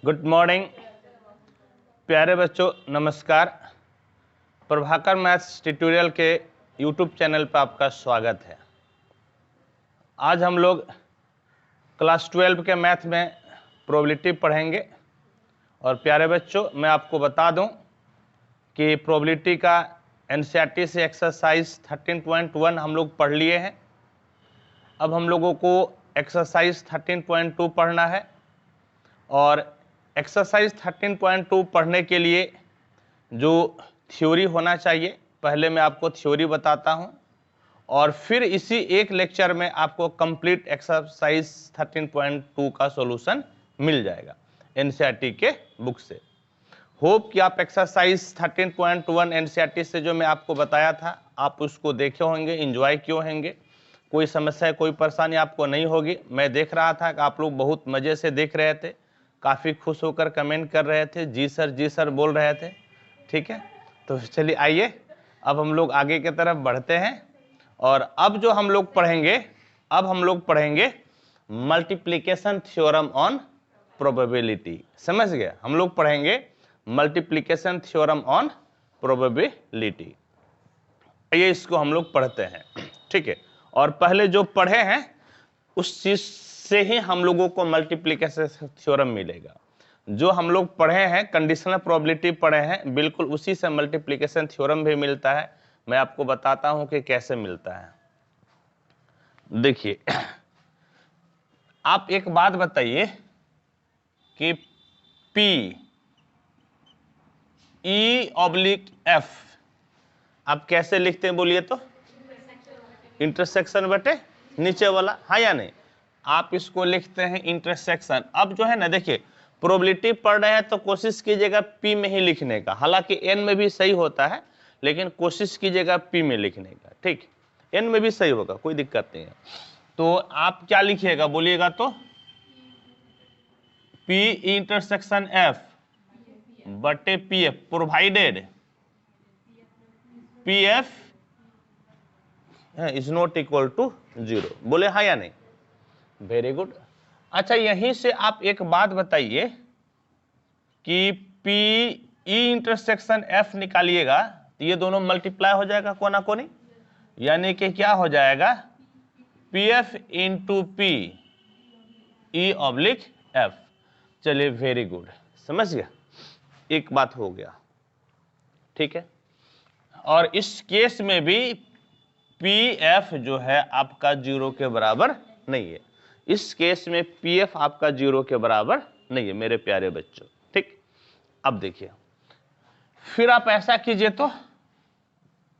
Good morning प्यारे बच्चों, नमस्कार। प्रभाकर मैथ्स ट्यूटोरियल के यूट्यूब चैनल पर आपका स्वागत है। आज हम लोग क्लास 12 के मैथ में प्रोबेबिलिटी पढ़ेंगे। और प्यारे बच्चों, मैं आपको बता दूं कि प्रोबेबिलिटी का एनसीईआरटी से एक्सरसाइज 13.1 हम लोग पढ़ लिए हैं। अब हम लोगों को एक्सरसाइज 13.2 पढ़ना है। और एक्सरसाइज 13.2 पढ़ने के लिए जो थ्योरी होना चाहिए, पहले मैं आपको थ्योरी बताता हूं और फिर इसी एक लेक्चर में आपको कंप्लीट एक्सरसाइज 13.2 का सॉल्यूशन मिल जाएगा एनसीईआरटी के बुक से। होप कि आप एक्सरसाइज 13.1 एनसीईआरटी से जो मैं आपको बताया था आप उसको देखे होंगे, एंजॉय किए होंगे। कोई समस्या, कोई परेशानी आपको नहीं होगी। मैं देख रहा था कि आप लोग बहुत मज़े से देख रहे थे, काफ़ी खुश होकर कमेंट कर रहे थे, जी सर बोल रहे थे। ठीक है, तो चलिए आइए अब हम लोग आगे की तरफ बढ़ते हैं। और अब जो हम लोग पढ़ेंगे, मल्टीप्लिकेशन थ्योरम ऑन प्रोबेबिलिटी। समझ गए? हम लोग पढ़ेंगे मल्टीप्लिकेशन थ्योरम ऑन प्रोबेबिलिटी। ये इसको हम लोग पढ़ते हैं। ठीक है, और पहले जो पढ़े हैं उस चीज से ही हम लोगों को मल्टीप्लिकेशन थ्योरम मिलेगा। जो हम लोग पढ़े हैं, कंडीशनल प्रोबेबिलिटी पढ़े हैं, बिल्कुल उसी से मल्टीप्लिकेशन थ्योरम भी मिलता है। मैं आपको बताता हूं कि कैसे मिलता है। देखिए, आप एक बात बताइए कि P E/F आप कैसे लिखते हैं? बोलिए तो। इंटरसेक्शन बटे नीचे वाला, हाँ या नहीं? आप इसको लिखते हैं इंटरसेक्शन। अब जो है ना, देखिए प्रोबेबिलिटी पढ़ रहे हैं तो कोशिश कीजिएगा P में ही लिखने का। हालांकि N में भी सही होता है, लेकिन कोशिश कीजिएगा P में लिखने का। ठीक, N में भी सही होगा, कोई दिक्कत नहीं है। तो आप क्या लिखिएगा बोलिएगा तो? P इंटरसेक्शन F बटे PF provided PF is not equal to 0। बोले हाँ या नहीं? Very good. अच्छा, यहीं से आप एक बात बताइए कि P E इंटरसेक्शन F निकालिएगा तो ये दोनों मल्टीप्लाई हो जाएगा कोना कोनी, यानी कि क्या हो जाएगा? PF into P E/F। चलिए वेरी गुड, समझ गया, एक बात हो गया। ठीक है, और इस केस में भी PF जो है आपका 0 के बराबर नहीं है। इस केस में PF आपका 0 के बराबर नहीं है मेरे प्यारे बच्चों। ठीक, अब देखिए, फिर आप ऐसा कीजिए तो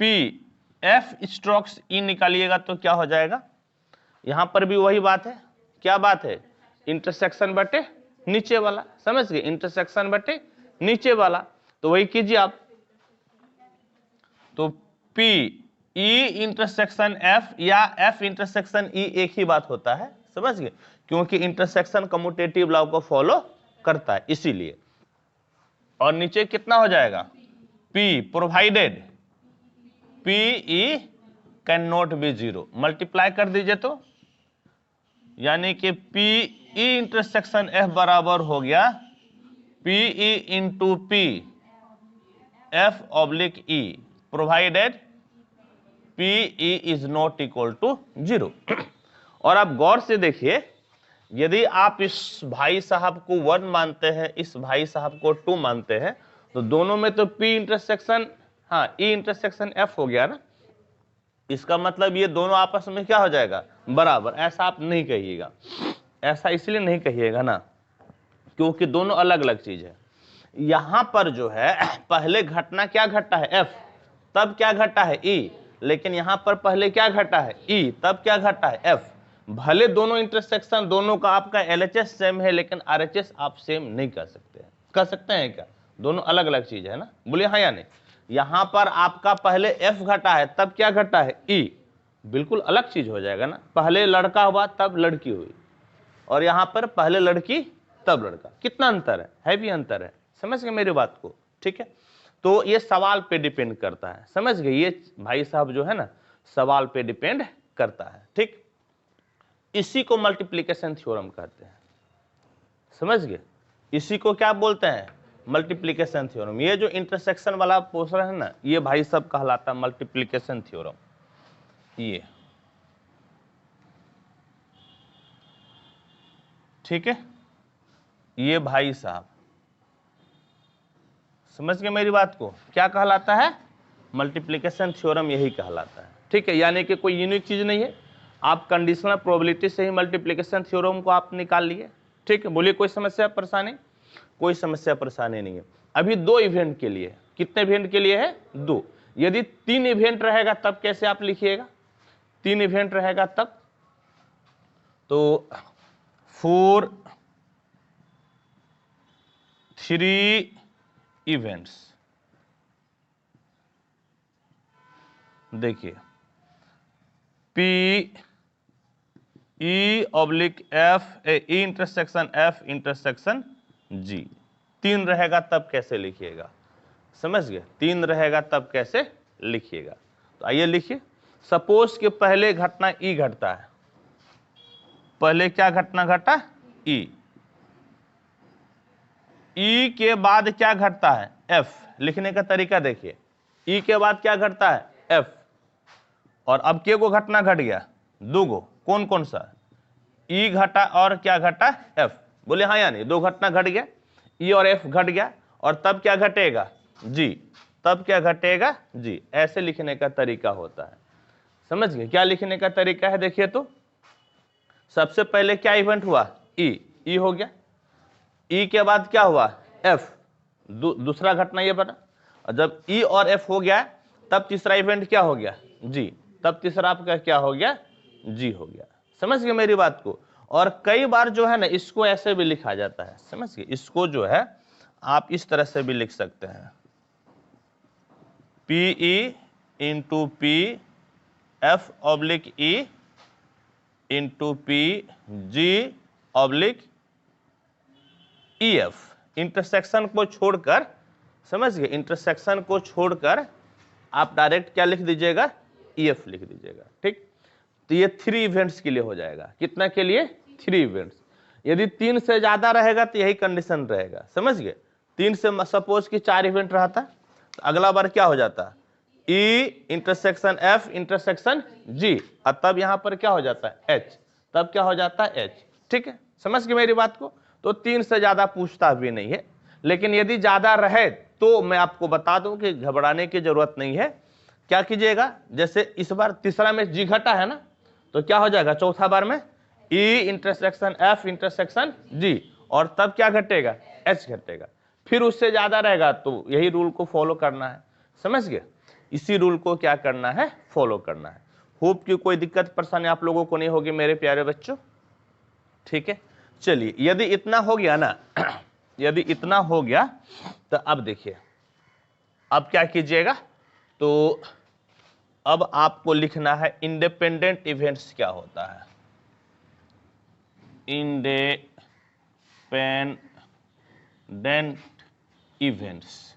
PF स्ट्रोक्स E निकालिएगा तो क्या हो जाएगा? यहां पर भी वही बात है। क्या बात है? इंटरसेक्शन बटे नीचे वाला। समझ गए? इंटरसेक्शन बटे नीचे वाला। तो वही कीजिए आप। तो P E इंटरसेक्शन F या F इंटरसेक्शन E एक ही बात होता है। समझ गए? क्योंकि इंटरसेक्शन कम्यूटेटिव लॉ को फॉलो करता है, इसीलिए। और नीचे कितना हो जाएगा? P provided P E can not be 0। Multiply कर दीजिए तो, यानी कि P E इंटरसेक्शन F बराबर हो गया P E into P F/E provided P E is not equal to 0। और आप गौर से देखिए, यदि आप इस भाई साहब को 1 मानते हैं, इस भाई साहब को 2 मानते हैं, तो दोनों में तो P intersection E intersection F हो गया ना। इसका मतलब ये दोनों आपस में क्या हो जाएगा? बराबर। ऐसा आप नहीं कहिएगा, ऐसा इसलिए नहीं कहिएगा ना क्योंकि दोनों अलग अलग चीज है। यहां पर जो है पहले घटना क्या घटा है? F, तब क्या घटा है? E। लेकिन यहां पर पहले क्या घटा है? E, तब क्या घटा है? F। भले दोनों इंटरसेक्शन, दोनों का आपका LHS सेम है, लेकिन RHS आप सेम नहीं कर सकते हैं। कर सकते हैं क्या? दोनों अलग अलग चीज है ना। बोलिए हाँ या नहीं? यहां पर आपका पहले F घटा है, तब क्या घटा है? E। बिल्कुल अलग चीज हो जाएगा ना। पहले लड़का हुआ तब लड़की हुई, और यहां पर पहले लड़की तब लड़का। कितना अंतर है भी अंतर है। समझ गए मेरी बात को? ठीक है, तो ये सवाल पे डिपेंड करता है। समझ गए? ये भाई साहब जो है ना, सवाल पे डिपेंड करता है। ठीक, इसी को मल्टीप्लिकेशन थ्योरम कहते हैं। समझ गए? इसी को क्या बोलते हैं, मल्टीप्लिकेशन थ्योरम। ये जो इंटरसेक्शन वाला पोर्शन है ना, ये भाई सब कहलाता है मल्टीप्लिकेशन थ्योरम। ये ठीक है, ये भाई साहब समझ गए मेरी बात को, क्या कहलाता है, मल्टीप्लिकेशन थ्योरम यही कहलाता है। ठीक है, यानी कि कोई यूनिक चीज नहीं है, आप कंडीशनल प्रोबेबिलिटी से ही मल्टीप्लिकेशन थ्योरम को आप निकाल लिए। ठीक है, बोलिए कोई समस्या परेशानी, कोई समस्या परेशानी नहीं है। अभी 2 इवेंट के लिए, कितने इवेंट के लिए है, 2। यदि 3 इवेंट रहेगा तब कैसे आप लिखिएगा, 3 इवेंट रहेगा तब, तो 4 3 इवेंट्स। देखिए P E oblique F E intersection F intersection G, 3 रहेगा तब कैसे लिखिएगा, समझ गए, 3 रहेगा तब कैसे लिखिएगा। तो आइए लिखिए, सपोज कि पहले घटना E घटता है, पहले क्या घटना घटा, E के बाद क्या घटता है, F। लिखने का तरीका देखिए, E के बाद क्या घटता है, F, और अब के गो घटना घट गया, 2 गो, कौन कौन सा, E घटा और क्या घटा, F। बोले हाँ या नहीं, 2 घटना घट गया, E और F घट गया, और तब क्या घटेगा, G, तब क्या घटेगा, G। ऐसे लिखने का तरीका होता है, समझ गए। क्या लिखने का तरीका है, देखिए तो सबसे पहले क्या इवेंट हुआ, E हो गया, E के बाद क्या हुआ, F, दूसरा घटना ये बना, और जब E और F हो गया तब तीसरा इवेंट क्या हो गया, G, तब तीसरा आपका क्या हो गया, G हो गया। समझ गए मेरी बात को। और कई बार जो है ना, इसको ऐसे भी लिखा जाता है, समझ गए, इसको जो है आप इस तरह से भी लिख सकते हैं, PE into P F oblique E into P G oblique EF। Intersection को छोड़कर, समझ गए, इंटरसेक्शन को छोड़कर आप डायरेक्ट क्या लिख दीजिएगा, EF लिख दीजिएगा। ठीक, तो ये 3 इवेंट्स के लिए हो जाएगा, कितना के लिए, 3 इवेंट्स। यदि 3 से ज्यादा रहेगा तो यही कंडीशन रहेगा, समझ गए। 3 से सपोज कि 4 इवेंट रहता, तो अगला बार क्या हो जाता, E intersection F intersection G, और तब यहां पर क्या हो जाता है, H, तब क्या हो जाता है, H। ठीक है, समझ गए मेरी बात को। तो 3 से ज्यादा पूछता भी नहीं है, लेकिन यदि ज्यादा रहे तो मैं आपको बता दूं कि घबराने की जरूरत नहीं है। क्या कीजिएगा, जैसे इस बार तीसरा में G घटा है ना, तो क्या हो जाएगा, चौथा बार में E intersection F intersection G, और तब क्या घटेगा, H घटेगा। फिर उससे ज्यादा रहेगा तो यही रूल को फॉलो करना है, समझ गए, इसी रूल को क्या करना है, फॉलो करना है। होप कि कोई दिक्कत परेशानी आप लोगों को नहीं होगी मेरे प्यारे बच्चों। ठीक है, चलिए, यदि इतना हो गया ना यदि इतना हो गया तो अब देखिए, अब क्या कीजिएगा, तो अब आपको लिखना है इंडिपेंडेंट इवेंट्स क्या होता है, इंडिपेंडेंट इवेंट्स,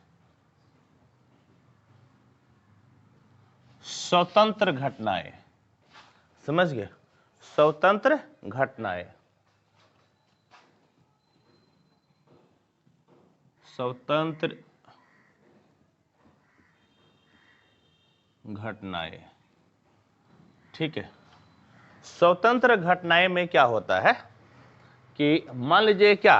स्वतंत्र घटनाएं, समझ गए, स्वतंत्र घटनाएं, स्वतंत्र घटनाएं। ठीक है, स्वतंत्र घटनाएं में क्या होता है कि मान लीजिए क्या,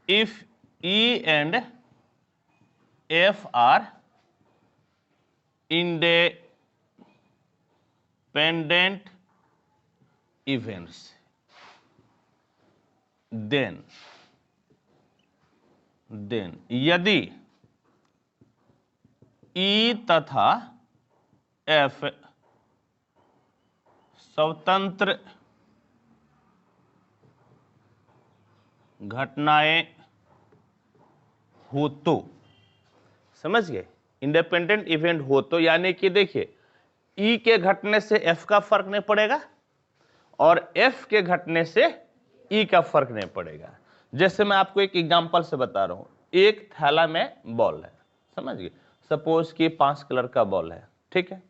if E and F are independent events, then यदि E तथा F स्वतंत्र घटनाएं हो तो, समझ गए, इंडिपेंडेंट इवेंट हो तो, यानी कि देखिए E के घटने से F का फर्क नहीं पड़ेगा और F के घटने से E का फर्क नहीं पड़ेगा। जैसे मैं आपको एक एग्जांपल से बता रहा हूं, एक थैला में बॉल है, समझ गए, सपोज कि 5 कलर का बॉल है, ठीक है,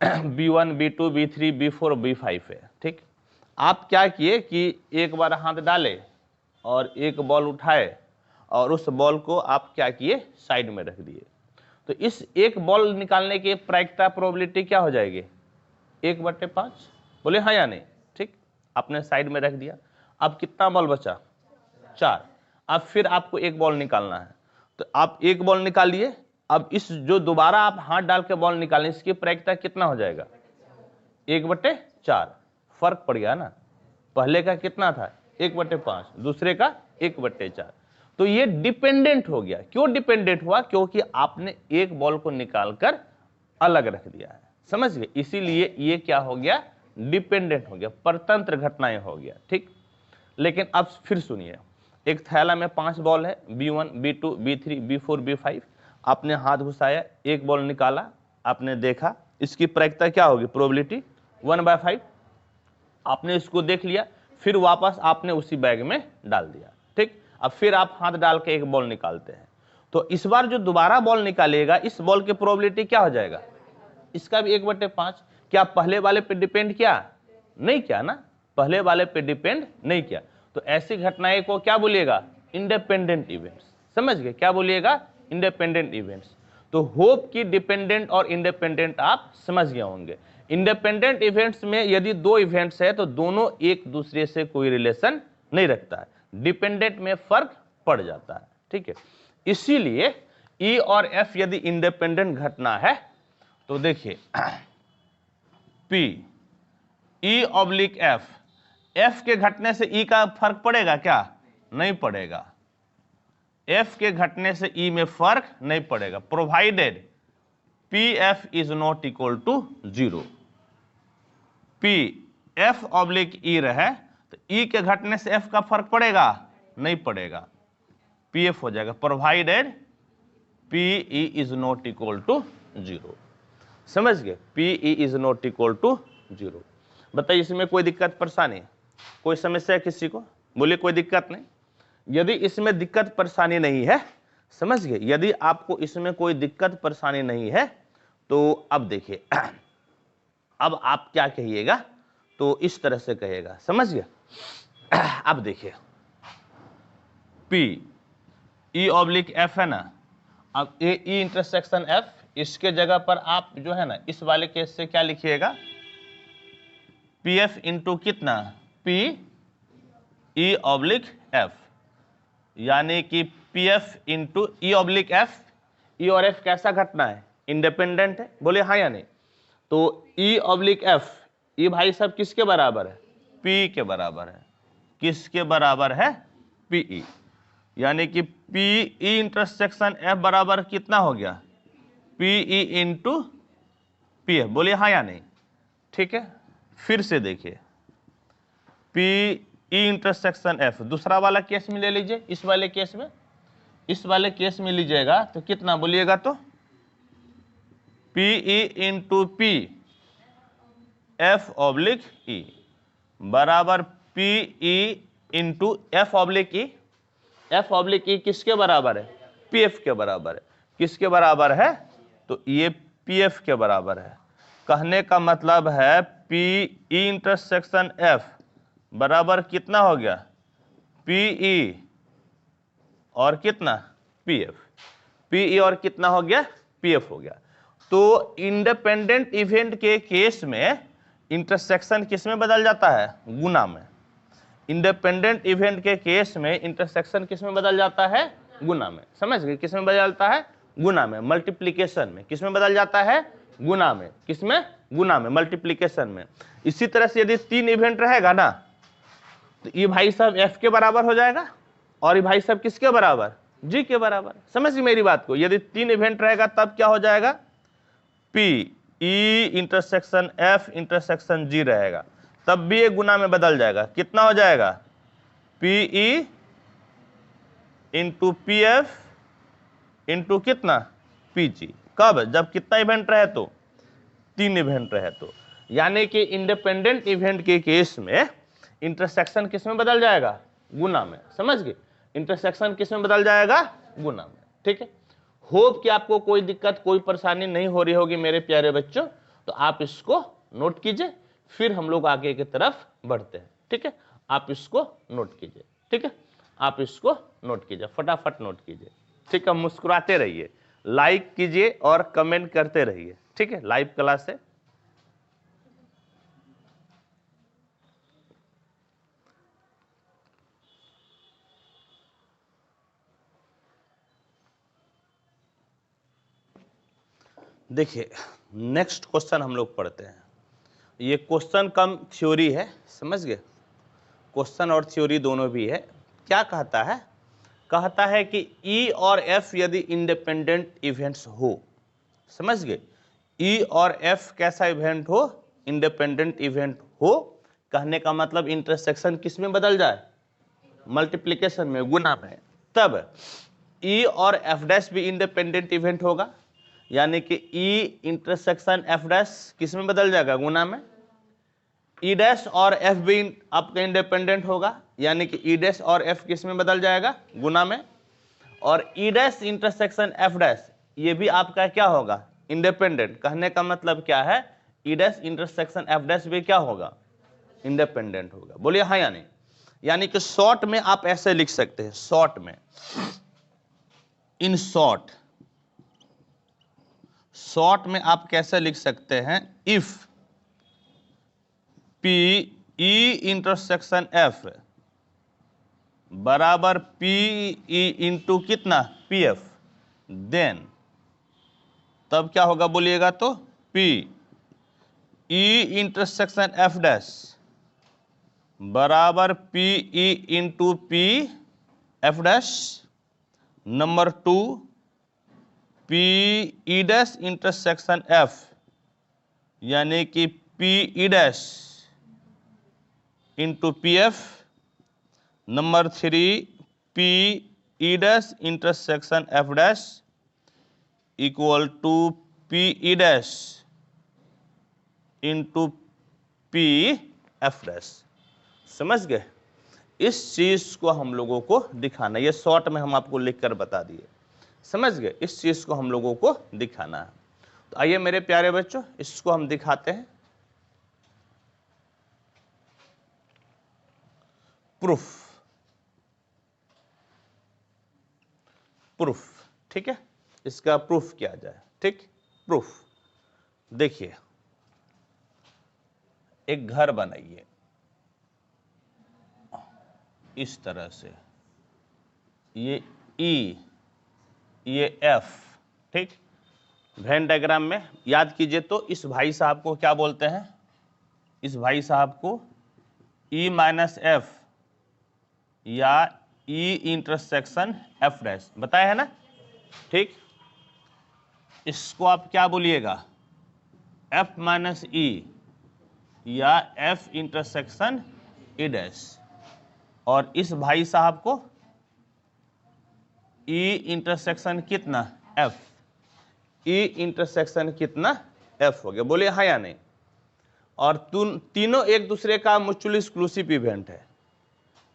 B1 B2 B3 B4 B5 है। ठीक, आप क्या किए कि एक बार हाथ डाले और एक बॉल उठाए और उस बॉल को आप क्या किए, साइड में रख दिए। तो इस एक बॉल निकालने की प्रायिकता प्रोबेबिलिटी क्या हो जाएगी, 1/5। बोले हाँ या नहीं। ठीक, आपने साइड में रख दिया। अब कितना बॉल बचा, 4। अब फिर आपको एक बॉल निकालना है, तो आप एक बॉल निकालिए। अब इस जो दोबारा आप हाथ डाल के बॉल निकालें, इसकी प्रायिकता कितना हो जाएगा, 1/4। फर्क पड़ गया ना, पहले का कितना था 1/5, दूसरे का 1/4। तो ये डिपेंडेंट हो गया। क्यों डिपेंडेंट हुआ, क्योंकि आपने एक बॉल को निकालकर अलग रख दिया है, समझ गए। इसीलिए ये क्या हो गया, डिपेंडेंट हो गया, परतंत्र घटनाएं हो गया। ठीक, लेकिन अब फिर सुनिए, एक थैला में 5 बॉल है, B1 B2 B3 B4 B5। आपने हाथ घुसाया, एक बॉल निकाला, आपने देखा, इसकी प्रायिकता क्या होगी, प्रोबेबिलिटी 1/5। आपने इसको देख लिया, फिर वापस आपने उसी बैग में डाल दिया। ठीक, अब फिर आप हाथ डाल के एक बॉल निकालते हैं, तो इस बार जो दोबारा बॉल निकालेगा, इस बॉल की प्रोबेबिलिटी क्या हो जाएगा, इसका भी 1/5। क्या पहले वाले पे डिपेंड किया, नहीं किया ना, पहले वाले पे डिपेंड नहीं किया। तो ऐसी घटनाएं को क्या बोलिएगा, इंडिपेंडेंट इवेंट्स। समझ गए, क्या बोलिएगा, इंडिपेंडेंट इवेंट्स। तो होप की डिपेंडेंट और इंडिपेंडेंट आप समझ गए होंगे। इंडिपेंडेंट इवेंट्स में यदि 2 इवेंट्स है तो दोनों एक दूसरे से कोई रिलेशन नहीं रखता है, डिपेंडेंट में फर्क पड़ जाता है। ठीक है, इसीलिए ई और एफ यदि इंडिपेंडेंट घटना है तो देखिए P E oblique F, F के घटने से ई का फर्क पड़ेगा क्या, नहीं पड़ेगा। एफ के घटने से ई में फर्क नहीं पड़ेगा, provided P F is not equal to 0। P F oblique E रहे तो ई के घटने से एफ का फर्क पड़ेगा, नहीं पड़ेगा, पी एफ हो जाएगा, provided P E is not equal to 0। समझ गए, P E is not equal to 0। बताइए इसमें कोई दिक्कत परेशानी, कोई समस्या है किसी को, बोलिए कोई दिक्कत नहीं। यदि इसमें दिक्कत परेशानी नहीं है, समझ गए, यदि आपको इसमें कोई दिक्कत परेशानी नहीं है तो अब देखिए अब आप क्या कहिएगा, तो इस तरह से कहिएगा, समझ गया। अब देखिए पी ई ऑब्लिक एफ है ना, अब ए ई इंटरसेक्शन एफ, इसके जगह पर आप जो है ना इस वाले केस से क्या लिखिएगा, पी एफ इंटू कितना, पी ई ऑब्लिक एफ, यानी कि P F into E oblique F. E और एफ कैसा घटना है, इंडिपेंडेंट है, बोले हाँ या नहीं। तो ई ऑब्लिक एफ, ई भाई साहब किसके बराबर है, पी के बराबर है, किसके बराबर है, पीई, यानी कि पी ई इंटरसेक्शन एफ बराबर कितना हो गया, पीई इंटू पी एफ, बोलिए हाँ या नहीं। ठीक है, फिर से देखिए पी ई इंटरसेक्शन एफ, दूसरा वाला केस में ले लीजिए, इस वाले केस में, इस वाले केस में लीजिएगा तो कितना बोलिएगा, तो P E into P F oblique E बराबर P E into F oblique E. F oblique E किसके बराबर है, पी एफ के बराबर है, किसके बराबर है, तो ये पी एफ के बराबर है। कहने का मतलब है पी ई इंटरसेक्शन एफ बराबर कितना हो गया, पीई और कितना, पीएफ, पीई और कितना हो गया, पीएफ हो गया। तो इंडिपेंडेंट इवेंट के केस में इंटरसेक्शन किस में बदल जाता है, गुना में। इंडिपेंडेंट इवेंट के केस में इंटरसेक्शन किस में बदल जाता है, गुना में। समझ गए, किस में बदल जाता है, गुना में, मल्टीप्लिकेशन में। किस में बदल जाता है, गुना में। किस में, गुना में, मल्टीप्लिकेशन में। इसी तरह से यदि 3 इवेंट रहेगा ना तो ये भाई साहब एफ के बराबर हो जाएगा और ये भाई साहब किसके बराबर, जी के बराबर। समझ गए मेरी बात को, यदि 3 इवेंट रहेगा तब क्या हो जाएगा, P E intersection F intersection G रहेगा, तब भी ये गुना में बदल जाएगा। कितना हो जाएगा, P E into P F into कितना, पी जी। कब, जब कितना इवेंट रहे तो 3 इवेंट रहे तो। यानी कि इंडिपेंडेंट इवेंट के केस में इंटरसेक्शन किस में बदल जाएगा, गुना में। समझ गए, इंटरसेक्शन किस में बदल जाएगा, गुना में। ठीक है, होप कि आपको कोई दिक्कत कोई परेशानी नहीं हो रही होगी मेरे प्यारे बच्चों। तो आप इसको नोट कीजिए, फिर हम लोग आगे की तरफ बढ़ते हैं। ठीक है, आप इसको नोट कीजिए। ठीक है, आप इसको नोट कीजिए, फटाफट नोट कीजिए। ठीक है, मुस्कुराते रहिए, लाइक कीजिए और कमेंट करते रहिए। ठीक है, लाइव क्लास है। देखिए, नेक्स्ट क्वेश्चन हम लोग पढ़ते हैं। ये क्वेश्चन कम थ्योरी है, समझ गए? क्वेश्चन और थ्योरी दोनों भी है। क्या कहता है? कहता है कि ई और एफ यदि इंडिपेंडेंट इवेंट्स हो, समझ गए? ई और एफ कैसा इवेंट हो? इंडिपेंडेंट इवेंट हो। कहने का मतलब इंटरसेक्शन किस में बदल जाए? मल्टीप्लिकेशन में, गुना में। तब ई और एफ डैश भी इंडिपेंडेंट इवेंट होगा, यानी कि ई इंटरसेक्शन एफ डैश किस में बदल जाएगा? गुना में। ई डैश और एफ भी आपका इंडिपेंडेंट होगा, यानी कि ई डैश और एफ किस में बदल जाएगा? गुना में। और ई डैश इंटरसेक्शन एफ डैश ये भी आपका क्या होगा? इंडिपेंडेंट। कहने का मतलब क्या है? ई डैश इंटरसेक्शन एफ डैश भी क्या होगा? इंडिपेंडेंट होगा। बोलिए हाँ या नहीं? यानी कि शॉर्ट में आप ऐसे लिख सकते हैं, शॉर्ट में, इन शॉर्ट में आप कैसे लिख सकते हैं? If P E intersection F बराबर पी ई इंटू कितना? पी एफ, देन तब क्या होगा बोलिएगा तो? P E intersection F dash बराबर P E into P F dash. Number 2 P E dash intersection F यानी कि P E dash into P F. Number 3 P E dash intersection F dash equal to P E dash into P F dash. समझ गए? इस चीज को हम लोगों को दिखाना, ये शॉर्ट में हम आपको लिखकर बता दिए। समझ गए? इस चीज को हम लोगों को दिखाना है। तो आइए मेरे प्यारे बच्चों, इसको हम दिखाते हैं। प्रूफ, ठीक है, इसका प्रूफ किया जाए। ठीक, प्रूफ। देखिए, एक घर बनाइए इस तरह से, ये ई, ये एफ। ठीक, वेन डायग्राम में याद कीजिए तो इस भाई साहब को क्या बोलते हैं? इस भाई साहब को ई माइनस एफ या ई इंटरसेक्शन एफ डैश बताया है ना? ठीक, इसको आप क्या बोलिएगा? एफ माइनस ई या एफ इंटरसेक्शन ई डैश। और इस भाई साहब को ई इंटरसेक्शन कितना? एफ। ई इंटरसेक्शन कितना? एफ हो गया। बोलिए हाँ या नहीं? और तीनों एक दूसरे का म्यूचुअली एक्सक्लूसिव इवेंट है,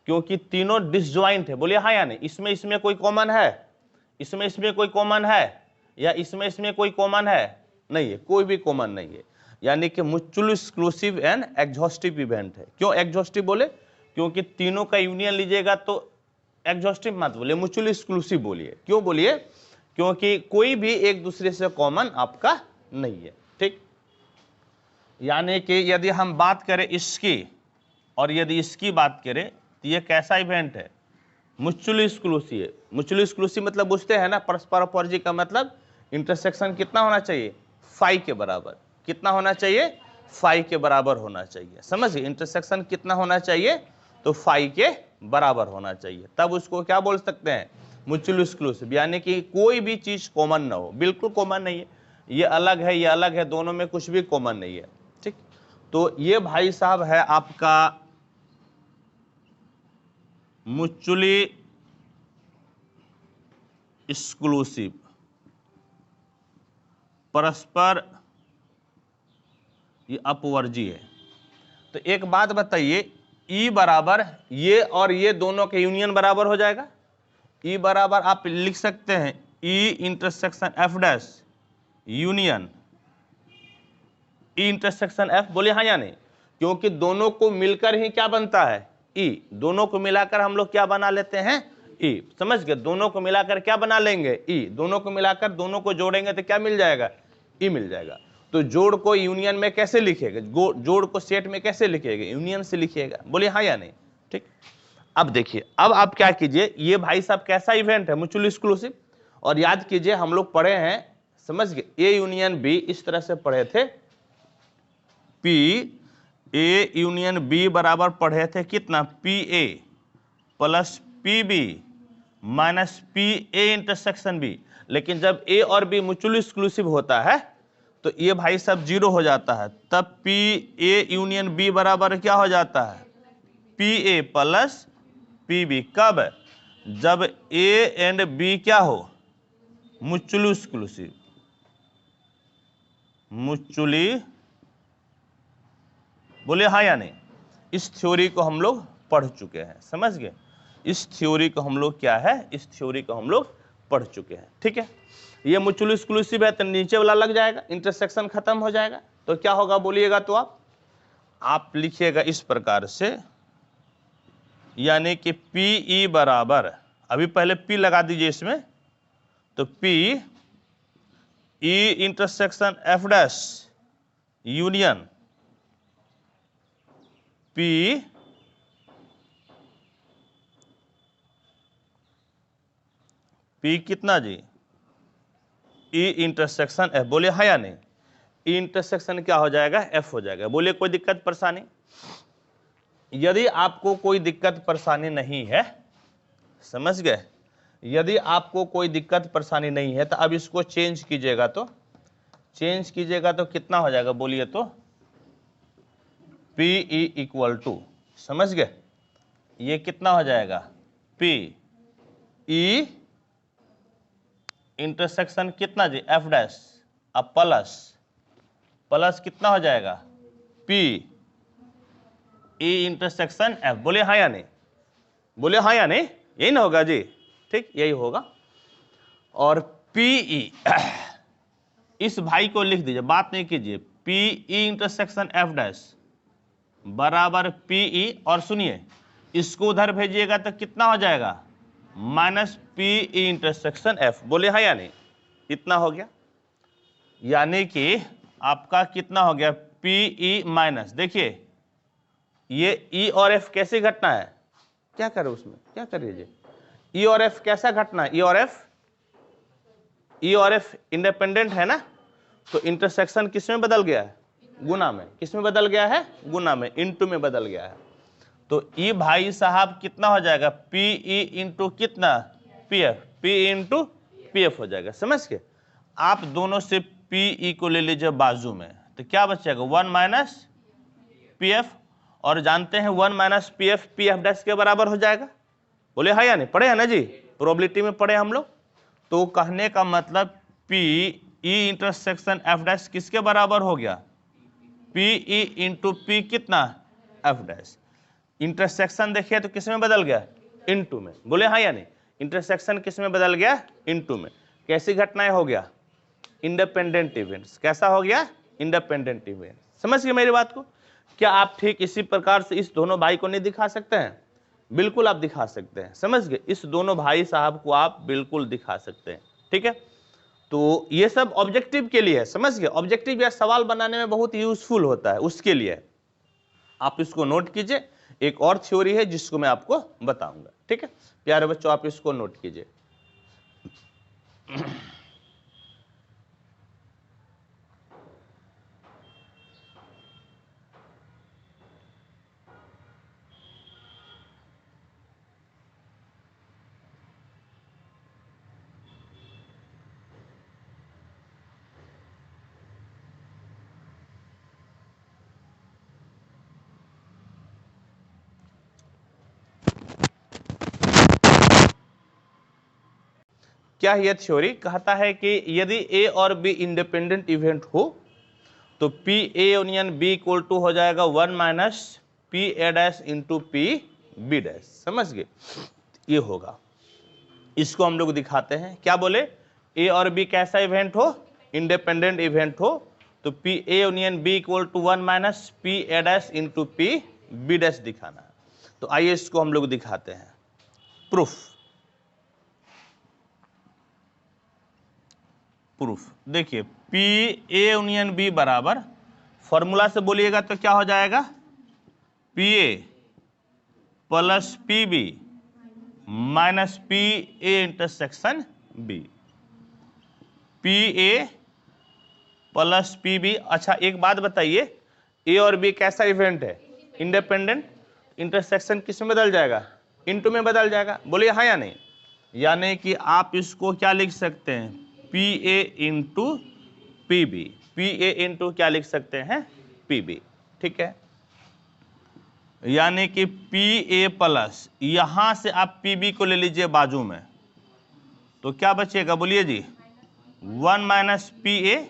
क्योंकि तीनों डिसजॉइंट है। बोलिए हाँ या नहीं? इसमें कोई कॉमन है? इसमें कोई कॉमन है? या इसमें कोई कॉमन है? नहीं है, कोई भी कॉमन नहीं है। यानी कि mutually exclusive and exhaustive event है। क्यों एग्जॉस्टिव बोले? क्योंकि तीनों का यूनियन लीजिएगा तो एग्जॉस्टिव मत बोलिए, म्यूचुअली एक्सक्लूसिव बोलिए। क्यों बोलिए? क्योंकि कोई भी एक दूसरे से कॉमन आपका नहीं है। ठीक, यानी कि यदि हम बात करें इसकी और यदि इसकी बात करें तो ये कैसा इवेंट है? म्यूचुअली एक्सक्लूसिव है। म्यूचुअली एक्सक्लूसिव मतलब बुझते हैं ना? परस्पर अपवर्जी का मतलब इंटरसेक्शन कितना होना चाहिए? फाई के बराबर। कितना होना चाहिए? फाई के बराबर होना चाहिए। समझिए, इंटरसेक्शन कितना होना चाहिए? तो फाई के बराबर होना चाहिए। तब उसको क्या बोल सकते हैं? Mutually exclusive. यानी कि कोई भी चीज कॉमन ना हो, बिल्कुल कॉमन नहीं है, ये अलग है, ये अलग है, दोनों में कुछ भी कॉमन नहीं है। ठीक, तो ये भाई साहब है आपका म्यूचुअली एक्सक्लूसिव, परस्पर ये अपवर्जी है। तो एक बात बताइए, ई बराबर ये और ये दोनों के यूनियन बराबर हो जाएगा। ई बराबर आप लिख सकते हैं ई इंटरसेक्शन एफ डैश यूनियन ई इंटरसेक्शन एफ, बोले हाँ या नहीं, क्योंकि दोनों को मिलकर ही क्या बनता है, ई, दोनों को मिलाकर हम लोग क्या बना लेते हैं, ई, समझ गए, दोनों को मिलाकर क्या बना लेंगे, ई, दोनों को मिलाकर दोनों को जोड़ेंगे तो क्या मिल जाएगा, ई मिल जाएगा। तो जोड़ को यूनियन में कैसे लिखेगा, जोड़ को सेट में कैसे लिखेगा, यूनियन से लिखिएगा, बोलिए हाँ या नहीं, ठीक। अब देखिए, अब आप क्या कीजिए, ये भाई साहब कैसा इवेंट है, म्यूचुअल एक्सक्लूसिव, और याद कीजिए हम लोग पढ़े हैं, समझ गए, ए यूनियन बी इस तरह से पढ़े थे, पी ए यूनियन बी बराबर पढ़े थे कितना, P A plus P B minus P A intersection B. लेकिन जब ए और बी म्यूचुअल एक्सक्लूसिव होता है तो ये भाई सब जीरो हो जाता है, तब पी ए यूनियन बी बराबर क्या हो जाता है, P A plus P B. कब, जब ए एंड बी क्या हो, म्यूचुअली एक्सक्लूसिव, म्यूचुअली, बोले हाँ या नहीं। इस थ्योरी को हम लोग पढ़ चुके हैं, समझ गए, इस थ्योरी को हम लोग क्या है, इस थ्योरी को हम लोग पढ़ चुके हैं, ठीक है। ये म्यूचुअली एक्सक्लूसिव है तो नीचे वाला लग जाएगा, इंटरसेक्शन खत्म हो जाएगा, तो क्या होगा बोलिएगा, तो आप लिखिएगा इस प्रकार से, यानी कि पी ई बराबर, अभी पहले पी लगा दीजिए इसमें, तो P E intersection F dash union P P कितना जी, ई इंटरसेक्शन एफ, बोले हाँ या नहीं, ई इंटरसेक्शन क्या हो जाएगा, एफ हो जाएगा। बोले कोई दिक्कत परेशानी, यदि आपको कोई दिक्कत परेशानी नहीं है, समझ गए, यदि आपको कोई दिक्कत परेशानी नहीं है तो अब इसको चेंज कीजिएगा, तो चेंज कीजिएगा तो कितना हो जाएगा बोलिए, तो पी ई इक्वल टू, समझ गए, ये कितना हो जाएगा, पी ई इंटरसेक्शन कितना जी, एफ डैश, अब प्लस प्लस कितना हो जाएगा, पी ई इंटरसेक्शन एफ। बोले हाँ या नहीं, बोले हाँ या नहीं, यही ना होगा जी, ठीक, यही होगा। और पी ई इस भाई को लिख दीजिए, बात नहीं कीजिए, P E intersection F dash बराबर पी ई, और सुनिए इसको उधर भेजिएगा तो कितना हो जाएगा, minus P E intersection F. बोले हाँ या नहीं, इतना हो गया, यानी कि आपका कितना हो गया, पी ई माइनस, देखिए ये ई और एफ कैसे घटना है, क्या करें उसमें, क्या करिए, ई और एफ कैसा घटना है, ई और एफ इंडिपेंडेंट है ना, तो इंटरसेक्शन किस में बदल गया है, गुना में, किस में बदल गया है, गुना में, इनटू में बदल गया है। तो ई भाई साहब कितना हो जाएगा, पी ई इंटू कितना, P F, P into P F हो जाएगा, समझ के। आप दोनों से पी ई को ले लीजिए बाजू में, तो क्या बचेगा, 1 माइनस पी एफ, और जानते हैं 1 माइनस पी एफ डैश के बराबर हो जाएगा। बोले हाँ या नहीं, पढ़े हैं ना जी, प्रोबेबिलिटी में पढ़े हम लोग। तो कहने का मतलब P E intersection F dash किसके बराबर हो गया, पी ई इंटू पी कितना, एफ डैश। इंटरसेक्शन देखिए तो किस में बदल गया, इनटू में। बोले हाँ या नहीं, इंटरसेक्शन किस में बदल गया, इनटू में। कैसी घटनाएं हो गया, इंडिपेंडेंट इवेंट्स। कैसा हो गया, इंडिपेंडेंट इवेंट। समझ गए मेरी बात को। क्या आप ठीक इसी प्रकार से इस दोनों भाई को नहीं दिखा सकते हैं, बिल्कुल आप दिखा सकते हैं, समझ गए, इस दोनों भाई साहब को आप बिल्कुल दिखा सकते हैं, ठीक है। तो ये सब ऑब्जेक्टिव के लिए है, समझ गए, ऑब्जेक्टिव या सवाल बनाने में बहुत यूजफुल होता है, उसके लिए आप इसको नोट कीजिए। एक और थ्योरी है जिसको मैं आपको बताऊंगा, ठीक है प्यारे बच्चों, आप इसको नोट कीजिए। क्या यह थ्योरी कहता है कि यदि ए और बी इंडिपेंडेंट इवेंट हो तो P A union B equal to हो जाएगा 1 minus P A dash into P B dash. समझ गए, ये होगा, इसको हम लोग दिखाते हैं। क्या बोले, ए और बी कैसा इवेंट हो, इंडिपेंडेंट इवेंट हो, तो P A union B equal to 1 minus P A dash into P B dash दिखाना है। तो आइए इसको हम लोग दिखाते हैं। प्रूफ देखिए, पी ए यूनियन बी बराबर, फॉर्मूला से बोलिएगा तो क्या हो जाएगा, P A plus P B minus P A intersection B, P A plus P B. अच्छा एक बात बताइए, ए और बी कैसा इवेंट है, इंडिपेंडेंट, इंटरसेक्शन किस में बदल जाएगा, इनटू में बदल जाएगा, बोलिए हाँ या नहीं। यानी कि आप इसको क्या लिख सकते हैं, P A into P B, P A into क्या लिख सकते हैं, पी बी, ठीक है। यानी कि पी ए प्लस, यहां से आप पी बी को ले लीजिए बाजू में, तो क्या बचेगा बोलिए जी, 1 माइनस पी ए,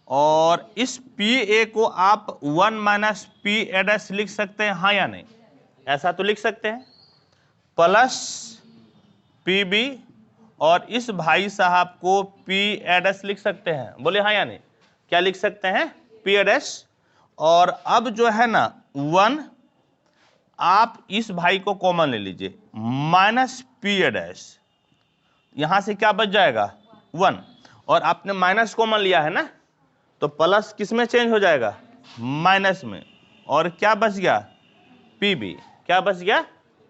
और इस पी ए को आप 1 माइनस पी ए डैश लिख सकते हैं हाँ या नहीं, ऐसा तो लिख सकते हैं, प्लस पी बी, और इस भाई साहब को पी ए डैश लिख सकते हैं, बोले हाँ या नहीं, क्या लिख सकते हैं, पी ए डैश। और अब जो है ना 1, आप इस भाई को कॉमन ले लीजिए, माइनस पी ए डैश, यहां से क्या बच जाएगा 1, और आपने माइनस कॉमन लिया है ना, तो प्लस किस में चेंज हो जाएगा, माइनस में, और क्या बच गया, पी बी, क्या बच गया,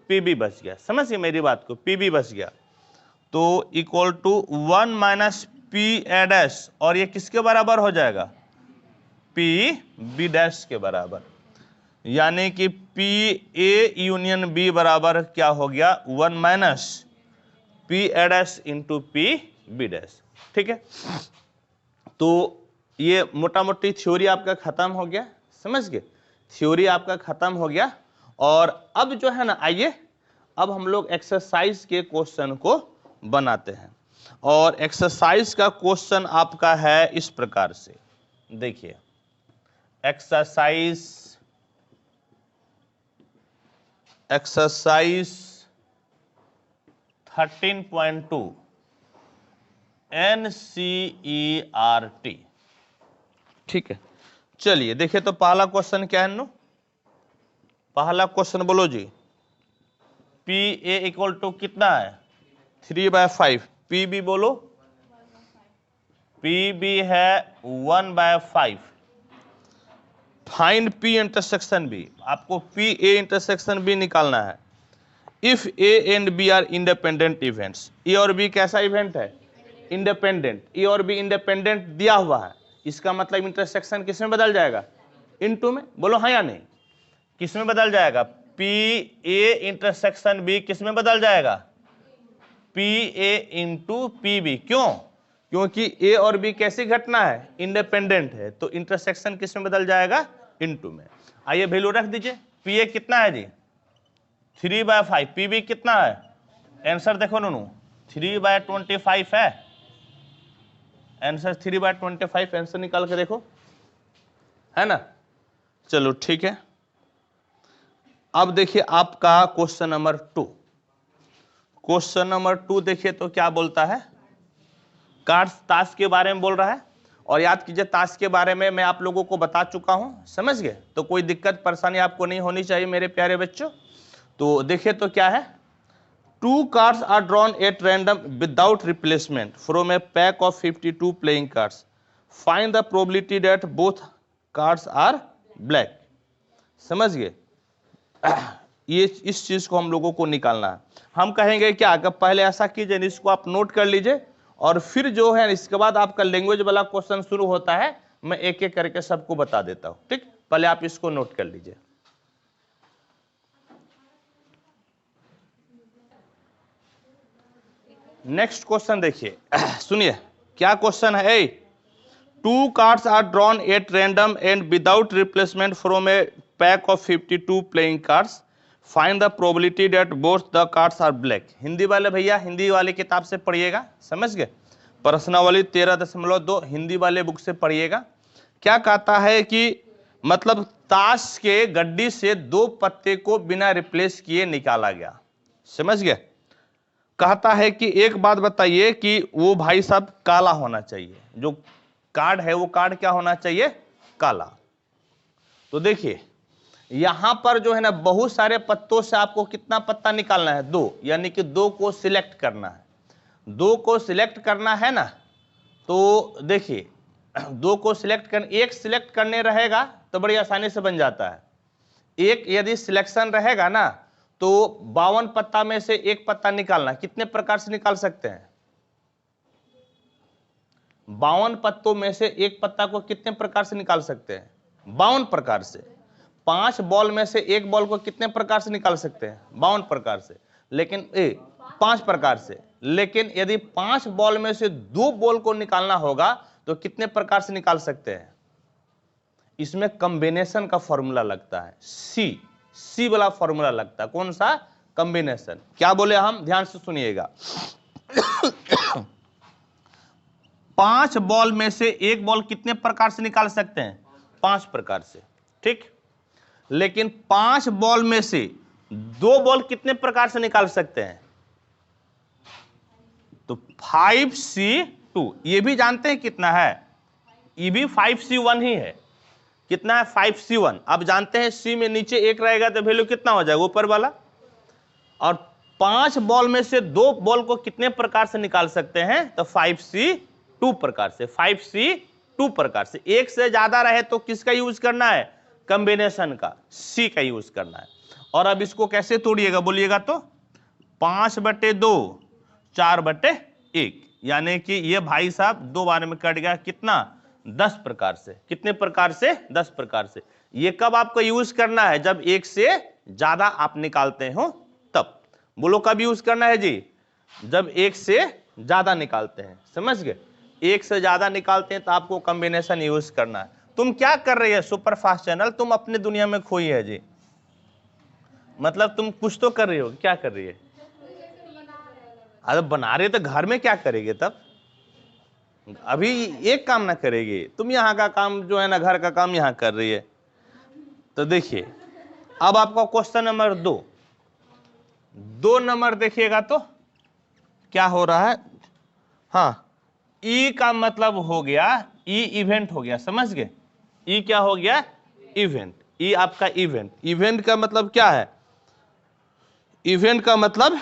पी बी बच गया। समझिए मेरी बात को, पी बी बच गया, तो equal to 1 minus P A dash, और ये किसके बराबर हो जाएगा, पी बी डैश के बराबर। यानी कि पी ए यूनियन बी बराबर क्या हो गया, 1 minus P A dash into P B dash, ठीक है। तो ये मोटा मोटी थ्योरी आपका खत्म हो गया, समझ गए, थ्योरी आपका खत्म हो गया। और अब जो है ना, आइए अब हम लोग एक्सरसाइज के क्वेश्चन को बनाते हैं। और एक्सरसाइज का क्वेश्चन आपका है इस प्रकार से, देखिए एक्सरसाइज 13.2 NCERT, ठीक है। चलिए देखिए, तो पहला क्वेश्चन क्या है, पहला क्वेश्चन बोलो जी, पी ए इक्वल टू कितना है, 3/5, पी बी बोलो, पी बी है 1/5, फाइंड पी इंटरसेक्शन बी, आपको पी ए इंटरसेक्शन बी निकालना है। If A and B are independent events, A और बी कैसा इवेंट है, इंडिपेंडेंट, ए और बी इंडिपेंडेंट दिया हुआ है, इसका मतलब इंटरसेक्शन किस में बदल जाएगा, इनटू में, बोलो हाँ या नहीं, किस में बदल जाएगा, पी ए इंटरसेक्शन बी किस में बदल जाएगा, P A into P B. क्यों, क्योंकि ए और बी कैसी घटना है, इंडिपेंडेंट है, तो इंटरसेक्शन किस में बदल जाएगा, इनटू में। आइए वैल्यू रख दीजिए, पी ए कितना है जी, 3/5, पी बी कितना है, आंसर देखो नूनू 3/25 है, आंसर 3/25, आंसर निकाल के देखो, है ना। चलो ठीक है, अब देखिए आपका क्वेश्चन नंबर 2, क्वेश्चन नंबर 2 देखिए तो क्या बोलता है, कार्ड्स ताश के बारे में बोल रहा है। और याद कीजिए ताश के बारे में मैं आप लोगों को बता चुका हूं, समझ गए, तो कोई दिक्कत परेशानी आपको नहीं होनी चाहिए मेरे प्यारे बच्चों। तो देखिए तो क्या है, 2 cards are drawn at random without replacement from a pack of 52 playing cards. Find the probability that both cards are black. समझ गए, ये इस चीज को हम लोगों को निकालना है। हम कहेंगे क्या, अगर पहले ऐसा कीजिए, इसको आप नोट कर लीजिए, और फिर जो है इसके बाद आपका लैंग्वेज वाला क्वेश्चन शुरू होता है, मैं एक एक करके सबको बता देता हूं, ठीक। पहले आप इसको नोट कर लीजिए। नेक्स्ट क्वेश्चन देखिए, सुनिए क्या क्वेश्चन है, 2 cards are drawn at random and without replacement from a pack of 52 playing cards. Find the probability that both the cards are black. Hindi वाले भैया हिंदी वाले किताब से पढ़िएगा, समझ गए, प्रश्नावली 13.2 हिंदी वाले बुक से पढ़िएगा। क्या कहता है कि मतलब ताश के गड्डी से 2 पत्ते को बिना रिप्लेस किए निकाला गया, समझ गए। कहता है कि एक बात बताइए कि वो भाई साहब काला होना चाहिए, जो कार्ड है वो कार्ड क्या होना चाहिए, काला। तो देखिए यहां पर जो है ना बहुत सारे पत्तों से आपको कितना पत्ता निकालना है, 2, यानी कि 2 को सिलेक्ट करना है। 2 को सिलेक्ट करना है ना, तो देखिए 2 को सिलेक्ट कर, एक सिलेक्ट करने रहेगा तो बड़ी आसानी से बन जाता है। एक यदि सिलेक्शन रहेगा ना तो 52 पत्ता में से एक पत्ता निकालना, कितने प्रकार से निकाल सकते हैं, 52 पत्तों में से एक पत्ता को कितने प्रकार से निकाल सकते हैं, 52 प्रकार से। 5 बॉल में से एक बॉल को कितने प्रकार से निकाल सकते हैं, 52 प्रकार से, लेकिन 5 प्रकार से। लेकिन यदि 5 बॉल में से 2 बॉल को निकालना होगा तो कितने प्रकार से निकाल सकते हैं, इसमें कॉम्बिनेशन का फॉर्मूला लगता है, सी वाला फॉर्मूला लगता है। कौन सा, कॉम्बिनेशन। क्या बोले हम, ध्यान से सुनिएगा। 5 बॉल में से एक बॉल कितने प्रकार से निकाल सकते हैं, 5 प्रकार से, ठीक। लेकिन 5 बॉल में से 2 बॉल कितने प्रकार से निकाल सकते हैं, तो 5C2, ये भी जानते हैं कितना है, ये भी 5C1 ही है। कितना है, 5C1। अब जानते हैं C में नीचे एक रहेगा तो वैल्यू कितना हो जाएगा, ऊपर वाला। और 5 बॉल में से 2 बॉल को कितने प्रकार से निकाल सकते हैं, तो 5C2 प्रकार से, 5C2 प्रकार से। एक से ज्यादा रहे तो किसका यूज करना है, कॉम्बिनेशन का, C का यूज करना है। और अब इसको कैसे तोड़िएगा बोलिएगा तो 5/2 4/1, यानी कि ये भाई साहब 2 बार में कट गया, कितना, 10 प्रकार से। कितने प्रकार से, 10 प्रकार से। ये कब आपको यूज करना है, जब एक से ज्यादा आप निकालते हो तब। बोलो कब यूज करना है जी, जब एक से ज्यादा निकालते हैं, समझ गए। एक से ज्यादा निकालते हैं तो आपको कॉम्बिनेशन यूज करना है। तुम क्या कर रही है सुपर फास्ट चैनल, तुम अपने दुनिया में खोई है जी, मतलब तुम कुछ तो कर रही हो, क्या कर रही है, अरे बना रही है तो घर में क्या करेगी, तब अभी एक काम ना करेगी तुम, यहाँ का काम जो है ना, घर का काम यहाँ कर रही है। तो देखिए अब आपका क्वेश्चन नंबर 2 नंबर देखिएगा तो क्या हो रहा है, हाँ, ई का मतलब हो गया, ई इवेंट हो गया, समझ गए। ई क्या हो गया, इवेंट। ई आपका इवेंट। इवेंट का मतलब क्या है, इवेंट का मतलब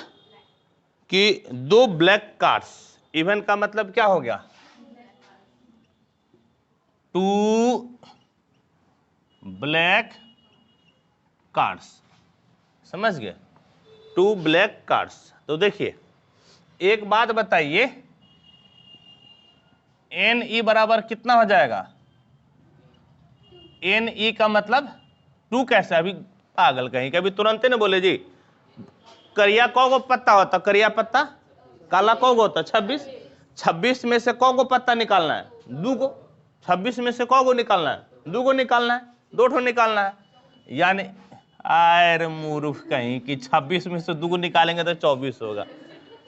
कि 2 ब्लैक कार्ड्स। इवेंट का मतलब क्या हो गया, 2 ब्लैक कार्ड्स, समझ गए, 2 ब्लैक कार्ड्स। तो देखिए एक बात बताइए, NE बराबर कितना हो जाएगा, NE का मतलब 2 कैसे, अभी पागल कहीं कभी तुरंत ने बोले जी, करिया कौगो पत्ता होता, करिया पत्ता, काला कौगो होता, 26। 26 में से कौगो पत्ता निकालना है, 2 को। 26 में से कौगो निकालना है, 2 को निकालना है, 2 ठो निकालना है। यानी आयर मूर्ख कहीं कि 26 में से 2 को निकालेंगे तो 24 होगा।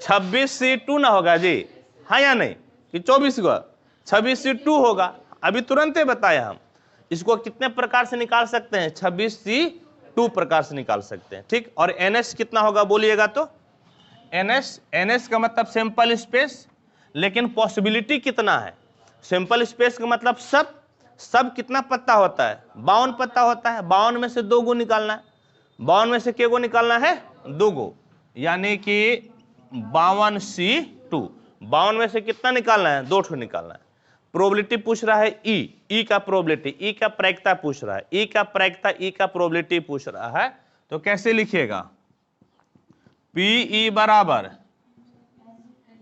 26C2 ना होगा जी, हाँ या नहीं, कि 24 को 26C2 होगा। अभी तुरंत बताया हम। इसको कितने प्रकार से निकाल सकते हैं, 26C2 प्रकार से निकाल सकते हैं, ठीक। और NS कितना होगा बोलिएगा तो, NS का मतलब सैंपल स्पेस, लेकिन पॉसिबिलिटी कितना है, सैंपल स्पेस का मतलब सब कितना पत्ता होता है, 52 पत्ता होता है। 52 में से 2 गो निकालना है, 52 में से के गो निकालना है, 2 गो, यानी कि 52C2। 52 में से कितना निकालना है, 2 ठो निकालना है। प्रोबेबिलिटी पूछ रहा है ई का प्रोबेबिलिटी, ई का प्रायिकता पूछ रहा है, ई का प्रायिकता, ई का प्रोबेबिलिटी पूछ रहा है। तो कैसे लिखिएगा, PE बराबर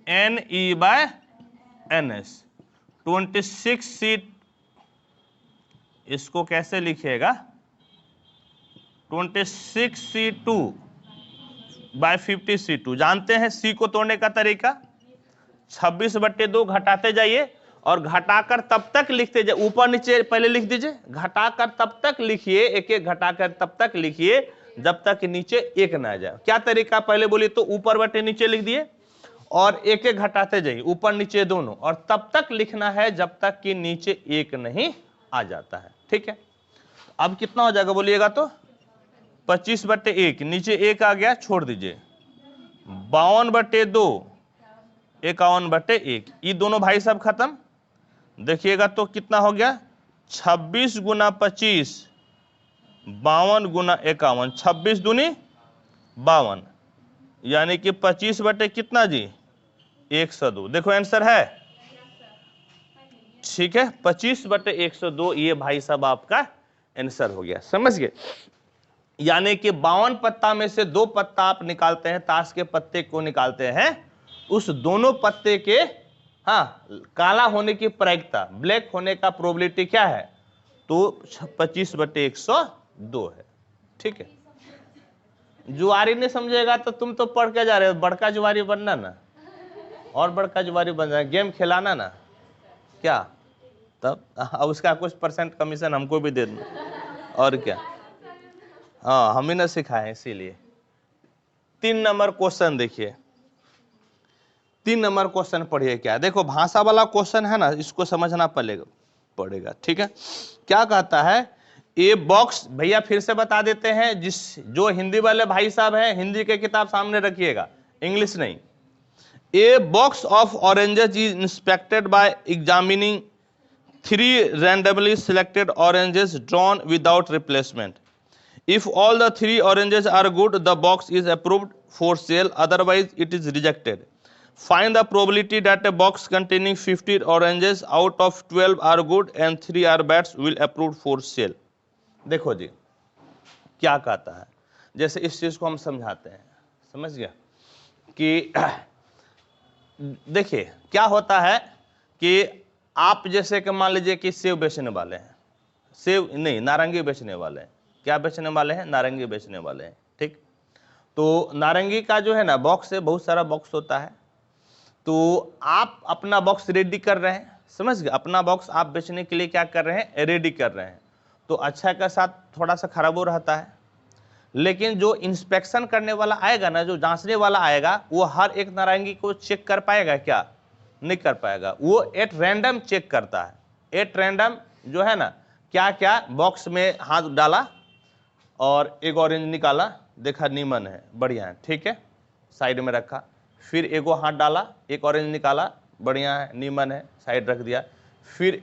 NE/NS। 26C, इसको कैसे लिखिएगा, 26C2/50C2। जानते हैं C को तोड़ने का तरीका, 26/2 घटाते जाइए और घटाकर तब तक लिखते जाइए, ऊपर नीचे पहले लिख दीजिए, घटाकर तब तक लिखिए, एक एक घटाकर तब तक लिखिए जब तक नीचे 1 ना आ जाए। क्या तरीका पहले बोलिए तो, ऊपर बटे नीचे लिख दिए और एक एक घटाते जाइए, ऊपर नीचे दोनों, और तब तक लिखना है जब तक कि नीचे 1 नहीं आ जाता है, ठीक है। अब कितना हो जाएगा बोलिएगा तो, 25/1, नीचे 1 आ गया, छोड़ दीजिए, 52/2, 51/1, ये दोनों भाई साहब खत्म, देखिएगा तो कितना हो गया, 26 गुना 25, 52 गुना 51, 26 दूनी 52, यानी कि 25 बटे कितना जी, 102। देखो आंसर है, ठीक है, 25 बटे 102, ये भाई साहब आपका आंसर हो गया, समझ गए। यानी कि 52 पत्ता में से 2 पत्ता आप निकालते हैं, ताश के पत्ते को निकालते हैं, उस दोनों पत्ते के काला होने की प्रायिकता, ब्लैक होने का प्रोबेबिलिटी क्या है, तो 25 बटे 102 है, ठीक है। जुआरी नहीं समझेगा तो तुम तो पढ़ के जा रहे हो, बड़का जुआरी बनना ना, और बड़का जुआरी बन जाए, गेम खिलाना ना, क्या तब अब उसका कुछ % कमीशन हमको भी दे देना, और क्या, हाँ हम ही ना सिखाए इसीलिए। 3 नंबर क्वेश्चन देखिए, 3 नंबर क्वेश्चन पढ़िए। क्या देखो, भाषा वाला क्वेश्चन है ना, इसको समझना पड़ेगा, ठीक है। क्या कहता है, ए बॉक्स, भैया फिर से बता देते हैं, जो हिंदी वाले भाई साहब हैं, हिंदी के किताब सामने रखिएगा, इंग्लिश नहीं। A box of oranges is inspected bye examining 3 randomly selected oranges drawn without replacement. If all the 3 oranges are good, the box is approved for sale, otherwise it is rejected. Find the probability that a box containing 50 oranges out of 12 are good and 3 are bad will approved for sale. देखो जी क्या कहता है, जैसे इस चीज को हम समझाते हैं, समझ गया कि देखिए क्या होता है कि आप जैसे कि मान लीजिए कि सेब बेचने वाले हैं, सेब नहीं नारंगी बेचने वाले हैं, क्या बेचने वाले हैं, नारंगी बेचने वाले हैं, ठीक। तो नारंगी का जो है ना बॉक्स है, बहुत सारा बॉक्स होता है, तो आप अपना बॉक्स रेडी कर रहे हैं, समझ गए, अपना बॉक्स आप बेचने के लिए क्या कर रहे हैं, रेडी कर रहे हैं। तो अच्छा के साथ थोड़ा सा खराब हो रहता है, लेकिन जो इंस्पेक्शन करने वाला आएगा ना, जो जांचने वाला आएगा, वो हर एक नारंगी को चेक कर पाएगा क्या, नहीं कर पाएगा। वो एट रैंडम चेक करता है, एट रैंडम जो है ना, क्या क्या बॉक्स में हाथ डाला और एक ऑरेंज निकाला, देखा नीमन है, बढ़िया है, ठीक है, साइड में रखा, फिर एगो हाथ डाला, एक ऑरेंज निकाला, बढ़िया है, नीमन है, साइड रख दिया, फिर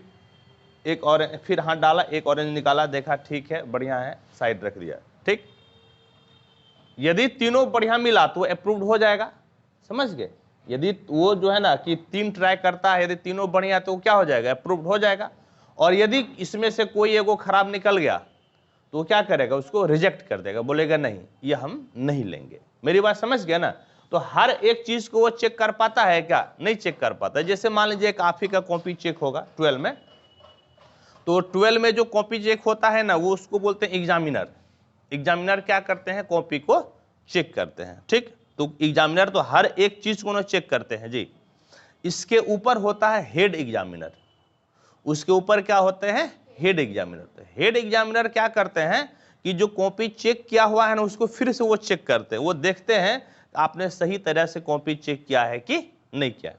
एक ऑरेंज, फिर हाथ डाला, एक ऑरेंज निकाला, देखा ठीक है, बढ़िया है, साइड रख दिया, ठीक। यदि तीनों बढ़िया मिला तो अप्रूव्ड हो जाएगा, समझ गए। यदि वो जो है ना कि 3 ट्राई करता है, यदि तीनों बढ़िया तो क्या हो जाएगा, अप्रूव्ड हो जाएगा। और यदि इसमें से कोई एगो खराब निकल गया तो क्या करेगा, उसको रिजेक्ट कर देगा, बोलेगा नहीं ये हम नहीं लेंगे। मेरी बात समझ गया ना। तो हर एक चीज को वो चेक कर पाता है क्या, नहीं चेक कर पाता। जैसे मान लीजिए काफी का कॉपी चेक होगा 12 में, तो 12 में जो कॉपी चेक होता है ना, वो उसको बोलते हैं एग्जामिनर। एग्जामिनर क्या करते हैं, कॉपी को चेक करते हैं, ठीक। तो एग्जामिनर तो हर एक चीज को ना चेक करते हैं जी। इसके ऊपर होता है हेड एग्जामिनर, उसके ऊपर क्या होते हैं, हेड एग्जामिनर। तो हेड एग्जामिनर क्या करते हैं कि जो कॉपी चेक किया हुआ है ना, उसको फिर से वो चेक करते हैं, वो देखते हैं आपने सही तरह से कॉपी चेक किया है कि नहीं किया।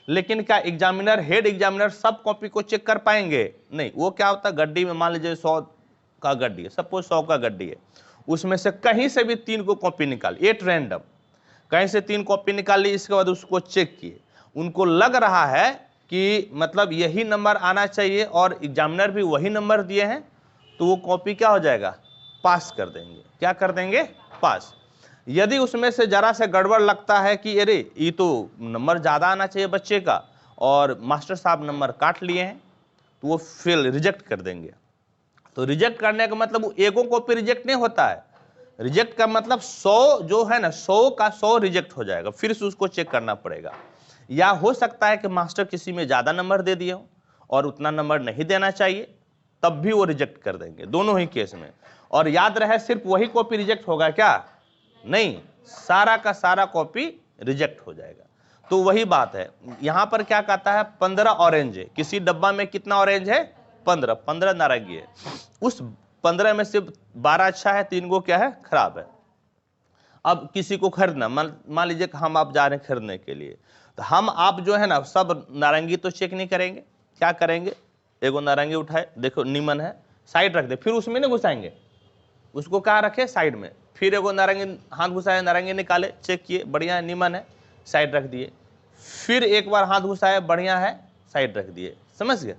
लेकिन क्या एग्जामिनर, हेड एग्जामिनर सब कॉपी को चेक कर पाएंगे, नहीं। वो क्या होता है, गड्डी में मान लीजिए 100 का गड्डी है, सपोज 100 का गड्डी है, उसमें से कहीं से भी 3 को कॉपी निकाल, एट रैंडम कहीं से 3 कॉपी निकाल ली, इसके बाद उसको चेक किए, उनको लग रहा है कि मतलब यही नंबर आना चाहिए और एग्जामिनर भी वही नंबर दिए हैं, तो वो कॉपी क्या हो जाएगा, पास कर देंगे। क्या कर देंगे, पास। यदि उसमें से जरा से गड़बड़ लगता है कि अरे ये तो नंबर ज़्यादा आना चाहिए बच्चे का और मास्टर साहब नंबर काट लिए हैं, तो वो फेल, रिजेक्ट कर देंगे। तो रिजेक्ट करने का मतलब एगो कॉपी रिजेक्ट नहीं होता है, रिजेक्ट का मतलब 100 जो है ना, 100 का 100 रिजेक्ट हो जाएगा, फिर से उसको चेक करना पड़ेगा। या हो सकता है कि मास्टर किसी में ज़्यादा नंबर दे दिए हो और उतना नंबर नहीं देना चाहिए, तब भी वो रिजेक्ट कर देंगे, दोनों ही केस में। और याद रहे सिर्फ वही कॉपी रिजेक्ट होगा क्या, नहीं, सारा का सारा कॉपी रिजेक्ट हो जाएगा। तो वही बात है, यहां पर क्या कहता है, 15 ऑरेंज है, किसी डब्बा में कितना ऑरेंज है, 15 नारंगी है। उस 15 में से 12 अच्छा है, 3 को क्या है, खराब है। अब किसी को खरीदना, मान लीजिए कि हम आप जा रहे हैं खरीदने के लिए, तो हम आप जो है ना सब नारंगी तो चेक नहीं करेंगे, क्या करेंगे, एगो नारंगी उठाए, देखो नीमन है, साइड रख दे, फिर उसमें नहीं घुसाएंगे, उसको कहाँ रखे, साइड में। फिर एगो नारंगी हाथ घुसाए, नारंगी निकाले, चेक किए, बढ़िया है, नीमन है, साइड रख दिए। फिर एक बार हाथ घुसाए, बढ़िया है, साइड रख दिए। समझ गए।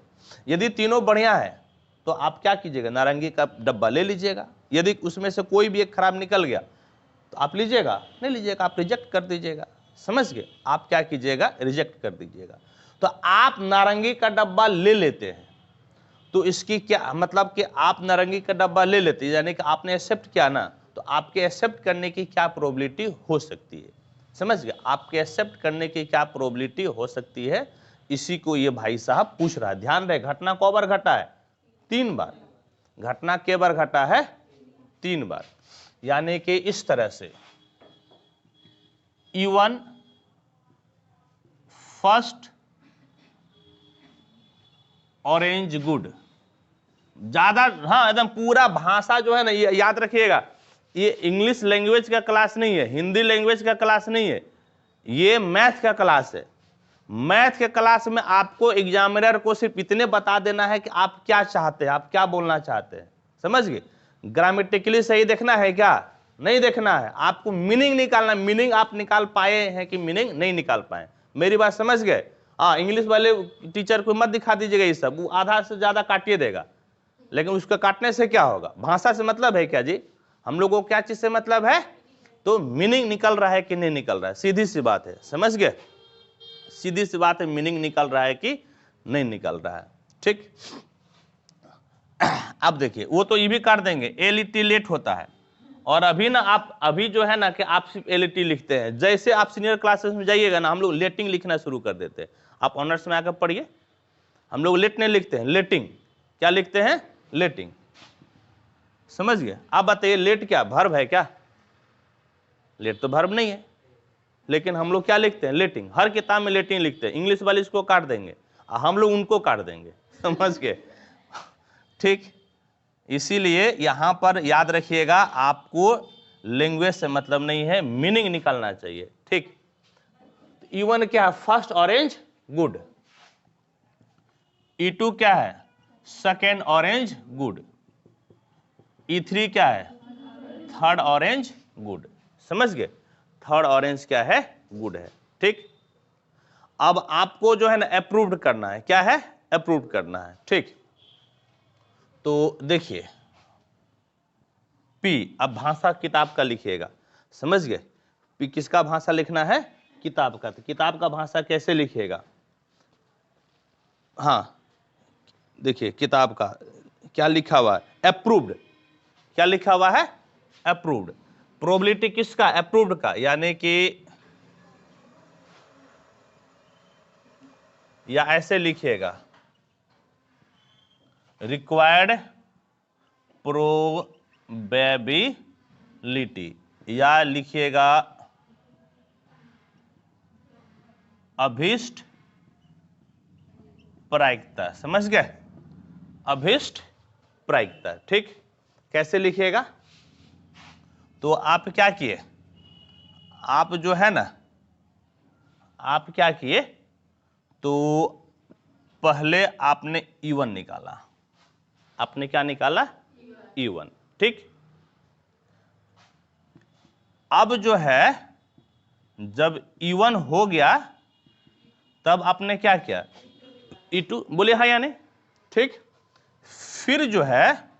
यदि तीनों बढ़िया है तो आप क्या कीजिएगा, नारंगी का डब्बा ले लीजिएगा। यदि उसमें से कोई भी एक खराब निकल गया तो आप लीजिएगा, नहीं लीजिएगा आप रिजेक्ट कर दीजिएगा। समझ गए, आप क्या कीजिएगा, रिजेक्ट कर दीजिएगा। तो आप नारंगी का डब्बा ले लेते हैं तो इसकी क्या मतलब कि आप नारंगी का डब्बा ले लेते हैं, यानी कि आपने एक्सेप्ट किया ना, तो आपके एक्सेप्ट करने की क्या प्रोबेबिलिटी हो सकती है। समझ गए, आपके एक्सेप्ट करने की क्या प्रोबेबिलिटी हो सकती है, इसी को ये भाई साहब पूछ रहा है। ध्यान रहे, घटना कौ बार घटा है, 3 बार। घटना के बार घटा है, 3 बार। यानी कि इस तरह से E1 फर्स्ट ऑरेंज गुड, ज्यादा, हाँ एकदम पूरा भाषा जो है ना, ये याद रखिएगा, ये इंग्लिश लैंग्वेज का क्लास नहीं है, हिंदी लैंग्वेज का क्लास नहीं है, ये मैथ का क्लास है। मैथ के क्लास में आपको एग्जामिनर को सिर्फ इतने बता देना है कि आप क्या चाहते हैं, आप क्या बोलना चाहते हैं। समझ गए, ग्रामेटिकली सही देखना है क्या, नहीं देखना है, आपको मीनिंग निकालना। मीनिंग आप निकाल पाए हैं कि मीनिंग नहीं निकाल पाए, मेरी बात समझ गए। हाँ, इंग्लिश वाले टीचर को मत दिखा दीजिएगा ये सब, वो आधा से ज्यादा काटिए देगा, लेकिन उसको काटने से क्या होगा, भाषा से मतलब है क्या जी, हम लोगों को क्या चीज से मतलब है, तो मीनिंग निकल रहा है कि नहीं निकल रहा है, सीधी सी बात है। समझ गए, सीधी सी बात है, मीनिंग निकल रहा है कि नहीं निकल रहा है। ठीक, अब देखिए, वो तो ये भी काट देंगे, एलईटी लेट होता है। और अभी ना आप, अभी जो है ना कि आप सिर्फ एलईटी लिखते हैं, जैसे आप सीनियर क्लासेस में जाइएगा ना, हम लोग लेटिंग लिखना शुरू कर देते हैं। आप ऑनर्स में आकर पढ़िए, हम लोग लेट नहीं लिखते हैं, लेटिंग। क्या लिखते हैं, लेटिंग। समझ गए। आप बताइए, लेट क्या वर्ब है क्या, लेट तो वर्ब नहीं है, लेकिन हम लोग क्या लिखते हैं, लेटिंग। हर किताब में लेटिंग लिखते हैं, इंग्लिश वाले इसको काट देंगे, हम लोग उनको काट देंगे। समझ गए, ठीक। इसीलिए यहां पर याद रखिएगा, आपको लैंग्वेज से मतलब नहीं है, मीनिंग निकालना चाहिए। ठीक, E1 क्या है, फर्स्ट ऑरेंज गुड। E2 क्या है, सेकेंड ऑरेंज गुड। E3 क्या है, थर्ड ऑरेंज गुड। समझ गए, थर्ड ऑरेंज क्या है, गुड है। ठीक, अब आपको जो है ना अप्रूव्ड करना है, क्या है, अप्रूव्ड करना है। ठीक, तो देखिए P, अब भाषा किताब का लिखिएगा। समझ गए, P किसका भाषा लिखना है, किताब का। तो किताब का भाषा कैसे लिखिएगा, हाँ देखिए, किताब का क्या लिखा हुआ है, अप्रूव्ड। क्या लिखा हुआ है, अप्रूव्ड। प्रोबेबिलिटी किसका, अप्रूव्ड का, यानी कि या ऐसे लिखिएगा, रिक्वायर्ड प्रोबेबिलिटी, या लिखिएगा अभीष्ट प्रायिकता। समझ गए, अभीष्ट प्रायिकता। ठीक, कैसे लिखिएगा, तो आप क्या किए, आप जो है ना, आप क्या किए, तो पहले आपने E1 निकाला, आपने क्या निकाला, E1। ठीक, अब जो है जब E1 हो गया, तब आपने क्या किया, E2, बोले हाँ या नहीं। ठीक, फिर जो है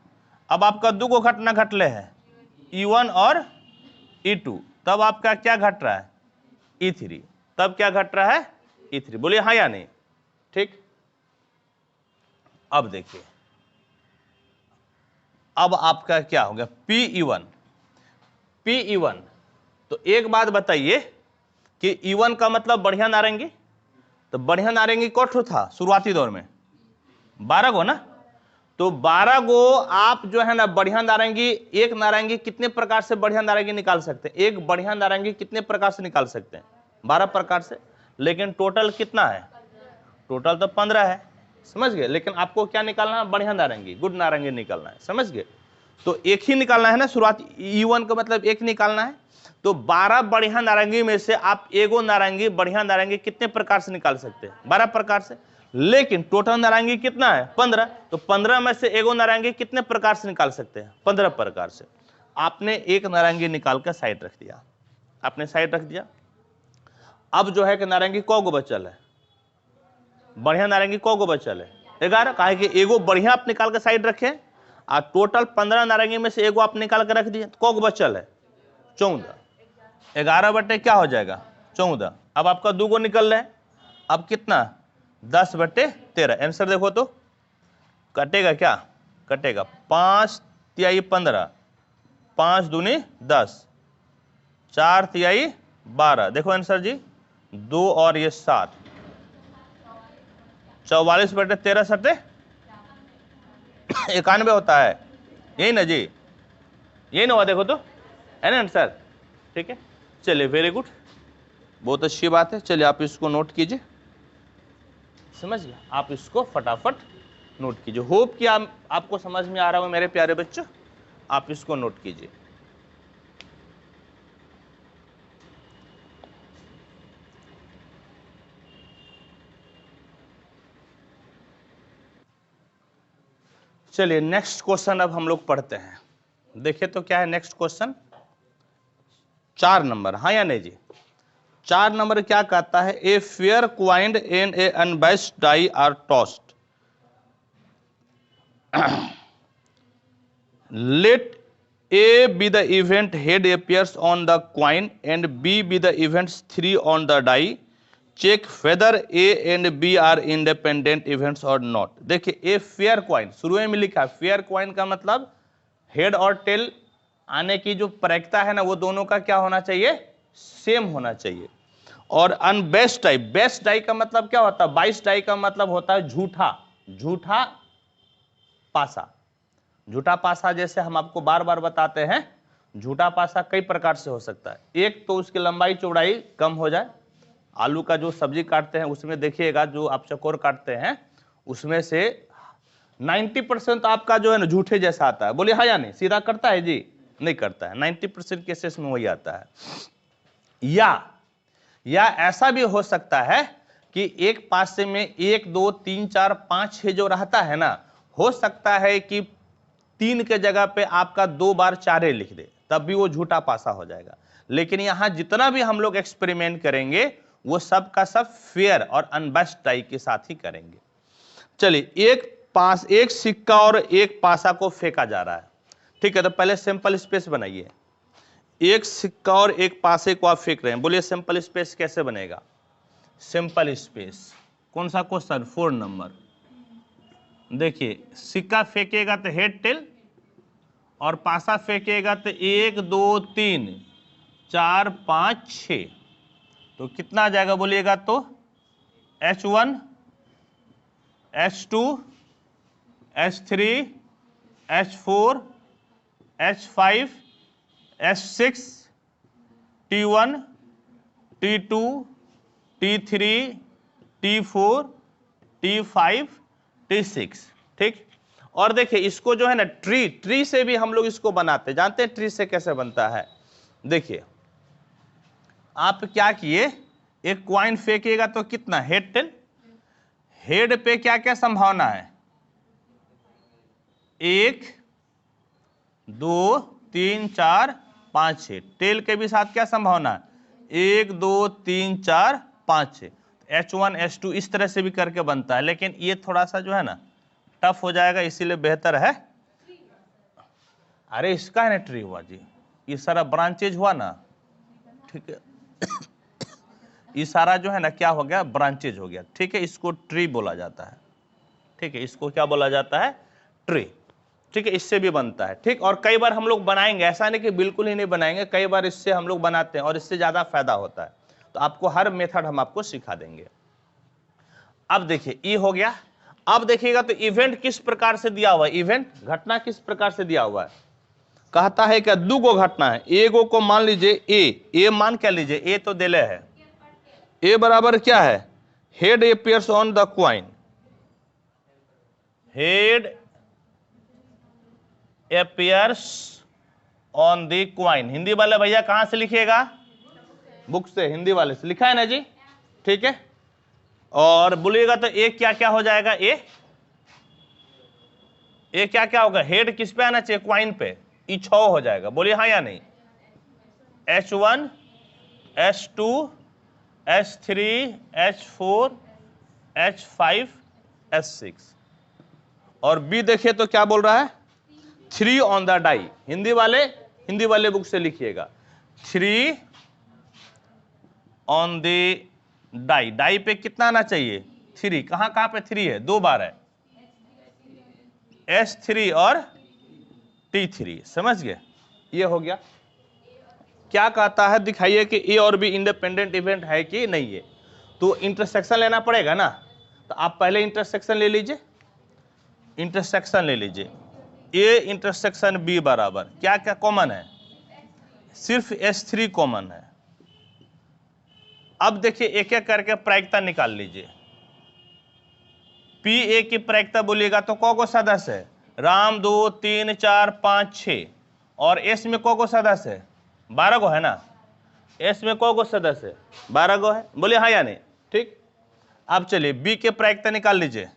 अब आपका 2 घटना घटले हैं, E1 और E2, तब आपका क्या घट रहा है, E3। तब क्या घट रहा है, E3, बोलिए हाँ या नहीं। ठीक, अब देखिए, अब आपका क्या हो गया, PE1। PE1, तो एक बात बताइए कि E1 का मतलब बढ़िया नारंगी, तो बढ़िया नारंगी कौन था शुरुआती दौर में, 12 गो ना। तो 12 गो आप जो है ना बढ़िया नारंगी, एक नारंगी कितने प्रकार से बढ़िया नारंगी निकाल सकते हैं, एक बढ़िया नारंगी कितने प्रकार से निकाल सकते हैं, 12 प्रकार से। लेकिन टोटल कितना है, टोटल तो 15 है। समझ गए, लेकिन आपको क्या निकालना है, बढ़िया नारंगी, गुड नारंगी निकालना है। समझ गए, तो एक ही निकालना है ना, शुरुआत E1 का मतलब एक निकालना है। तो 12 बढ़िया नारंगी में से आप एगो नारंगी, बढ़िया नारंगी कितने प्रकार से निकाल सकते हैं, 12 प्रकार से। लेकिन टोटल नारंगी कितना है, 15। तो 15 में से एगो नारंगी कितने प्रकार से निकाल सकते हैं, 15 प्रकार से। आपने एक नारंगी निकाल कर साइड रख दिया, आपने साइड रख दिया। अब जो है कि नारंगी कौ गो बचल है, बढ़िया नारंगी को गो बचल है? 11। काहे कि एगो बढ़िया आप निकाल के साइड रखे और टोटल 15 नारंगी में से एगो आप निकाल के रख दिए, तो को गो बचल है? 14। 11 बटे क्या हो जाएगा? 14। अब आपका 2 गो निकल रहे हैं, अब कितना? 10 बटे 13। आंसर देखो तो कटेगा क्या? कटेगा 5 तिहाई 15, 5 दूनी 10, 4 तिहाई 12। देखो आंसर जी 2 और ये 7, 44 बटे 13 सटे 91 होता है, यही ना जी? यही ना हुआ? देखो तो, है ना आंसर? ठीक है, चलिए वेरी गुड, बहुत अच्छी बात है। चलिए आप इसको नोट कीजिए, समझ गया? आप इसको फटाफट नोट कीजिए। होप कि आपको समझ में आ रहा हो मेरे प्यारे बच्चों, आप इसको नोट कीजिए। चलिए नेक्स्ट क्वेश्चन अब हम लोग पढ़ते हैं। देखिए तो क्या है नेक्स्ट क्वेश्चन, 4 नंबर, हाँ या नहीं जी? 4 नंबर क्या कहता है? A fair coin and a unbiased die are tossed, let A be the event head appears on the coin and B be the events 3 on the die. Check whether A and B are independent events or not. देखिए a fair coin शुरू में लिखा है, fair coin का मतलब head और tell आने की जो प्रायिकता है ना, वो दोनों का क्या होना चाहिए? सेम होना चाहिए। और अनबेस्ट डाई, बेस्ट डाई का मतलब क्या होता है? 22 डाई का मतलब होता है झूठा, झूठा पासा। झूठा पासा जैसे हम आपको बार बार बताते हैं, झूठा पासा कई प्रकार से हो सकता है। एक तो उसकी लंबाई चौड़ाई कम हो जाए, आलू का जो सब्जी काटते हैं उसमें देखिएगा जो आप चकोर काटते हैं उसमें से 90% आपका जो है ना झूठे जैसा आता है। बोलिए हाँ या नहीं? सीधा करता है जी? नहीं करता है, 90% केसेस में वही आता है। या ऐसा भी हो सकता है कि एक पासे में 1 2 3 4 5 6 जो रहता है ना, हो सकता है कि 3 के जगह पे आपका 2 बार 4 लिख दे, तब भी वो झूठा पासा हो जाएगा। लेकिन यहां जितना भी हम लोग एक्सपेरिमेंट करेंगे वो सब का सब फेयर और अनबाइस्ड डाई के साथ ही करेंगे। चलिए एक सिक्का और एक पासा को फेंका जा रहा है, ठीक है? तो पहले सिंपल स्पेस बनाइए। एक सिक्का और एक पासे को आप फेंक रहे हैं, बोलिए सिंपल स्पेस कैसे बनेगा? सिंपल स्पेस कौन सा क्वेश्चन? 4 नंबर। देखिए सिक्का फेंकेगा तो हेड टेल, और पासा फेंकेगा तो 1 2 3 4 5 6, तो कितना आ जाएगा बोलिएगा तो? H1 H2 H3 H4 H5 H6 T1 T2 T3 T4 T5 T6, ठीक? और देखिए इसको जो है ना ट्री से भी हम लोग इसको बनाते हैं। जानते हैं ट्री से कैसे बनता है? देखिए आप क्या किए, एक क्वाइन फेंकिएगा तो कितना? Head tail. हेड पे क्या क्या संभावना है? 1 2 3 4 5 6। टेल के भी साथ क्या संभावना है? 1 2 3 4 5 6। H1 H2 इस तरह से भी करके बनता है, लेकिन ये थोड़ा सा जो है ना टफ हो जाएगा, इसीलिए बेहतर है। अरे इसका है ना ट्री हुआ जी, ये सारा ब्रांचेज हुआ ना, ठीक है? ये सारा जो है ना क्या हो गया? ब्रांचेज हो गया, ठीक है? इसको ट्री बोला जाता है, ठीक है? इसको क्या बोला जाता है? ट्री, ठीक है? इससे भी बनता है, ठीक? और कई बार हम लोग बनाएंगे, ऐसा नहीं कि बिल्कुल ही नहीं बनाएंगे, कई बार इससे हम लोग बनाते हैं और इससे ज्यादा फायदा होता है। तो आपको हर मेथड हम आपको सिखा देंगे। अब देखिए ये हो गया। अब देखिएगा तो इवेंट किस प्रकार से दिया हुआ है? इवेंट घटना किस प्रकार से दिया हुआ है? कहता है क्या 2 गो घटना है। एगो को मान लीजिए ए मान क्या लीजिए? ए तो दिले है। ए बराबर क्या है? Head appears on the coin, head appears on the coin. Hindi वाले भैया कहां से लिखिएगा? बुक से, हिंदी वाले से लिखा है ना जी, ठीक है? और बोलिएगा तो ए क्या क्या हो जाएगा? ए क्या क्या होगा? हेड किस पे आना चाहिए? क्वाइन पे, ई 6 हो जाएगा। बोलिए हाँ या नहीं? H1 H2 H3 H4 H5S6। और बी देखिए तो क्या बोल रहा है, 3 ऑन द डाई। हिंदी वाले बुक से लिखिएगा 3 ऑन द डाई। डाई पे कितना आना चाहिए, 3। कहां कहां पे 3 है, 2 बार है, S3 और T3। समझ गए, ये हो गया। क्या कहता है, दिखाइए कि ए और बी इंडिपेंडेंट इवेंट है कि नहीं है। तो इंटरसेक्शन लेना पड़ेगा ना, तो आप पहले इंटरसेक्शन ले लीजिए। इंटरसेक्शन ले लीजिए, ए इंटरसेक्शन बी बराबर क्या क्या कॉमन है, सिर्फ S3 कॉमन है। अब देखिए एक एक करके प्रायिकता निकाल लीजिए। पी ए की प्रायिकता बोलिएगा तो कौ सदस्य है, राम 2 3 4 5 6। और एस में कौ सदस्य है, 12 गो है ना। एस में कौ सदस्य है, 12 गो है। बोलिए हाँ या नहीं, ठीक। अब चलिए बी के प्रायिकता निकाल लीजिए।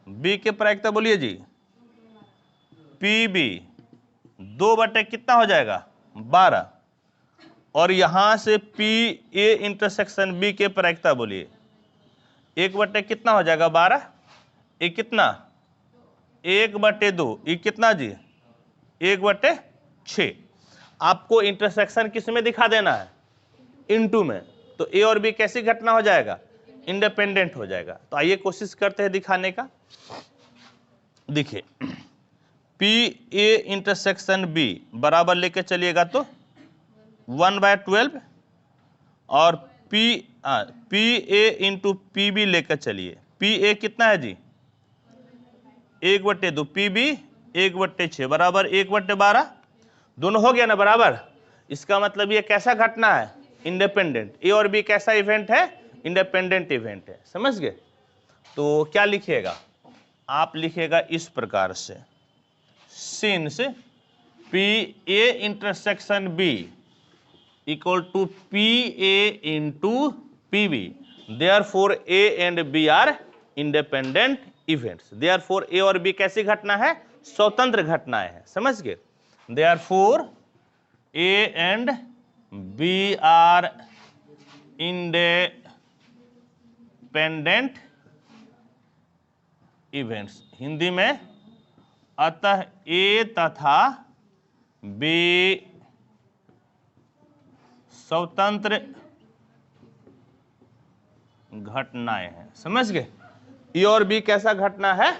बी के प्रायिकता बोलिए जी, पी बी 2 बटे कितना हो जाएगा, 12। और यहां से पी ए इंटरसेक्शन बी के प्रायिकता बोलिए, 1 बटे कितना हो जाएगा, 12। ये कितना, 1 बटे 2, ये कितना जी, 1 बटे 6। आपको इंटरसेक्शन किस में दिखा देना है, इनटू में। तो ए और बी कैसी घटना हो जाएगा, इंडिपेंडेंट हो जाएगा। तो आइए कोशिश करते हैं दिखाने का। देखिए पी ए इंटरसेक्शन बी बराबर लेके चलिएगा तो 1/12 और P A into P B लेकर चलिए। पी ए कितना है जी, 1/2, पी बी 1/6 बराबर 1/12। दोनों हो गया ना बराबर। इसका मतलब ये कैसा घटना है, इंडिपेंडेंट। ए और बी कैसा इवेंट है, इंडिपेंडेंट इवेंट है। समझ गए। तो क्या लिखिएगा, आप लिखिएगा इस प्रकार से, since P A intersection B equal to P A into P B, therefore A and B are independent events. Therefore A और बी कैसी घटना है, स्वतंत्र घटनाएं हैं। समझ गए। Therefore A and B are independent events. Hindi में अतः ए तथा बी स्वतंत्र घटनाएं हैं। समझ गए। ए और बी कैसा घटना है,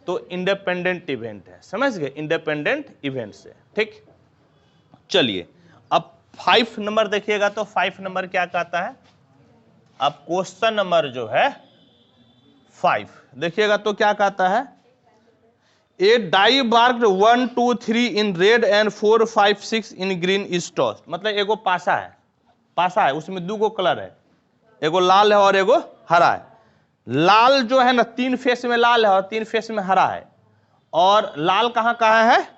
तो इंडिपेंडेंट इवेंट है। समझ गए, इंडिपेंडेंट इवेंट से। ठीक, चलिए अब 5 नंबर देखिएगा तो 5 नंबर क्या कहता है। अब क्वेश्चन नंबर जो है 5 देखिएगा तो क्या कहता है, a die marked 1 2 3 in red and 4 5 6 in green is tossed. मतलब एगो पासा है, उसमें 2 गो कलर है, एगो लाल है और एगो हरा है। लाल जो है ना 3 फेस में लाल है और 3 फेस में हरा है। और लाल कहां कहां है,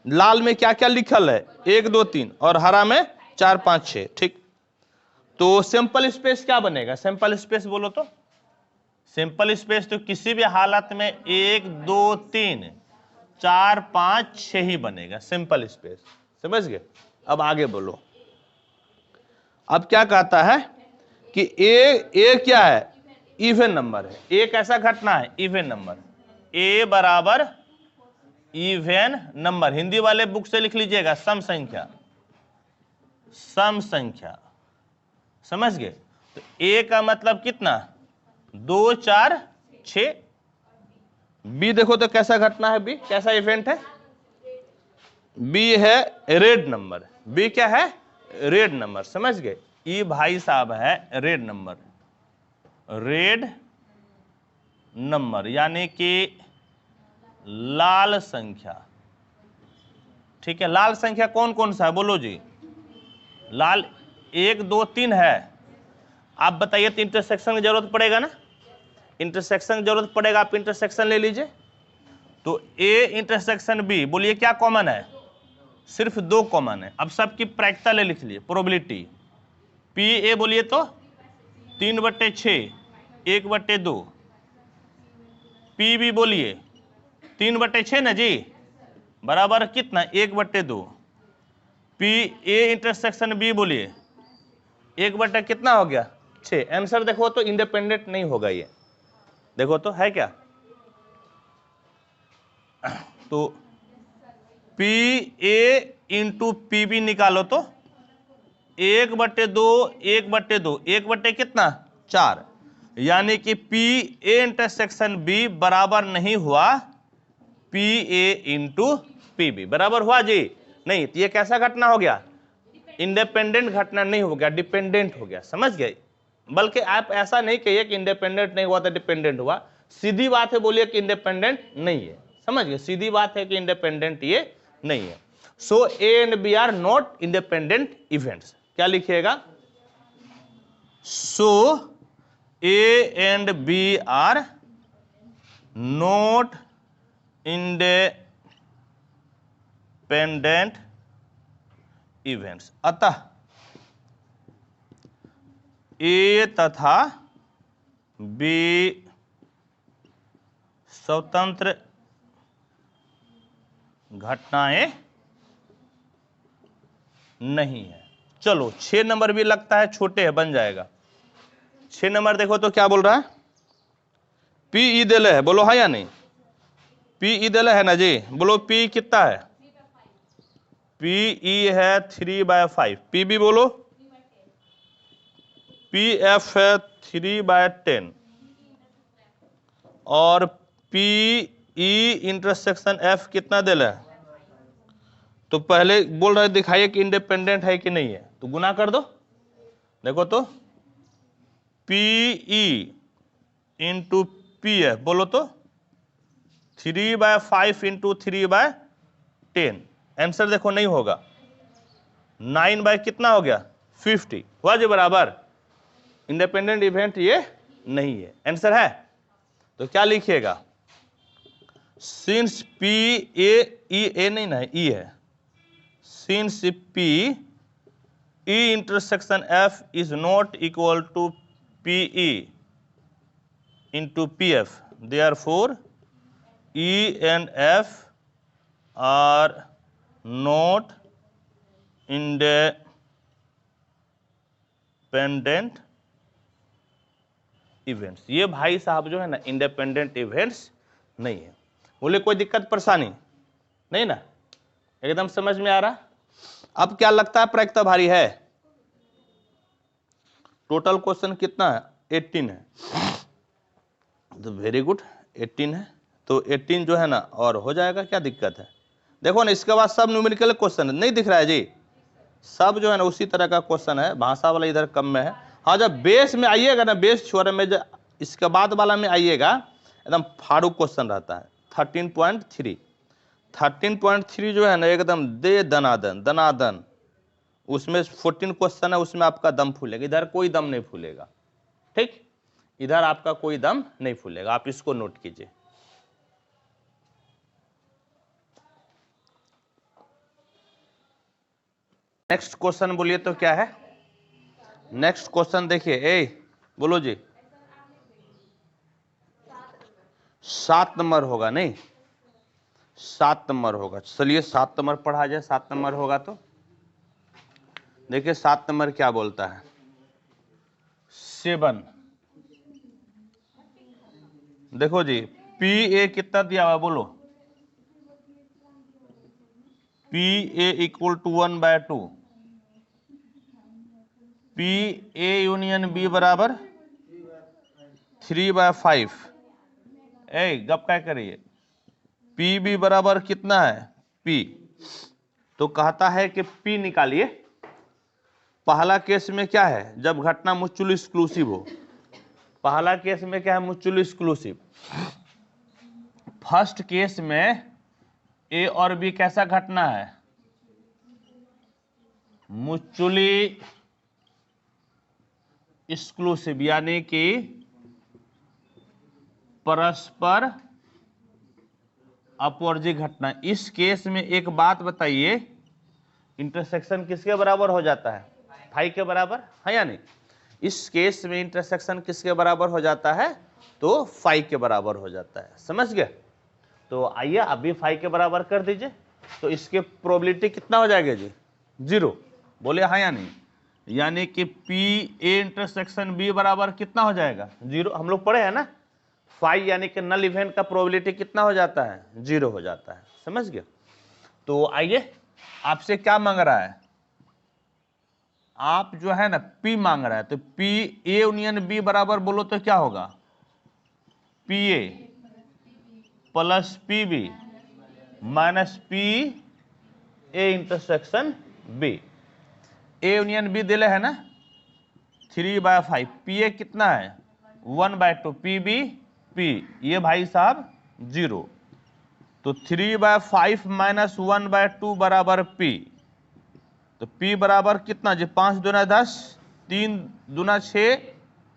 लाल में क्या क्या लिखल है, 1 2 3, और हरा में 4 5 6। ठीक, तो सिंपल स्पेस क्या बनेगा, सिंपल स्पेस बोलो तो। सिंपल स्पेस तो किसी भी हालत में 1 2 3 4 5 6 ही बनेगा सिंपल स्पेस। समझ गए। अब आगे बोलो। अब क्या कहता है कि ए क्या है, इवन नंबर है। ए कैसा घटना है, इवन नंबर। ए बराबर इवन नंबर। हिंदी वाले बुक से लिख लीजिएगा सम संख्या, सम संख्या। समझ गए। तो ए का मतलब कितना, 2 4 6। बी देखो तो कैसा घटना है, बी कैसा इवेंट है, बी है रेड नंबर। बी क्या है, रेड नंबर। समझ गए। ई भाई साहब है रेड नंबर, रेड नंबर यानी कि लाल संख्या। ठीक है, लाल संख्या कौन कौन सा है बोलो जी, लाल 1 2 3 है। आप बताइए तो इंटरसेक्शन की जरूरत पड़ेगा ना, इंटरसेक्शन की जरूरत पड़ेगा, आप इंटरसेक्शन ले लीजिए। तो ए इंटरसेक्शन बी बोलिए क्या कॉमन है, सिर्फ 2 कॉमन है। अब सबकी प्रायिकता ले लिख लिए, प्रोबेबिलिटी। पी ए बोलिए तो 3/6 1/2। पी बी बोलिए 3/6 ना जी, बराबर कितना 1/2। पी ए इंटरसेक्शन बी बोलिए 1 बटे कितना हो गया 6। आंसर देखो तो इंडिपेंडेंट नहीं होगा ये, देखो तो है क्या, तो P A into P B निकालो तो 1/2, 1/2, 1 कितना 4, यानी कि पी ए इंटरसेक्शन बी बराबर नहीं हुआ P A into P B, बराबर हुआ जी नहीं। तो ये कैसा घटना हो गया, इंडिपेंडेंट घटना नहीं हो गया, डिपेंडेंट हो गया, समझ गए। बल्कि आप ऐसा नहीं कहिए कि इंडिपेंडेंट नहीं हुआ तो डिपेंडेंट हुआ, सीधी बात है बोलिए कि इंडिपेंडेंट नहीं है, समझ गए, सीधी बात है कि इंडिपेंडेंट ये नहीं है। So A and B are not independent events, क्या लिखिएगा, so A and B are not independent events, अतः ए तथा बी स्वतंत्र घटनाएं नहीं है। चलो 6 नंबर भी लगता है छोटे है, बन जाएगा। 6 नंबर देखो तो क्या बोल रहा है, पी ई दिले है, बोलो हाँ या नहीं, पी ई दिले है ना जी, बोलो पी कितना है, पी ई है 3/5, पी बी बोलो, पी एफ है 3/10 और पी ई इंटरसेक्शन एफ कितना दिला है, तो पहले बोल रहे दिखाइए कि इंडिपेंडेंट है कि नहीं है, तो गुना कर दो, देखो तो P E into P F बोलो तो 3/5 इंटू 3/10, आंसर देखो नहीं होगा, 9 कितना हो गया 50, हुआ जी बराबर, इंडिपेंडेंट इवेंट ये नहीं है, आंसर है। तो क्या लिखिएगा, सिंस पी ए नहीं ना ई है, since P E intersection F is not equal to P E into P F, therefore E and F are not independent events, ये भाई साहब जो है ना इंडिपेंडेंट इवेंट्स नहीं है। बोले कोई दिक्कत परेशानी नहीं ना, एकदम समझ में आ रहा। अब क्या लगता है प्रायिकता भारी है, टोटल क्वेश्चन कितना है 18 है, तो वेरी गुड 18 है, तो 18 जो है ना और हो जाएगा, क्या दिक्कत है। देखो ना इसके बाद सब न्यूमेरिकल क्वेश्चन नहीं दिख रहा है जी, सब जो है ना उसी तरह का क्वेश्चन है, भाषा वाला इधर कम में है। हाँ जब बेस में आइएगा ना, बेस छोर में इसके बाद वाला में आइएगा एकदम फाड़ू क्वेश्चन रहता है। 13.3 जो है ना एकदम दे दनादन दनादन, उसमें 14 क्वेश्चन है, उसमें आपका दम फूलेगा, इधर कोई दम नहीं फूलेगा, ठीक, इधर आपका कोई दम नहीं फूलेगा, आप इसको नोट कीजिए। नेक्स्ट क्वेश्चन बोलिए तो क्या है, नेक्स्ट क्वेश्चन देखिए, ए बोलो जी, 7 नंबर होगा, नहीं 7 नंबर होगा, चलिए 7 नंबर पढ़ा जाए। 7 नंबर होगा तो देखिए 7 नंबर क्या बोलता है, 7, देखो जी पी ए कितना दिया हुआ बोलो, P A equal to 1/2, P A union B बराबर 3/5, गप क्या करिए, पी बी बराबर कितना है पी, तो कहता है कि पी निकालिए। पहला केस में क्या है, जब घटना म्यूचुअली एक्सक्लूसिव हो, पहला केस में क्या है म्यूचुअली एक्सक्लूसिव, फर्स्ट केस में ए और बी कैसा घटना है, म्यूचुअली एक्सक्लूसिव, यानी कि परस्पर अपवर्जी घटना। इस केस में एक बात बताइए, इंटरसेक्शन किसके बराबर हो जाता है, फाई के बराबर है या नहीं, इस केस में इंटरसेक्शन किसके बराबर हो जाता है, तो फाई के बराबर हो जाता है, समझ गए। तो आइए अभी फाई के बराबर कर दीजिए, तो इसके प्रोबेबिलिटी कितना हो जाएगा जी 0, बोले हाँ या नहीं, यानी कि पी ए इंटरसेक्शन बी बराबर कितना हो जाएगा 0। हम लोग पढ़े हैं ना, फाई यानी कि नल इवेंट का प्रोबेबिलिटी कितना हो जाता है 0 हो जाता है, समझ गए। तो आइए आपसे क्या मांग रहा है, आप जो है ना P मांग रहा है, तो P A यूनियन B बराबर बोलो तो क्या होगा P A plus P B minus P A intersection B. A union B दिले है ना 3/5, पी ए कितना है 1/2, पी बी पी ये भाई साहब 0, तो 3/5 माइनस 1/2 बराबर पी। तो P बराबर कितना जी 5 दूना 10, 3 दूना 6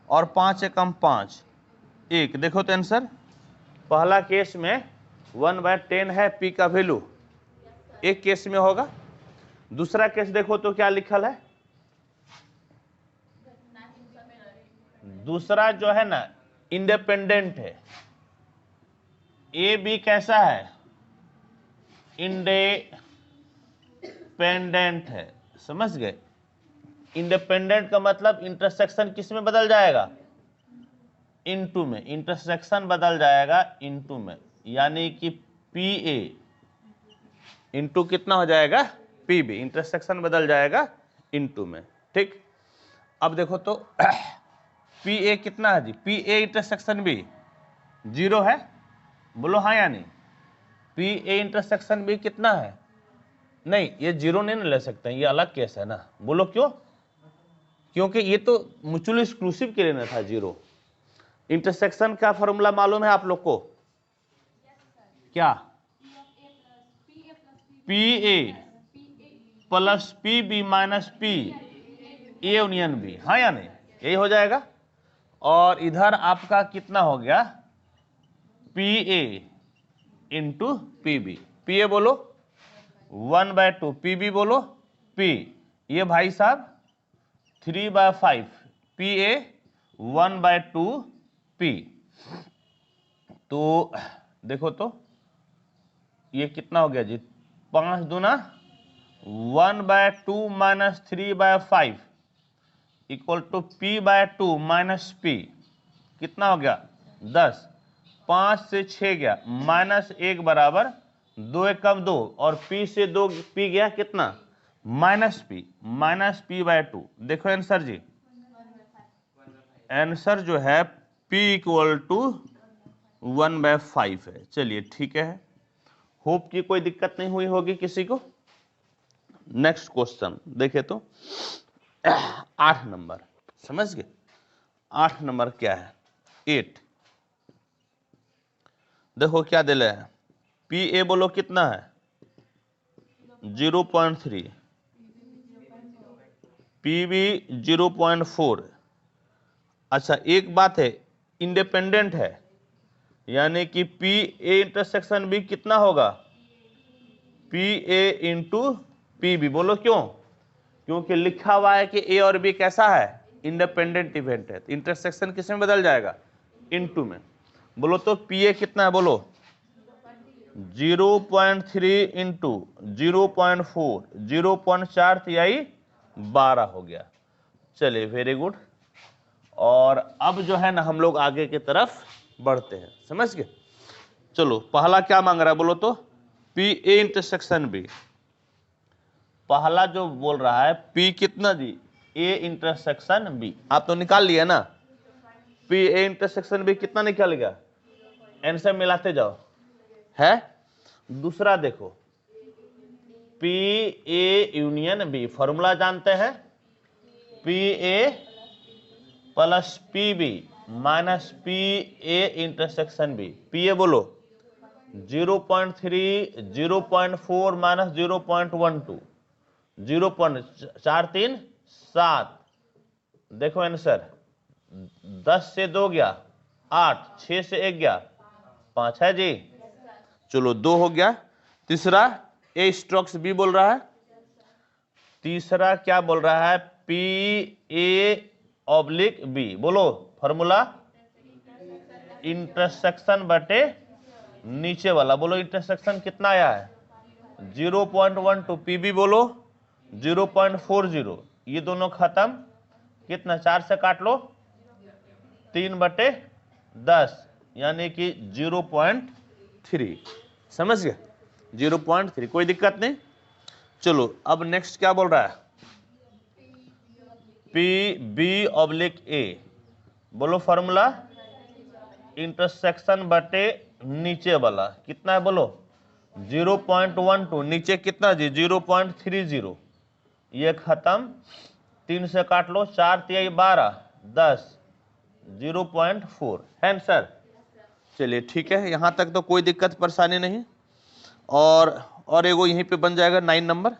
और 5 एकम 5 1। देखो तो आंसर, पहला केस में 1/10 है P का वैल्यू, एक केस में होगा। दूसरा केस देखो तो क्या लिखल है, दूसरा जो है ना इंडिपेंडेंट है, ए बी कैसा है इंडिपेंडेंट है, समझ गए। इंडिपेंडेंट का मतलब इंटरसेक्शन किस में बदल जाएगा इनटू में, इंटरसेक्शन बदल जाएगा इनटू में, यानी कि पी ए इनटू कितना हो जाएगा पी बी, इंटरसेक्शन बदल जाएगा इनटू में, ठीक। अब देखो तो पी ए कितना है जी, पी ए इंटरसेक्शन बी 0 है, बोलो हाँ या नहीं। पी ए इंटरसेक्शन बी कितना है, नहीं ये 0 नहीं ले सकते हैं, ये अलग केस है ना, बोलो क्यों, क्योंकि ये तो म्यूचुअली एक्सक्लूसिव के लिए ना था 0। इंटरसेक्शन का फॉर्मूला मालूम है आप लोग को, क्या P A plus P B minus P A union B, हाँ या नहीं, यही हो जाएगा। और इधर आपका कितना हो गया P A into P B, P A बोलो 1/2, पी बी बोलो पी, ये भाई साहब 3/5, पी ए 1/2 पी। तो देखो तो ये कितना हो गया जी 5 दूना 1/2 minus 3/5 equal to P/2 minus P, कितना हो गया 10, 5 से 6 गया माइनस 1 बराबर 2 एकम 2 और P से 2 P गया कितना माइनस P/2। देखो आंसर जी, आंसर जो है P इक्वल टू 1/5 है। चलिए ठीक है, होप कि कोई दिक्कत नहीं हुई होगी किसी को। नेक्स्ट क्वेश्चन देखे तो 8 नंबर, समझ गए 8 नंबर क्या है 8। देखो क्या दिले है, पी ए बोलो कितना है 0.3, पी बी 0.4। अच्छा एक बात है, इंडिपेंडेंट है, यानी कि पी ए इंटरसेक्शन बी कितना होगा P A into P B, बोलो क्यों, क्योंकि लिखा हुआ है कि ए और बी कैसा है इंडिपेंडेंट इवेंट है, तो इंटरसेक्शन किस में बदल जाएगा इनटू में। बोलो तो पी ए कितना है बोलो 0.3 इंटू 0.4, 0.4 यही 12 हो गया। चलिए वेरी गुड। और अब जो है ना हम लोग आगे की तरफ बढ़ते हैं, समझ गए। चलो पहला क्या मांग रहा है बोलो तो पी ए इंटरसेक्शन बी, पहला जो बोल रहा है पी कितना जी ए इंटरसेक्शन बी, आप तो निकाल लिया ना, पी ए इंटरसेक्शन बी कितना निकल गया, आंसर मिलाते जाओ है। दूसरा देखो P A union B, formula जानते हैं P A plus P B minus P A intersection B, P A बोलो 0.3, 0.4 माइनस 0.12, 0.43 7। देखो आंसर 10 से 2 गया 8, 6 से 1 गया 5 है जी, चलो 2 हो गया। तीसरा ए स्ट्रोक्स बी बोल रहा है, तीसरा क्या बोल रहा है पी ए ऑब्लिक बी, बोलो फॉर्मूला इंटरसेक्शन बटे नीचे वाला, बोलो इंटरसेक्शन कितना आया है 0.12, पी बी बोलो 0.40, ये दोनों खत्म, कितना 4 से काट लो 3/10 यानी कि 0.3, समझ गए 0.3, कोई दिक्कत नहीं। चलो अब नेक्स्ट क्या बोल रहा है, पी बी ऑब्लिक ए, बोलो फॉर्मूला इंटरसेक्शन बटे नीचे वाला कितना है बोलो 0.12, नीचे कितना जी 0.30, ये खत्म 3 से काट लो 4 3 12 10 0.4 है सर। चलिए ठीक है, यहां तक तो कोई दिक्कत परेशानी नहीं। और एगो यहीं पे बन जाएगा 9 नंबर,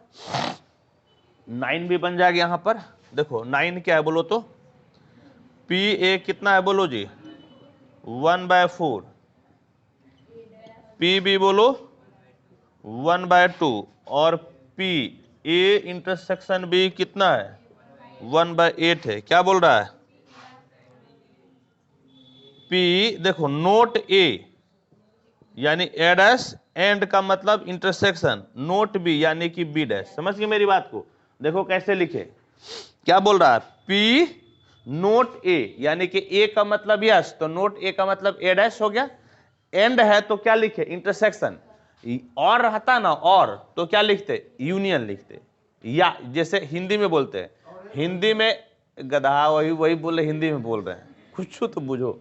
9 भी बन जाएगा यहां पर। देखो 9 क्या है बोलो तो, पी ए कितना है बोलो जी 1/4, पी बी बोलो 1/2 और पी ए इंटरसेक्शन बी कितना है 1/8 है। क्या बोल रहा है पी, देखो नोट ए यानी ए डैश, एंड का मतलब इंटरसेक्शन, नोट बी यानी कि बी डैश। समझ गए मेरी बात को, देखो कैसे लिखे, क्या बोल रहा है पी नोट ए यानी कि ए का मतलब यस, तो नोट ए का मतलब ए डैश हो गया, एंड है तो क्या लिखे इंटरसेक्शन, और रहता ना और तो क्या लिखते यूनियन लिखते, या जैसे हिंदी में बोलते हैं, हिंदी में गधा वही बोले हिंदी में बोल रहे हैं, कुछ तो बुझो।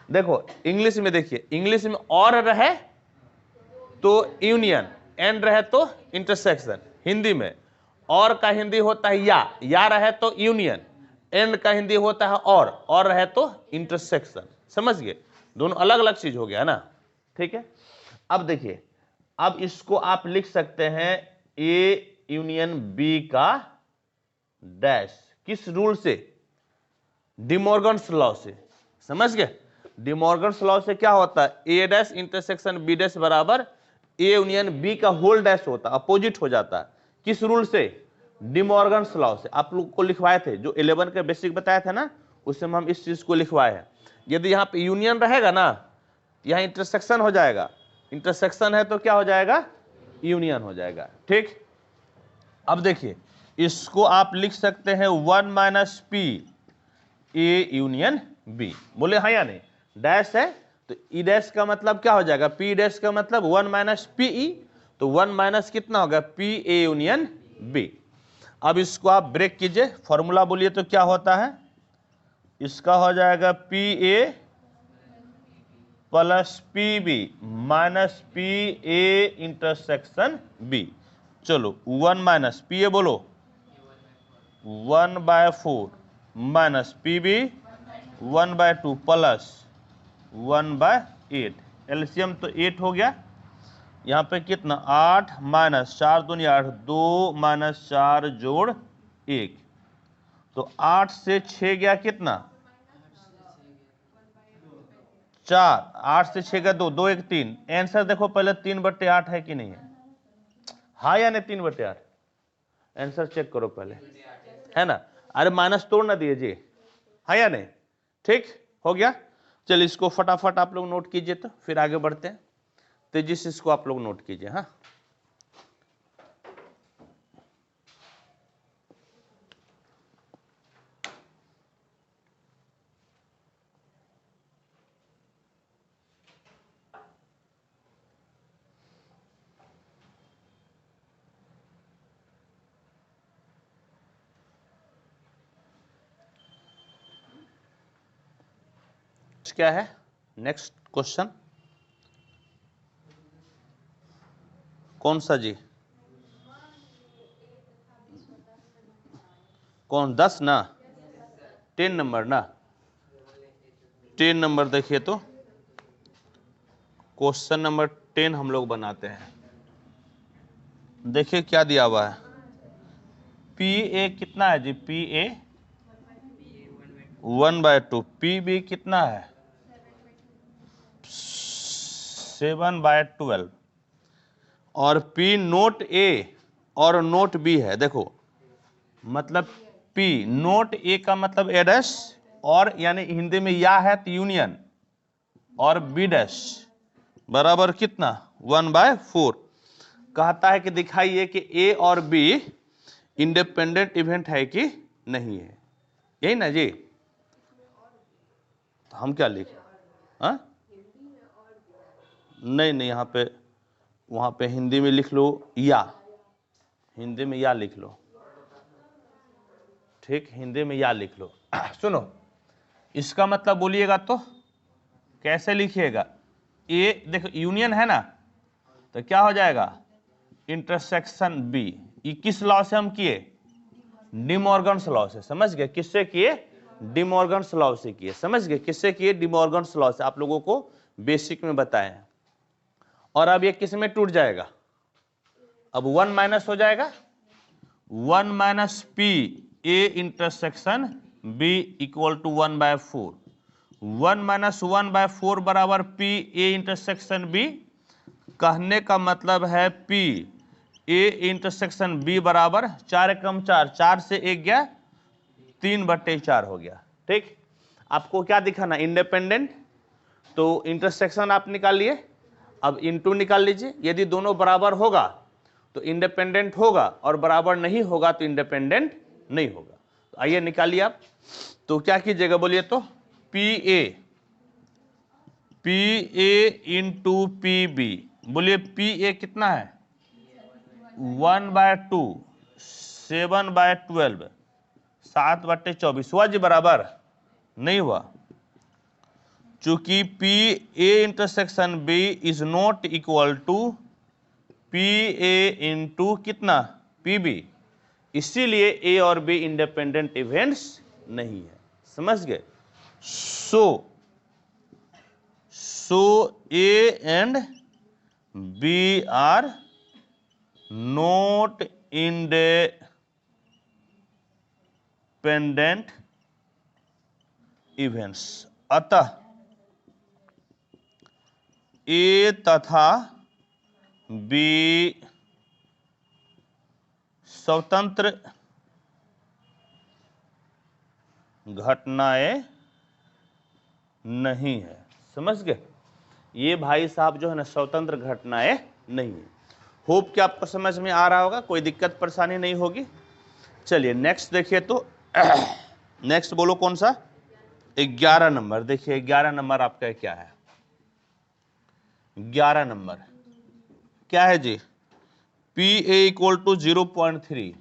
देखो इंग्लिश में देखिए, इंग्लिश में और रहे तो यूनियन, एंड रहे तो इंटरसेक्शन। हिंदी में और का हिंदी होता है या रहे तो यूनियन, एंड का हिंदी होता है और रहे तो इंटरसेक्शन। समझ गए, दोनों अलग अलग चीज हो गया ना, ठीक है। अब देखिए, अब इसको आप लिख सकते हैं ए यूनियन बी का डैश, किस रूल से, डिमॉर्गन्स लॉ से। समझ गए, डिमॉर्गन्स लॉ से क्या होता है ए डैश इंटरसेक्शन बी डैश बराबर ए यूनियन बी का होल डैश होता है, अपोजिट हो जाता है। किस रूल से, डिमॉर्गन्स लॉ से। आप लोग को लिखवाए थे जो 11 के बेसिक बताया था ना, उसमें हम इस चीज को लिखवाए हैं। यदि यहाँ पे यूनियन रहेगा ना, यहाँ इंटरसेक्शन हो जाएगा, इंटरसेक्शन है तो क्या हो जाएगा यूनियन हो जाएगा, ठीक। अब देखिए इसको आप लिख सकते हैं 1 - पी ए यूनियन बी, बोले हाँ या नहीं, डैश है तो ई डैश का मतलब क्या हो जाएगा पी डैश का मतलब 1 - पी ई, तो 1 - कितना होगा पी ए यूनियन बी। अब इसको आप ब्रेक कीजिए, फॉर्मूला बोलिए तो क्या होता है, इसका हो जाएगा P A plus P B minus P A intersection B. चलो 1 - पी ए बोलो 1/4 minus P B 1/2 plus 1/8, LCM तो 8 हो गया। यहाँ पे कितना 8 - 4 दूनी 8, 2 - 4 जोड़ 1, तो 8 से 6 गया कितना 4, 8 से 6 गया 2, 2 1 3। आंसर देखो पहले 3/8 है कि नहीं है, हाँ या नहीं 3/8, आंसर चेक करो पहले, है ना। अरे माइनस तोड़ ना दिए जी, हाँ या नहीं, ठीक हो गया। चलिए इसको फटाफट आप लोग नोट कीजिए, तो फिर आगे बढ़ते हैं, तेजी से इसको आप लोग नोट कीजिए। हाँ क्या है नेक्स्ट क्वेश्चन, कौन सा जी, कौन 10 ना 10 नंबर ना, 10 नंबर देखिए तो क्वेश्चन नंबर 10 हम लोग बनाते हैं। देखिए क्या दिया हुआ है, पी ए कितना है जी, पी ए 1/2, पी बी कितना है 7/12, और पी नोट ए और नोट बी है। देखो मतलब पी नोट ए का मतलब ए डैश, और यानी हिंदी में या है तो यूनियन, और बी डैश बराबर कितना 1/4। कहता है कि दिखाइए कि ए और बी इंडिपेंडेंट इवेंट है कि नहीं है, यही ना जी। तो हम क्या लिखें? हाँ, नहीं, यहाँ पे वहाँ पे हिंदी में लिख लो या, हिंदी में या लिख लो, ठीक, हिंदी में या लिख लो। सुनो, इसका मतलब बोलिएगा तो कैसे लिखिएगा? ए देखो यूनियन है ना, तो क्या हो जाएगा? Intersection B. ये किस लॉ से हम किए? डी मॉर्गन्स लॉ से, समझ गए? किससे किए? डी मॉर्गन्स लॉ से किए, समझ गए? किससे किए? डी मॉर्गन्स लॉ से, आप लोगों को बेसिक में बताए हैं। और अब ये किस में टूट जाएगा? अब 1 माइनस हो जाएगा, 1 minus P A intersection B equal to 1/4। 1 minus 1/4 बराबर पी ए इंटरसेक्शन बी। कहने का मतलब है पी ए इंटरसेक्शन बी बराबर 4 कम 4, 4 से 1 गया 3/4 हो गया। ठीक, आपको क्या दिखाना? इंडिपेंडेंट। तो इंटरसेक्शन आप निकाल लिए, अब इनटू निकाल लीजिए। यदि दोनों बराबर होगा तो इंडिपेंडेंट होगा, और बराबर नहीं होगा तो इंडिपेंडेंट नहीं होगा। तो आइए निकालिए आप। तो क्या कीजिएगा बोलिए तो? P A into P B. बोलिए पी ए कितना है? 1/2, 7/12, 7/24 हुआ जी? बराबर नहीं हुआ, चूंकि P A intersection B is not equal to P A into कितना? पी बी, इसीलिए ए और बी इंडिपेंडेंट इवेंट्स नहीं है, समझ गए? So A and B are not independent events. अतः ए तथा बी स्वतंत्र घटनाएं नहीं है, समझ गए? ये भाई साहब जो है ना, स्वतंत्र घटनाएं नहीं है। होप कि आपको समझ में आ रहा होगा, कोई दिक्कत परेशानी नहीं होगी। चलिए नेक्स्ट देखिए तो नेक्स्ट बोलो कौन सा? 11 नंबर। देखिए 11 नंबर आपका क्या है? 11 नंबर क्या है जी? P A equal to 0.3,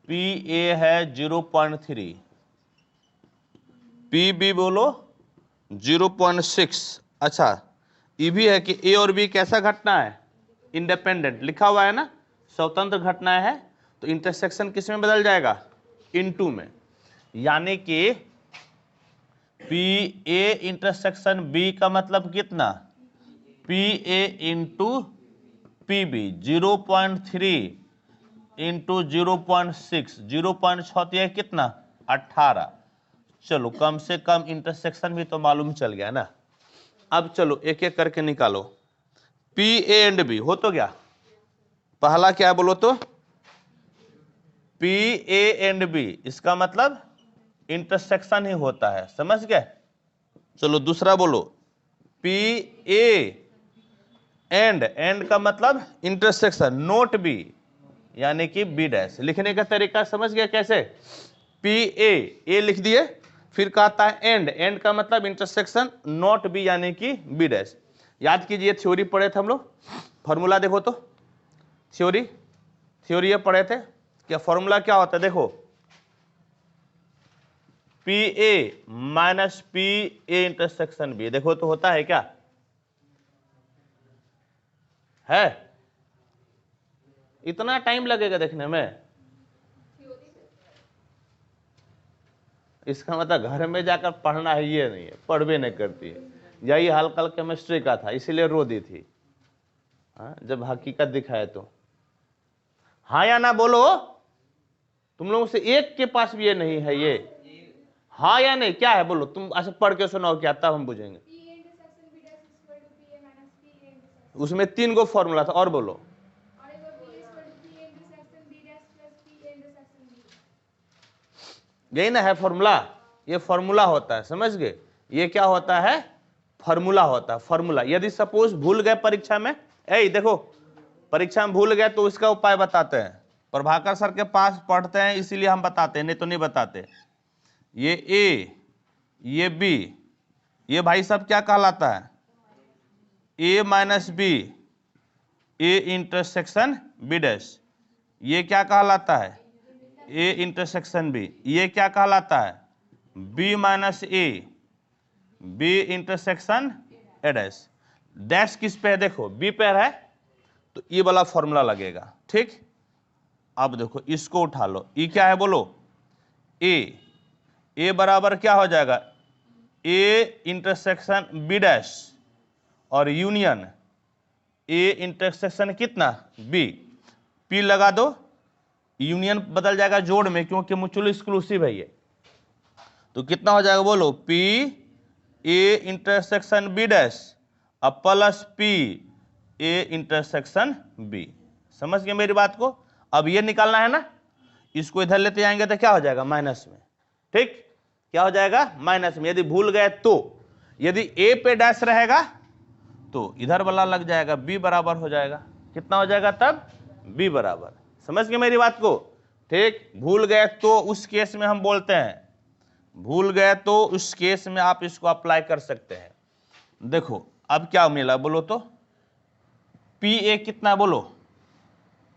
P A है 0.3, पी बी बोलो 0.6। अच्छा, ये भी है कि ए और बी कैसा घटना है? इंडिपेंडेंट लिखा हुआ है ना, स्वतंत्र घटना है। तो इंटरसेक्शन किस में बदल जाएगा? इनटू में। यानी कि पी ए इंटरसेक्शन बी का मतलब कितना? P A into P B, 0.3 into 0.6, 0.6 कितना? 18। चलो कम से कम इंटरसेक्शन भी तो मालूम चल गया ना। अब चलो एक एक करके निकालो। पी ए एंड बी हो तो गया। पहला क्या है बोलो तो? पी ए एंड बी, इसका मतलब इंटरसेक्शन ही होता है, समझ गए? चलो दूसरा बोलो, पी ए एंड का मतलब इंटरसेक्शन, नोट बी, यानी कि बी डैश। लिखने का तरीका समझ गया कैसे? पी ए लिख दिए, फिर कहता है एंड का मतलब इंटरसेक्शन, नॉट बी यानी कि बी डैश। याद कीजिए थ्योरी पढ़े थे हम लोग, फॉर्मूला देखो तो, थ्योरी ये पढ़े थे क्या? फॉर्मूला क्या होता है देखो, P A minus P A intersection B. देखो तो होता है क्या? है? इतना टाइम लगेगा देखने में? इसका मतलब घर में जाकर पढ़ना है ये नहीं है, पढ़ भी नहीं करती है। यही हाल कल केमिस्ट्री का था, इसीलिए रो दी थी जब हकीकत दिखाए तो। हाँ या ना बोलो, तुम लोगों से एक के पास भी ये नहीं है ये। हाँ या नहीं, क्या है बोलो? तुम ऐसे पढ़ के सुनाओ क्या, तब हम बुझेंगे। उसमें 3 गो फॉर्मूला था, और बोलो। यही ना है फॉर्मूला? ये फॉर्मूला होता है, समझ गए? ये क्या होता है? फॉर्मूला होता है, फॉर्मूला। यदि सपोज भूल गए परीक्षा में, देखो परीक्षा में भूल गए तो इसका उपाय बताते हैं। प्रभाकर सर के पास पढ़ते हैं इसीलिए हम बताते हैं, नहीं तो नहीं बताते। ये ए, ये बी, ये भाई सब क्या कहलाता है? A minus B, A intersection B dash. ये क्या कहलाता है? A intersection B. ये क्या कहलाता है? B minus A, B intersection A dash. Dash किस पे है? देखो बी पे है तो ये वाला फॉर्मूला लगेगा, ठीक। अब देखो इसको उठा लो, ई क्या है बोलो? ए बराबर क्या हो जाएगा? ए इंटरसेक्शन बी डैश और यूनियन ए इंटरसेक्शन कितना? बी। पी लगा दो, यूनियन बदल जाएगा जोड़ में क्योंकि म्यूचुअल एक्सक्लूसिव है ये। तो कितना हो जाएगा बोलो? P A intersection B dash अब plus P A intersection B. समझ गए मेरी बात को? अब ये निकालना है ना, इसको इधर लेते जाएंगे तो क्या हो जाएगा? माइनस में, ठीक। क्या हो जाएगा? माइनस में। यदि भूल गए तो, यदि ए पे डैश रहेगा तो इधर वाला लग जाएगा, बी बराबर हो जाएगा। कितना हो जाएगा तब? बी बराबर। समझ गए मेरी बात को? ठीक। भूल गए तो उस केस में हम बोलते हैं, भूल गए तो उस केस में आप इसको अप्लाई कर सकते हैं। देखो अब क्या मिला बोलो तो? पी ए कितना बोलो?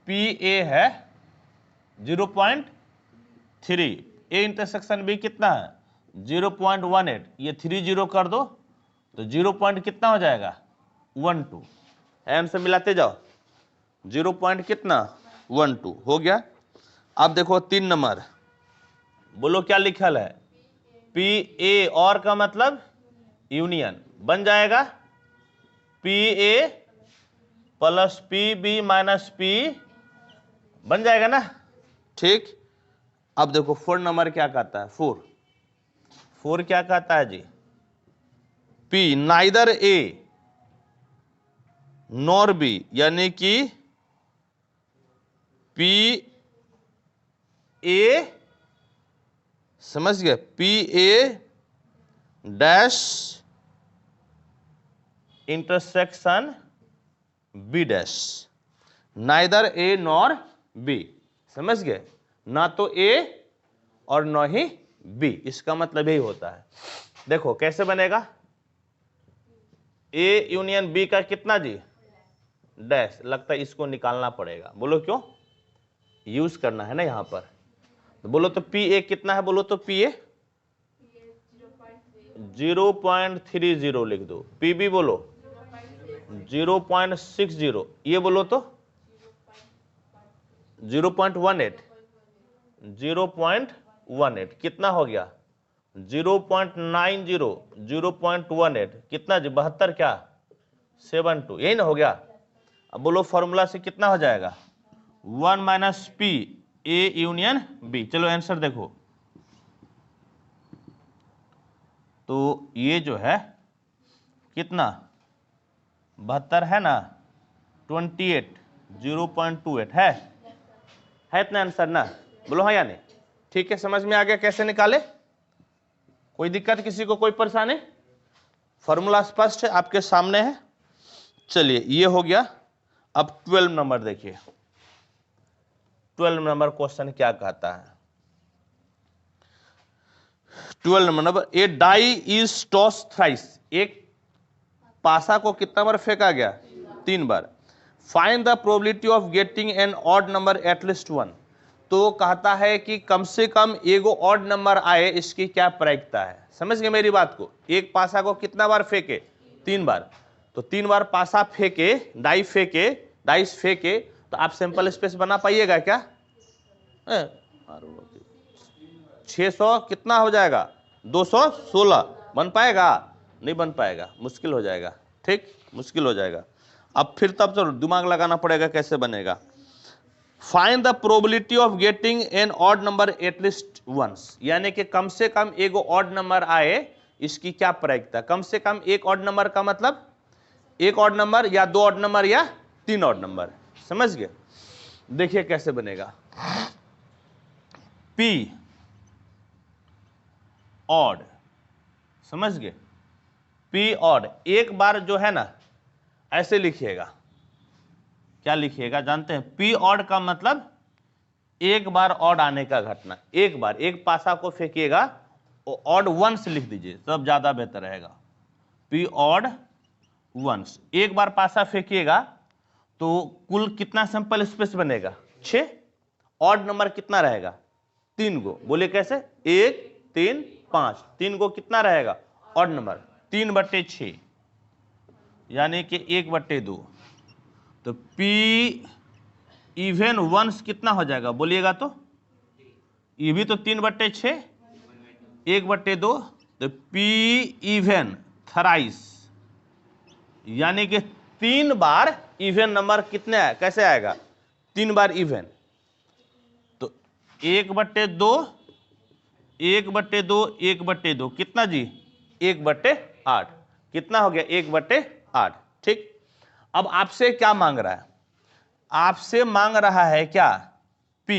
पी ए है 0.3, ए इंटरसेक्शन बी कितना है? 0.18। ये 30 कर दो तो 0 पॉइंट कितना हो जाएगा? 12। एम से मिलाते जाओ, 0 पॉइंट कितना? 12 हो गया। अब देखो 3 नंबर बोलो क्या लिखल है? पी ए और का मतलब यूनियन बन जाएगा P A plus P B minus P, बन जाएगा ना, ठीक। अब देखो 4 नंबर क्या कहता है? 4 क्या कहता है जी? P neither A nor B, यानी कि पी ए, समझ गए? P A dash intersection B dash, neither A nor B. समझ गए? ना तो ए और ना ही बी, इसका मतलब यही होता है। देखो कैसे बनेगा? ए यूनियन बी का कितना जी? डैश। लगता है इसको निकालना पड़ेगा, बोलो क्यों? यूज करना है ना यहां पर। तो बोलो तो पी ए कितना है? बोलो तो पी ए 0.30 लिख दो। पी बी बोलो 0.60। ये बोलो तो 0.18। 0.18 कितना हो गया? 0.90, 0.18 कितना जी? 72 क्या? 72, यही ना हो गया। अब बोलो फॉर्मूला से कितना हो जाएगा? 1 minus P A union B. चलो आंसर देखो, तो ये जो है कितना? 72 है ना, 28, 0.28 है इतना आंसर ना? बोलो हाँ या नहीं? ठीक है, समझ में आ गया कैसे निकाले? कोई दिक्कत किसी को? कोई परेशानी? फॉर्मूला स्पष्ट है, आपके सामने है। चलिए ये हो गया। अब 12 नंबर देखिए, 12 नंबर क्वेश्चन क्या कहता है? 12 number, a die is toss thrice. एक पासा को कितना बार फेंका गया? 3 बार। Find the probability of getting an odd number at least 1। तो कहता है कि कम से कम एगो ऑड नंबर आए, इसकी क्या प्रायिकता है? समझ गए मेरी बात को? एक पासा को कितना बार फेंके? 3 बार। तो 3 बार पासा फेंके, डाइस फेंके तो आप सैंपल स्पेस बना पाइएगा क्या? 600 कितना हो जाएगा? 216 बन पाएगा? नहीं बन पाएगा, मुश्किल हो जाएगा, ठीक, मुश्किल हो जाएगा। अब फिर तब तो दिमाग लगाना पड़ेगा कैसे बनेगा। Find the probability of getting an odd number at least once, यानी कि कम से कम एक ऑड नंबर आए, इसकी क्या प्रायिकता? कम से कम एक ऑड नंबर का मतलब एक ऑड नंबर या 2 ऑड नंबर या 3 ऑड नंबर। समझ गए? देखिए कैसे बनेगा। P ऑड, समझ गए? P ऑड एक बार जो है ना ऐसे लिखिएगा। क्या लिखिएगा जानते हैं? P ऑड का मतलब एक बार ऑड आने का घटना, एक बार एक पासा को फेंकिएगा, ऑड वंस लिख दीजिए तब ज्यादा बेहतर रहेगा। पी ऑड वंस, एक बार पासा फेंकिएगा तो कुल कितना सैंपल स्पेस बनेगा? 6। ऑड नंबर कितना रहेगा? 3 गो। बोले कैसे? 1 3 5, 3 गो कितना रहेगा? ऑड नंबर 3/6, यानी कि 1/2। तो पी इवन वंस कितना हो जाएगा बोलिएगा तो? ये भी तो 3/6, 1/2। तो पी इवन थराइस, यानी कि 3 बार इवन नंबर कितने आए, कैसे आएगा? 3 बार इवन। तो 1/2, 1/2, 1/2 कितना जी? 1/8। कितना हो गया? 1/8। ठीक। अब आपसे क्या मांग रहा है? आपसे मांग रहा है क्या? P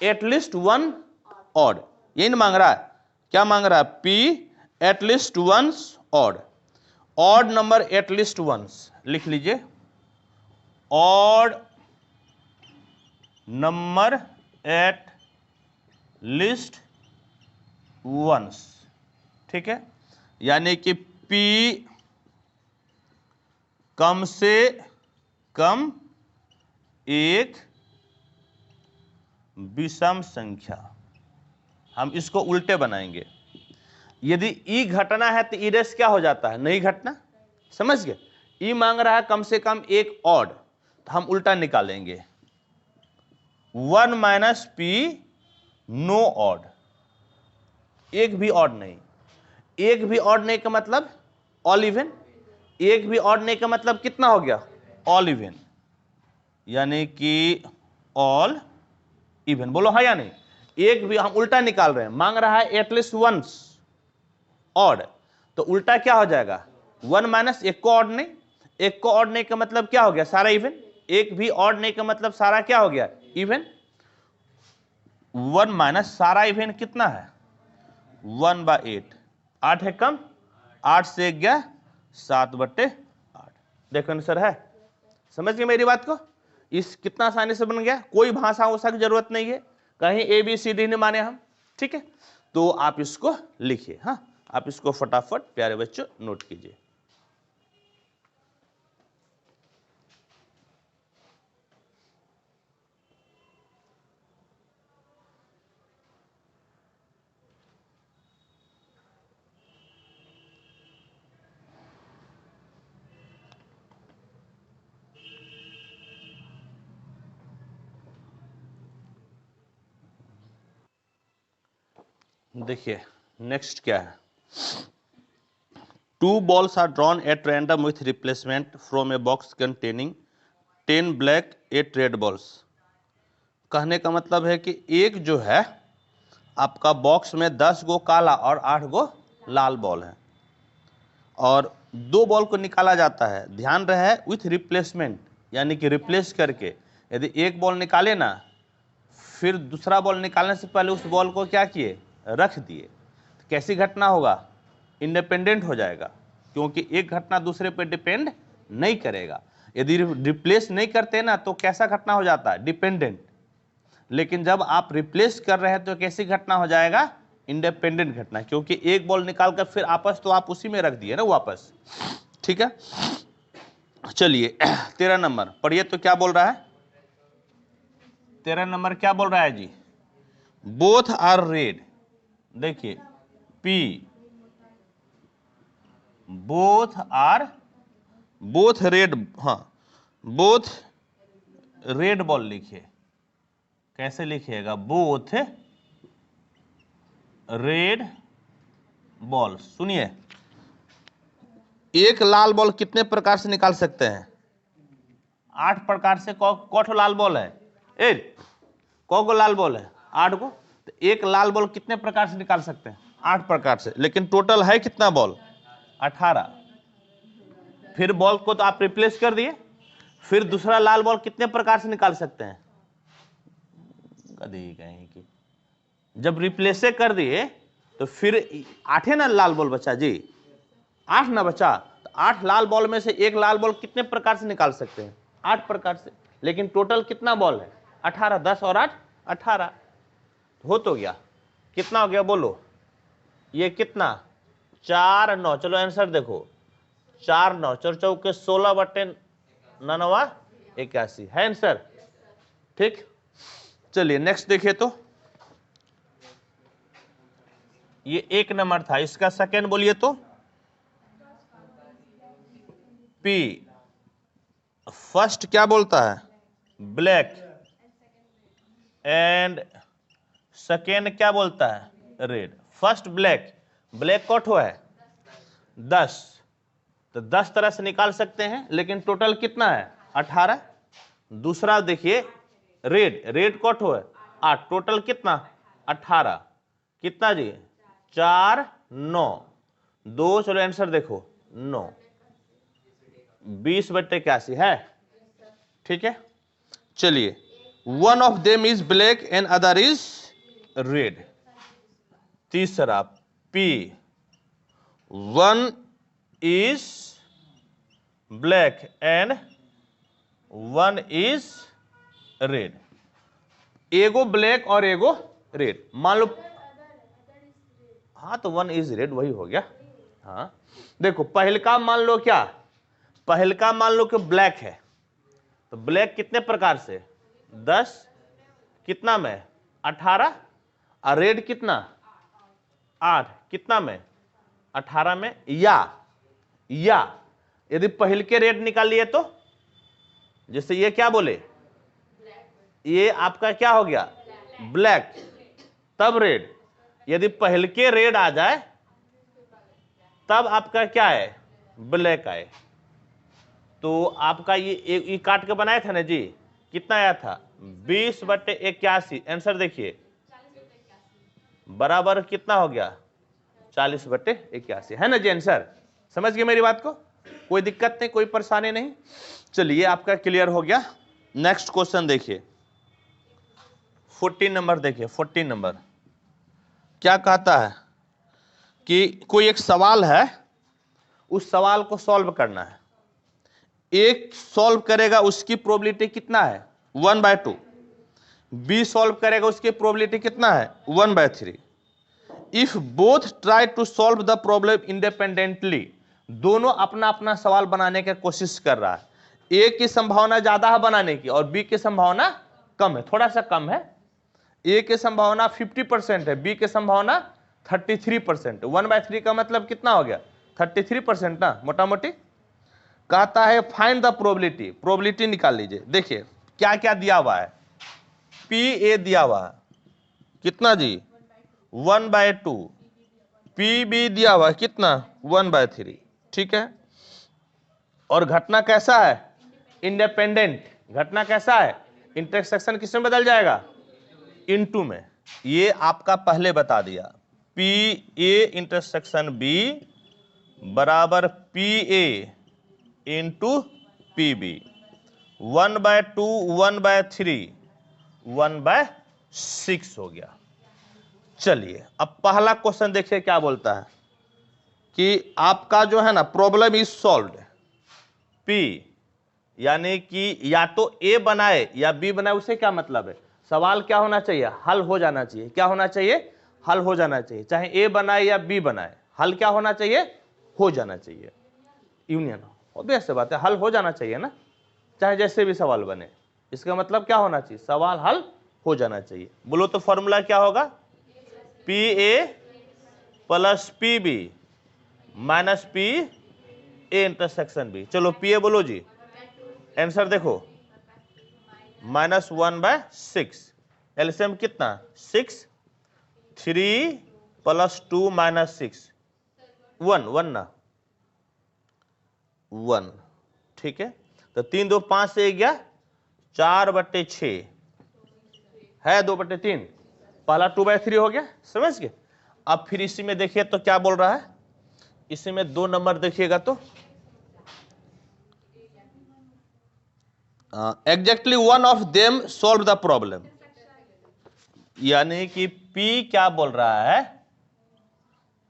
एटलीस्ट 1 ऑड, यही नहीं मांग रहा है? क्या मांग रहा है? P at least 1 odd, odd number at least 1 लिख लीजिए। ऑड नंबर एट लिस्ट 1, ठीक है। यानी कि P कम से कम एक विषम संख्या। हम इसको उल्टे बनाएंगे। यदि ई घटना है तो ई रेस क्या हो जाता है? नहीं घटना। समझ गए? ई मांग रहा है कम से कम एक ऑड, तो हम उल्टा निकालेंगे। 1 - P नो ऑड, एक भी ऑड नहीं। एक भी ऑड नहीं का मतलब ऑल इवन। एक भी ऑड नहीं का मतलब कितना हो गया? ऑल इवन, यानी कि ऑल इवन। बोलो हाँ या नहीं? एक भी, हम उल्टा निकाल रहे हैं, मांग रहा है एटलीस्ट 1 ऑड, तो उल्टा क्या हो जाएगा? 1 - एक को ऑड नहीं, एक को ऑड नहीं का मतलब क्या हो गया? सारा इवन। एक भी ऑड नहीं का मतलब सारा क्या हो गया? इवन। 1 - सारा इवन कितना है? 1/8। 8 है कम, 8 से 1 गया 7/8। देखो आंसर है। समझ गए मेरी बात को? इस कितना आसानी से बन गया, कोई भाषा उषा की जरूरत नहीं है, कहीं ABCD नहीं माने हम। ठीक है, तो आप इसको लिखिए। हाँ, आप इसको फटाफट प्यारे बच्चों नोट कीजिए। देखिए नेक्स्ट क्या है। 2 balls are drawn at random with replacement from a box containing 10 black 8 red balls। कहने का मतलब है कि एक जो है आपका बॉक्स में 10 गो काला और 8 गो लाल बॉल है, और 2 बॉल को निकाला जाता है। ध्यान रहे विथ रिप्लेसमेंट, यानी कि रिप्लेस करके। यदि एक बॉल निकाले ना, फिर दूसरा बॉल निकालने से पहले उस बॉल को क्या किए? रख दिए, तो कैसी घटना होगा? इंडिपेंडेंट हो जाएगा, क्योंकि एक घटना दूसरे पर डिपेंड नहीं करेगा। यदि रिप्लेस नहीं करते ना तो कैसा घटना हो जाता है? डिपेंडेंट। लेकिन जब आप रिप्लेस कर रहे हैं तो कैसी घटना हो जाएगा? इंडिपेंडेंट घटना, क्योंकि एक बॉल निकालकर फिर आपस तो आप उसी में रख दिए ना वापस। ठीक है, चलिए 13 नंबर पढ़िए तो क्या बोल रहा है? 13 नंबर क्या बोल रहा है जी? Both are red. देखिए P बोथ रेड, हाँ बोथ रेड बॉल लिखिए। कैसे लिखिएगा? Both red ball. सुनिए, एक लाल बॉल कितने प्रकार से निकाल सकते हैं? 8 प्रकार से। कौन लाल बॉल है? कौ लाल बॉल है? 8 गो। तो एक लाल बॉल कितने प्रकार से निकाल सकते हैं? 8 प्रकार से। लेकिन टोटल है कितना बॉल? 18। फिर बॉल को तो आप रिप्लेस कर दिए, फिर दूसरा लाल बॉल कितने प्रकार से निकाल सकते हैं? कहीं की जब रिप्लेस कर दिए तो फिर 8 ना लाल बॉल बचा जी, 8 ना बचा। तो 8 लाल बॉल में से एक लाल बॉल कितने प्रकार से निकाल सकते हैं? 8 प्रकार से। लेकिन टोटल कितना बॉल है? 18, 10 और 8 18 हो तो गया। कितना हो गया बोलो, ये कितना 4 9, चलो आंसर देखो 4 9 4 चौके 16 बटे 9 81 है आंसर। ठीक, चलिए नेक्स्ट देखिए तो ये 1 नंबर था, इसका सेकंड बोलिए तो पी। फर्स्ट क्या बोलता है, ब्लैक, एंड सेकेंड क्या बोलता है, रेड। फर्स्ट ब्लैक, ब्लैक कौन है 10, तो 10 तरह से निकाल सकते हैं, लेकिन टोटल कितना है 18। दूसरा देखिए रेड, रेड कौन है 8, टोटल कितना 18, कितना जी 4 9 2, चलो आंसर देखो 9, 20 बटे 81 है। ठीक है, चलिए one of them is black and other is red. तीसरा P, one is black and one is red. एगो ब्लैक और एगो रेड, मान लो, हाँ तो वन इज रेड वही हो गया। हाँ देखो पहलका मान लो क्या, पहलका मान लो कि ब्लैक है, तो ब्लैक कितने प्रकार से 10, कितना में 18, और रेड कितना 8, कितना में 18 में। या यदि पहल के रेड निकालिए तो, जैसे ये क्या बोले, ये आपका क्या हो गया ब्लैक, तब रेड। यदि पहल के रेड आ जाए तब आपका क्या है ब्लैक आए। तो आपका ये काट के बनाया था ना जी, कितना आया था 20 बटे 81। आंसर देखिए बराबर कितना हो गया 40 बटे 81 है ना जी आंसर। समझ गए मेरी बात को, कोई दिक्कत नहीं, कोई परेशानी नहीं। चलिए आपका क्लियर हो गया। नेक्स्ट क्वेश्चन देखिए 14 नंबर देखिए। 14 नंबर क्या कहता है कि कोई एक सवाल है, उस सवाल को सॉल्व करना है। एक सॉल्व करेगा उसकी प्रोबेबिलिटी कितना है 1/2, बी सॉल्व करेगा उसकी प्रोबेबिलिटी कितना है 1/3। If both try to solve the problem independently, दोनों अपना अपना सवाल बनाने की कोशिश कर रहा है। ए की संभावना ज्यादा है बनाने की और बी की संभावना कम है, थोड़ा सा कम है। ए की संभावना 50% है, बी की संभावना 33%। 1/3 का मतलब कितना हो गया 33% ना मोटा मोटी। कहता है फाइंड द प्रोबेबिलिटी, प्रोबेबिलिटी निकाल लीजिए। देखिए क्या क्या दिया हुआ है, पी ए दिया हुआ है कितना जी 1/2, पी बी दिया हुआ है कितना 1/3। ठीक है, और घटना कैसा है इंडिपेंडेंट, घटना कैसा है इंटरसेक्शन किसमें बदल जाएगा इनटू में। ये आपका पहले बता दिया, पी ए इंटरसेक्शन बी बराबर P A into P B. 1/2 1/3 1/6 हो गया। चलिए अब पहला क्वेश्चन देखिए क्या बोलता है कि आपका जो है ना प्रॉब्लम इज सॉल्व्ड, पी यानी कि या तो ए बनाए या बी बनाए, उसे क्या मतलब है, सवाल क्या होना चाहिए हल हो जाना चाहिए। क्या होना चाहिए हल हो जाना चाहिए, चाहे ए बनाए या बी बनाए, हल क्या होना चाहिए हो जाना चाहिए। यूनियन ऑब्वियस बात है, हल हो जाना चाहिए ना, चाहे जैसे भी सवाल बने। इसका मतलब क्या होना चाहिए सवाल हल हो जाना चाहिए। बोलो तो फॉर्मूला क्या होगा, P A plus P B minus P A intersection B. चलो पी ए बोलो जी, आंसर देखो -1/6। एलसीएम कितना 6, 3 + 2 - 6 1 1 ना 1। ठीक है, तो 3 2 5 से गया 4/6 है 2/3, पहला 2/3 हो गया। समझ गए। अब फिर इसी में देखिए तो क्या बोल रहा है, इसी में 2 नंबर देखिएगा तो exactly one of them solve the problem, यानी कि P क्या बोल रहा है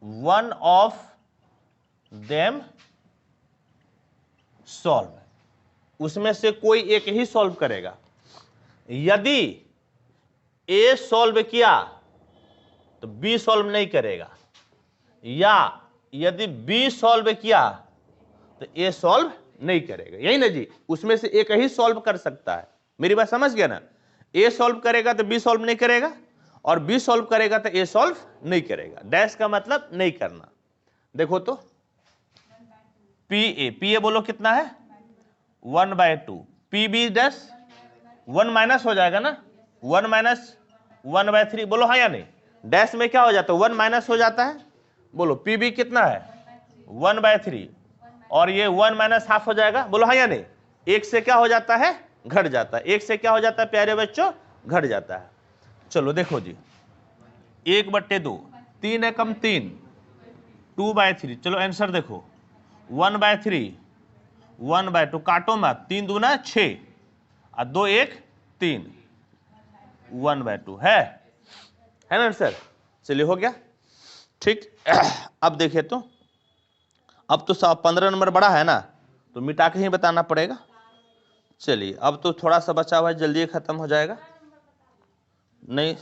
वन ऑफ देम सॉल्व, उसमें से कोई एक ही सॉल्व करेगा। यदि ए सॉल्व किया तो बी सॉल्व नहीं करेगा, या यदि बी सॉल्व किया तो ए सॉल्व नहीं करेगा, यही ना जी। उसमें से एक ही सॉल्व कर सकता है, मेरी बात समझ गया ना। ए सॉल्व करेगा तो बी सॉल्व नहीं करेगा, और बी सॉल्व करेगा तो ए सॉल्व नहीं करेगा। डैश का मतलब नहीं करना। देखो तो पी ए बोलो कितना है 1/2, पी बी डैश 1 माइनस हो जाएगा ना, 1 माइनस 1/3 बोलो हाँ या नहीं। डैश में क्या हो जाता है 1 माइनस हो जाता है, बोलो पी बी कितना है 1/3, और ये 1 माइनस हाफ हो जाएगा, बोलो हाँ या नहीं। एक से क्या हो जाता है घट जाता है, एक से क्या हो जाता है प्यारे बच्चों घट जाता है। चलो देखो जी 1/2, 3 एकम 3, 2/3। चलो आंसर देखो 1/3, 1/2 काटो मत, 3 दूना 6 और 2 1 3, 1/2 है ना आंसर। चलिए हो गया ठीक। अब देखे तो अब तो 15 नंबर बड़ा है ना, तो मिटा के ही बताना पड़ेगा। चलिए अब तो थोड़ा सा बचा हुआ है, जल्दी खत्म हो जाएगा। नहीं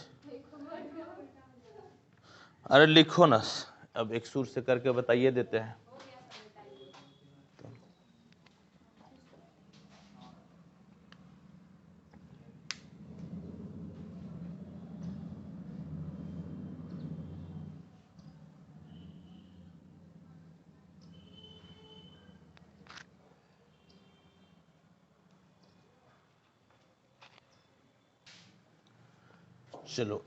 अरे लिखो ना, अब एक सुर से करके बताइए देते हैं। चलो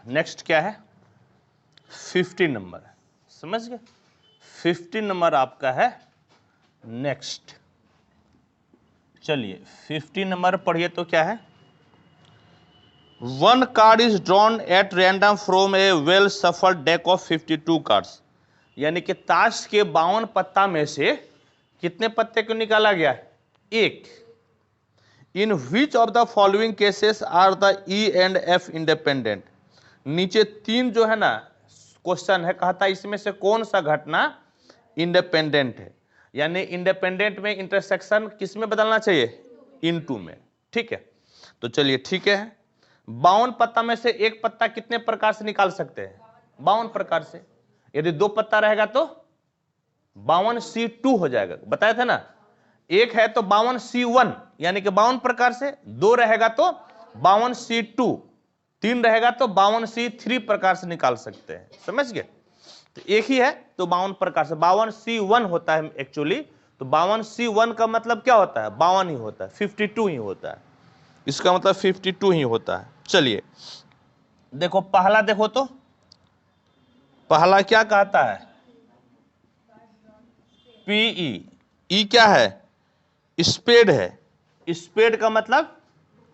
नेक्स्ट क्या है 15 नंबर, समझ गए। 15 नंबर आपका है नेक्स्ट। चलिए 15 नंबर पढ़िए तो क्या है, 1 card is drawn at random from A well shuffled deck of 52 cards. यानी कि ताश के 52 पत्ता में से कितने पत्ते को निकाला गया, एक। In which of the following cases are the E and F independent. नीचे 3 जो है ना क्वेश्चन है, कहता है इसमें से कौन सा घटना इंडिपेंडेंट है, यानी इंडिपेंडेंट में इंटरसेक्शन किस में बदलना चाहिए, इनटू में, ठीक है। तो चलिए ठीक है, 52 पत्ता में से एक पत्ता कितने प्रकार से निकाल सकते हैं, 52 प्रकार से। यदि 2 पत्ता रहेगा तो 52C2 हो जाएगा, बताया था ना। एक है तो 52C1 यानी कि 52 प्रकार से, 2 रहेगा तो 52C2, 3 रहेगा तो 52C3 प्रकार से निकाल सकते हैं, समझ गए। तो एक ही है तो 52 प्रकार से, 52C1 होता है एक्चुअली। तो 52C1 का मतलब क्या होता है, 52 ही होता है, 52 ही होता है, इसका मतलब 52 ही होता है। चलिए देखो पहला, देखो तो पहला क्या कहता है, पीई। ई क्या है, स्पेड है। स्पेड का मतलब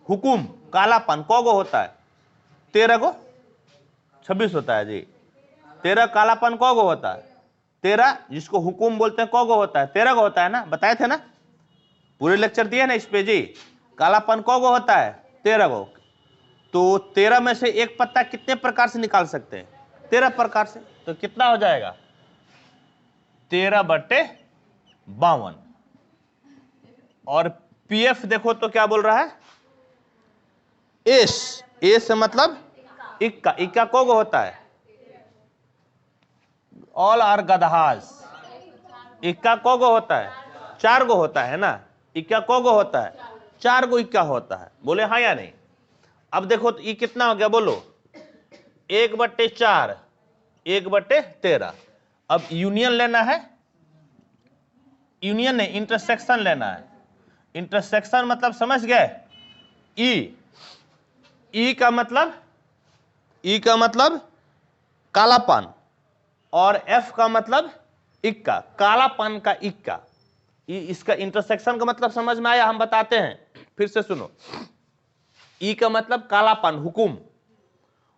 हुकुम, कालापन कोगो होता है, 13 को 26 होता है जी। 13 कालापन कोगो होता है, 13 जिसको हुकुम बोलते हैं कोगो होता है, 13 को होता है ना, बताए थे ना, पूरे लेक्चर दिए ना इस पे जी। कालापन कोगो होता है 13 को। तो 13 में से एक पत्ता कितने प्रकार से निकाल सकते हैं, 13 प्रकार से। तो कितना हो जाएगा 13/52। और पीएफ देखो तो क्या बोल रहा है, एस, ए से मतलब इक्का, इक्का कोगो होता है, ऑल आर गदहाज। इक्का कोगो होता है, 4 गो होता है ना, इक्का कोगो होता है, 4 गो इक्का होता है, बोले हाँ या नहीं। अब देखो तो ये कितना हो गया बोलो, 1/4, 1/13। अब यूनियन लेना है, यूनियन नहीं इंटरसेक्शन लेना है। इंटरसेक्शन मतलब समझ गए, ई, ई का मतलब, ई का मतलब कालापन, और एफ का मतलब इक्का, कालापन का इक्का। इसका इंटरसेक्शन का मतलब समझ में आया, हम बताते हैं फिर से सुनो। ई का मतलब कालापन हुकुम,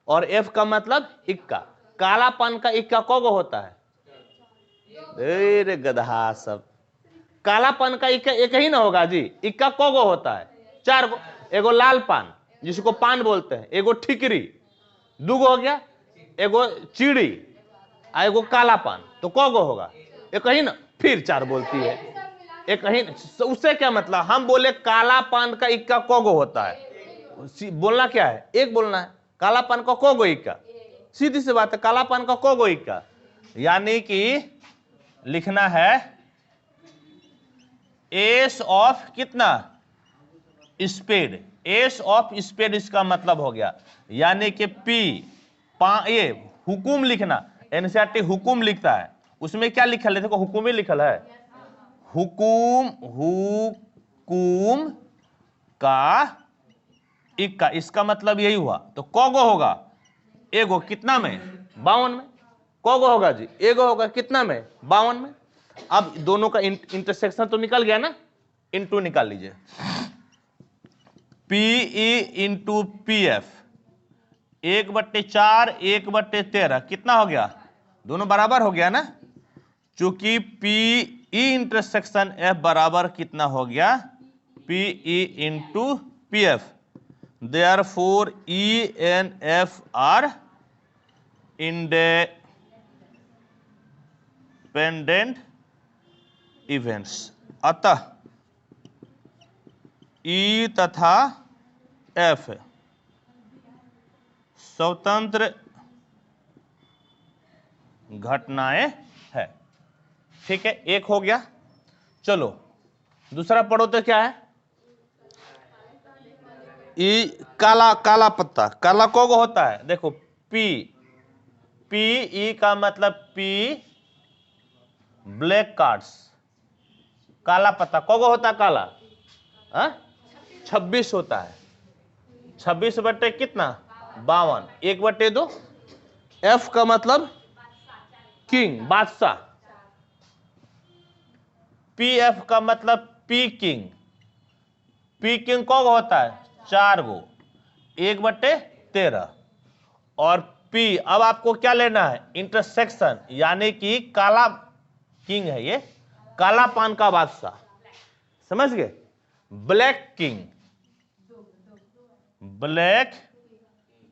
और एफ का मतलब इक्का। कालापन का इक्का कोगो होता है, अरे गधा सब, कालापन का इक्का एक ही ना होगा जी, इक्का कोगो होता है, 4 गो। एगो लाल पान जिसको पान बोलते हैं, एगो ठिकरी, 2 गो हो गया, एगो चिड़ी, एगो काला पान, तो कोगो होगा, एक ही ना। फिर 4 बोलती है, एक ही। उससे क्या मतलब, हम बोले काला पान का इक्का कोगो होता है, बोलना क्या है, एक बोलना है। कालापन का को गोई का, सीधी सी बात है, कालापन का को गोई का, यानी कि लिखना है एस ऑफ कितना, स्पेड, एस ऑफ स्पेड इसका मतलब हो गया, यानी कि पी ये हुकुम लिखना, एनसीईआरटी हुकुम लिखता है, उसमें क्या लिखल है, देखो हुकुम ही लिखल है, हुकुम, हुकुम का इक्का, इसका मतलब यही हुआ। तो कोगो होगा, एगो कितना में, 52 में, कोगो होगा जी, एगो होगा कितना में, 52 में। अब दोनों का इंटरसेक्शन तो निकल गया ना, इनटू निकाल लीजिए, पीई इंटू पी एफ, 1/4 1/13 कितना हो गया, दोनों बराबर हो गया ना, चूंकि पीई इंटरसेक्शन एफ बराबर कितना हो गया, P E into P F, therefore E and F are independent events, अतः E तथा F स्वतंत्र घटनाएं है। ठीक है, एक हो गया। चलो दूसरा पढ़ो तो क्या है, ई काला, काला पत्ता, काला कोगो होता है, देखो पी, पी ई का मतलब पी ब्लैक कार्ड्स, काला पत्ता कोगो होता है काला, 26 होता है, 26 बटे कितना, 52, 1/2, एफ का मतलब किंग, बादशाह, पी एफ का मतलब पी किंग, पी किंग कोगो होता है 4 गो, 1/13, और पी, अब आपको क्या लेना है, इंटरसेक्शन, यानी कि काला किंग है ये, काला पान का बादशाह, समझ गए, ब्लैक किंग, ब्लैक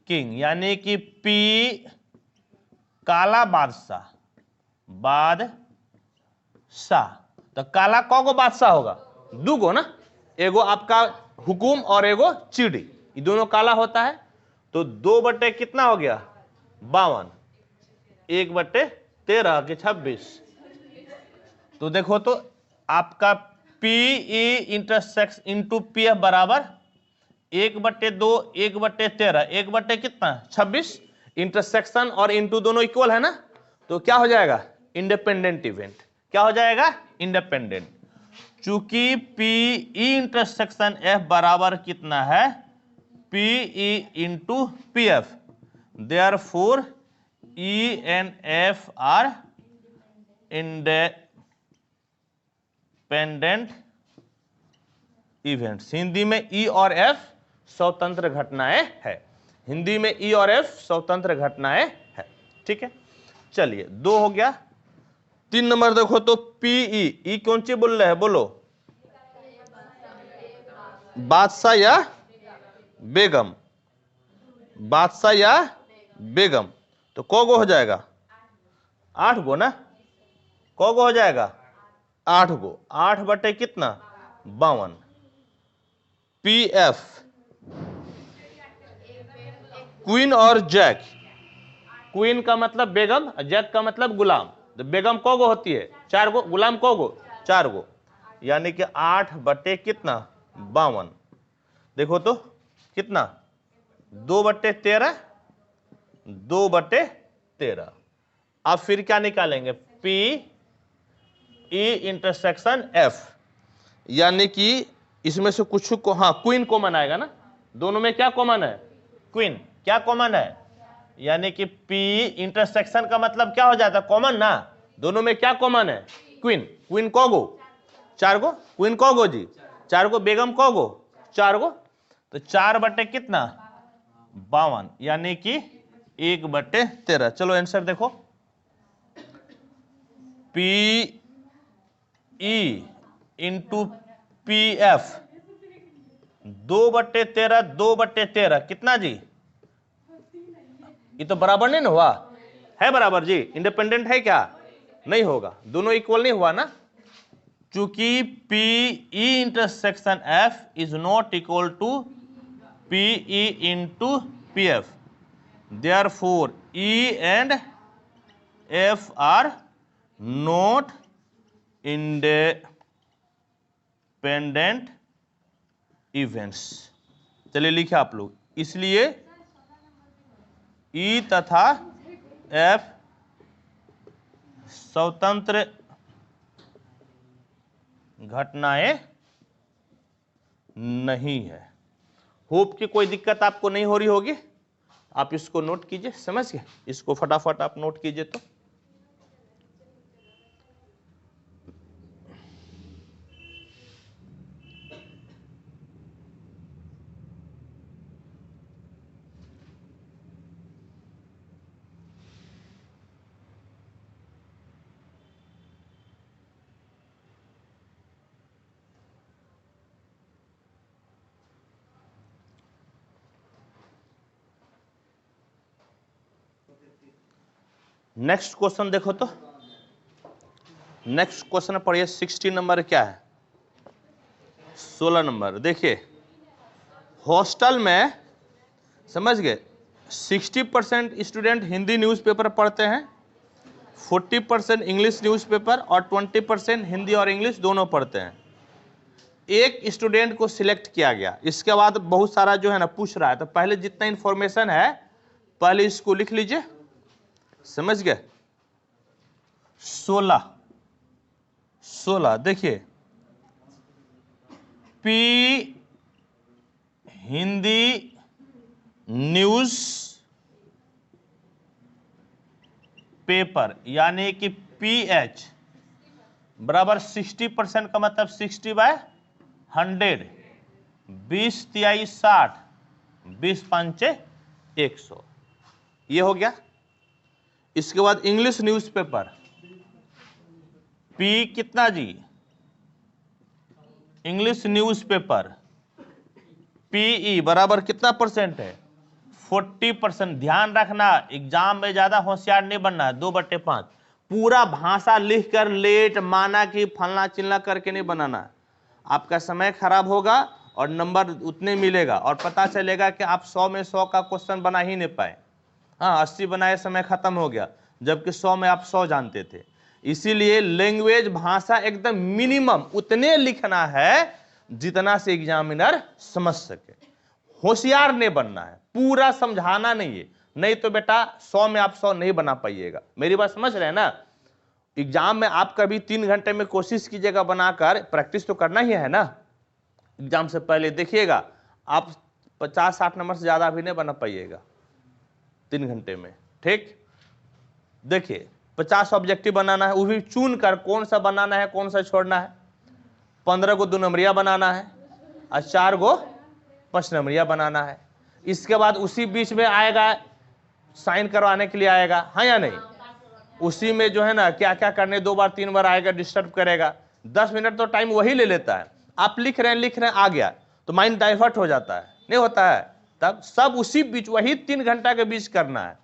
किंग यानी कि पी काला बादशाह, बादशाह, तो काला कौगो बादशाह होगा, 2 गो ना, एगो आपका हुकुम और एगो चिड़ी, ये दोनों काला होता है, तो 2 बटे कितना हो गया, 52, 1/13 के 26, तो देखो तो आपका P E intersection into P F बराबर 1/2, 1/13, 1 बटे कितना 26, इंटरसेक्शन और इंटू दोनों इक्वल है ना, तो क्या हो जाएगा, इंडिपेंडेंट इवेंट, क्या हो जाएगा, इंडिपेंडेंट, चूंकि पीई इंटरसेक्शन एफ बराबर कितना है, P E into P F, therefore E and F are independent events, Hindi में ई और एफ स्वतंत्र घटनाएं है, हिंदी में ई और एफ स्वतंत्र घटनाएं है। ठीक है, चलिए 2 हो गया। 3 नंबर देखो तो पीई, ई कौन सी बोल रहे हैं, बोलो, बादशाह या बेगम, बादशाह या बेगम, तो कोगो हो जाएगा 8 गो ना, कोगो हो जाएगा 8 गो, 8 बटे कितना 52, पी एफ क्वीन और जैक, क्वीन का मतलब बेगम, जैक का मतलब गुलाम, तो बेगम कोगो होती है 4 गो, गुलाम कोगो 4 गो, यानी कि 8 बटे कितना 52, देखो तो कितना 2/13, 2/13, अब फिर क्या निकालेंगे, पी ई इंटरसेक्शन एफ, यानी कि इसमें से कुछ को, हाँ क्वीन कॉमन आएगा ना, दोनों में क्या कॉमन है, क्वीन, क्या कॉमन है, यानी कि पी इंटरसेक्शन का मतलब क्या हो जाता है, कॉमन ना, दोनों में क्या कॉमन है, क्वीन, क्वीन कोगो 4 गो, क्वीन कोगो जी 4 गो, बेगम कोगो 4 गो, तो 4 बटे कितना 52, यानी कि 1/13। चलो आंसर देखो, P E into P F 2/13, 2/13 कितना जी, ये तो बराबर नहीं ना हुआ, है बराबर जी, इंडिपेंडेंट है क्या, नहीं होगा, दोनों इक्वल नहीं हुआ ना, चूंकि P E intersection F is not equal to PE into PF, therefore E and F are not independent events। चलिए लिखे आप लोग, इसलिए E तथा F स्वतंत्र घटनाएं नहीं है। होप कि कोई दिक्कत आपको नहीं हो रही होगी। आप इसको नोट कीजिए, समझ गए? इसको फटाफट आप नोट कीजिए। तो नेक्स्ट क्वेश्चन देखो। तो नेक्स्ट क्वेश्चन पढ़िए। 16 नंबर क्या है? 16 नंबर देखिए, हॉस्टल में समझ गए 60% स्टूडेंट हिंदी न्यूज़पेपर पढ़ते हैं, 40% इंग्लिश न्यूज़पेपर और 20% हिंदी और इंग्लिश दोनों पढ़ते हैं। एक स्टूडेंट को सिलेक्ट किया गया। इसके बाद बहुत सारा जो है ना पूछ रहा है, तो पहले जितना इंफॉर्मेशन है पहले इसको लिख लीजिए, समझ गए? 16 देखिए, पी हिंदी न्यूज पेपर यानी कि PH बराबर 60% का मतलब 60/100, 20 तिहाई 60, 20 पंचे 100, ये हो गया। इसके बाद इंग्लिश न्यूज़पेपर P कितना जी? इंग्लिश न्यूज़पेपर PE बराबर कितना परसेंट है? 40%। ध्यान रखना, एग्जाम में ज्यादा होशियार नहीं बनना है। 2/5 पूरा भाषा लिख कर लेट माना कि फलना चिलना करके नहीं बनाना है। आपका समय खराब होगा और नंबर उतने मिलेगा और पता चलेगा कि आप 100 में 100 का क्वेश्चन बना ही नहीं पाए। हाँ, 80 बनाए, समय खत्म हो गया, जबकि 100 में आप 100 जानते थे। इसीलिए लैंग्वेज भाषा एकदम मिनिमम उतने लिखना है जितना से एग्जामिनर समझ सके। होशियार नहीं बनना है, पूरा समझाना नहीं है, नहीं तो बेटा 100 में आप 100 नहीं बना पाइएगा। मेरी बात समझ रहे हैं ना? एग्जाम में आप कभी 3 घंटे में कोशिश कीजिएगा बनाकर, प्रैक्टिस तो करना ही है ना। एग्जाम से पहले देखिएगा, आप 50-60 नंबर से ज्यादा भी नहीं बना पाइएगा 3 घंटे में। ठीक, देखिए 50 ऑब्जेक्टिव बनाना है, वो भी चुन कर कौन सा बनाना है कौन सा छोड़ना है। 15 को 2 नंबरिया बनाना है और 4 को 5 नंबरिया बनाना है। इसके बाद उसी बीच में आएगा साइन करवाने के लिए आएगा, हाँ या नहीं? उसी में जो है ना क्या क्या करने 2 बार 3 बार आएगा, डिस्टर्ब करेगा। 10 मिनट तो टाइम वही ले लेता है। आप लिख रहे हैं आ गया तो माइंड डाइवर्ट हो जाता है, नहीं होता है? तब सब उसी बीच वही 3 घंटा के बीच करना है।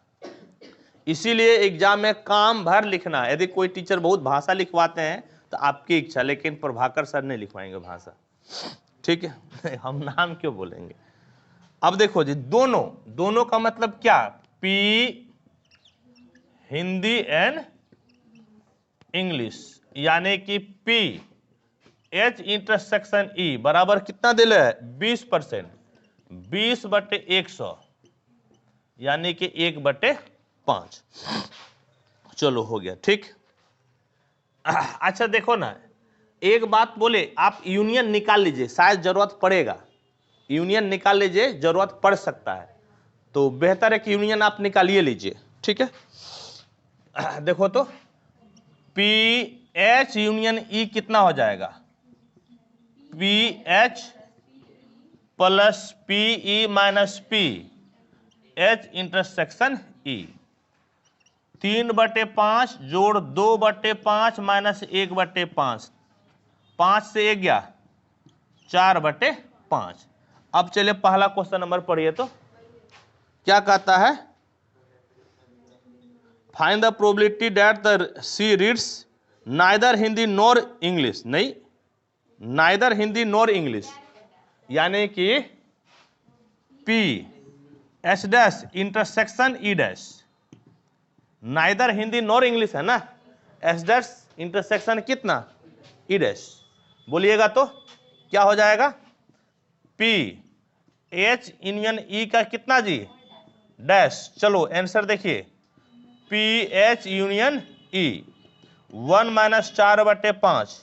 इसीलिए एग्जाम में काम भर लिखना है। यदि कोई टीचर बहुत भाषा लिखवाते हैं तो आपकी इच्छा, लेकिन प्रभाकर सर नहीं लिखवाएंगे भाषा, ठीक है? हम नाम क्यों बोलेंगे। अब देखो जी, दोनों का मतलब क्या? P हिंदी एंड इंग्लिश यानी कि PH इंटरसेक्शन E बराबर कितना दिले है? 20%, 20/100 यानी कि 1/5। चलो हो गया, ठीक। अच्छा देखो ना, एक बात बोले, आप यूनियन निकाल लीजिए, शायद जरूरत पड़ेगा। यूनियन निकाल लीजिए, जरूरत पड़ सकता है, तो बेहतर है कि यूनियन आप निकालिए लीजिए, ठीक है? देखो तो PH यूनियन E कितना हो जाएगा? PH plus PE minus PH intersection E। 3/5 जोड़ 2/5 माइनस 1/5, 5 से 1 गया 4/5। अब चलिए पहला क्वेश्चन नंबर पढ़िए। तो क्या कहता है? Find the probability that the she reads neither Hindi nor English. नहीं, नाइदर हिंदी नॉर इंग्लिश यानी कि P H dash intersection E dash, neither Hindi nor English है ना, H डैश इंटरसेक्शन कितना E डैश, बोलिएगा तो क्या हो जाएगा, P H यूनियन E का कितना जी डैश, चलो आंसर देखिए, P H union E 1 minus 4/5,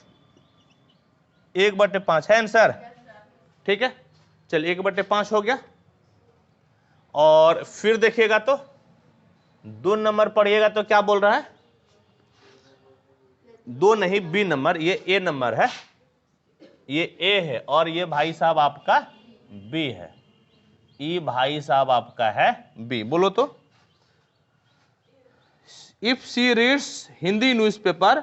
1/5 है आंसर, ठीक है, चलिए 1/5 हो गया। और फिर देखिएगा तो 2 नंबर पढ़िएगा तो क्या बोल रहा है, 2 नहीं B नंबर, ये A नंबर है, ये A है और ये भाई साहब आपका B है, E भाई साहब आपका है B, बोलो तो, if she reads Hindi newspaper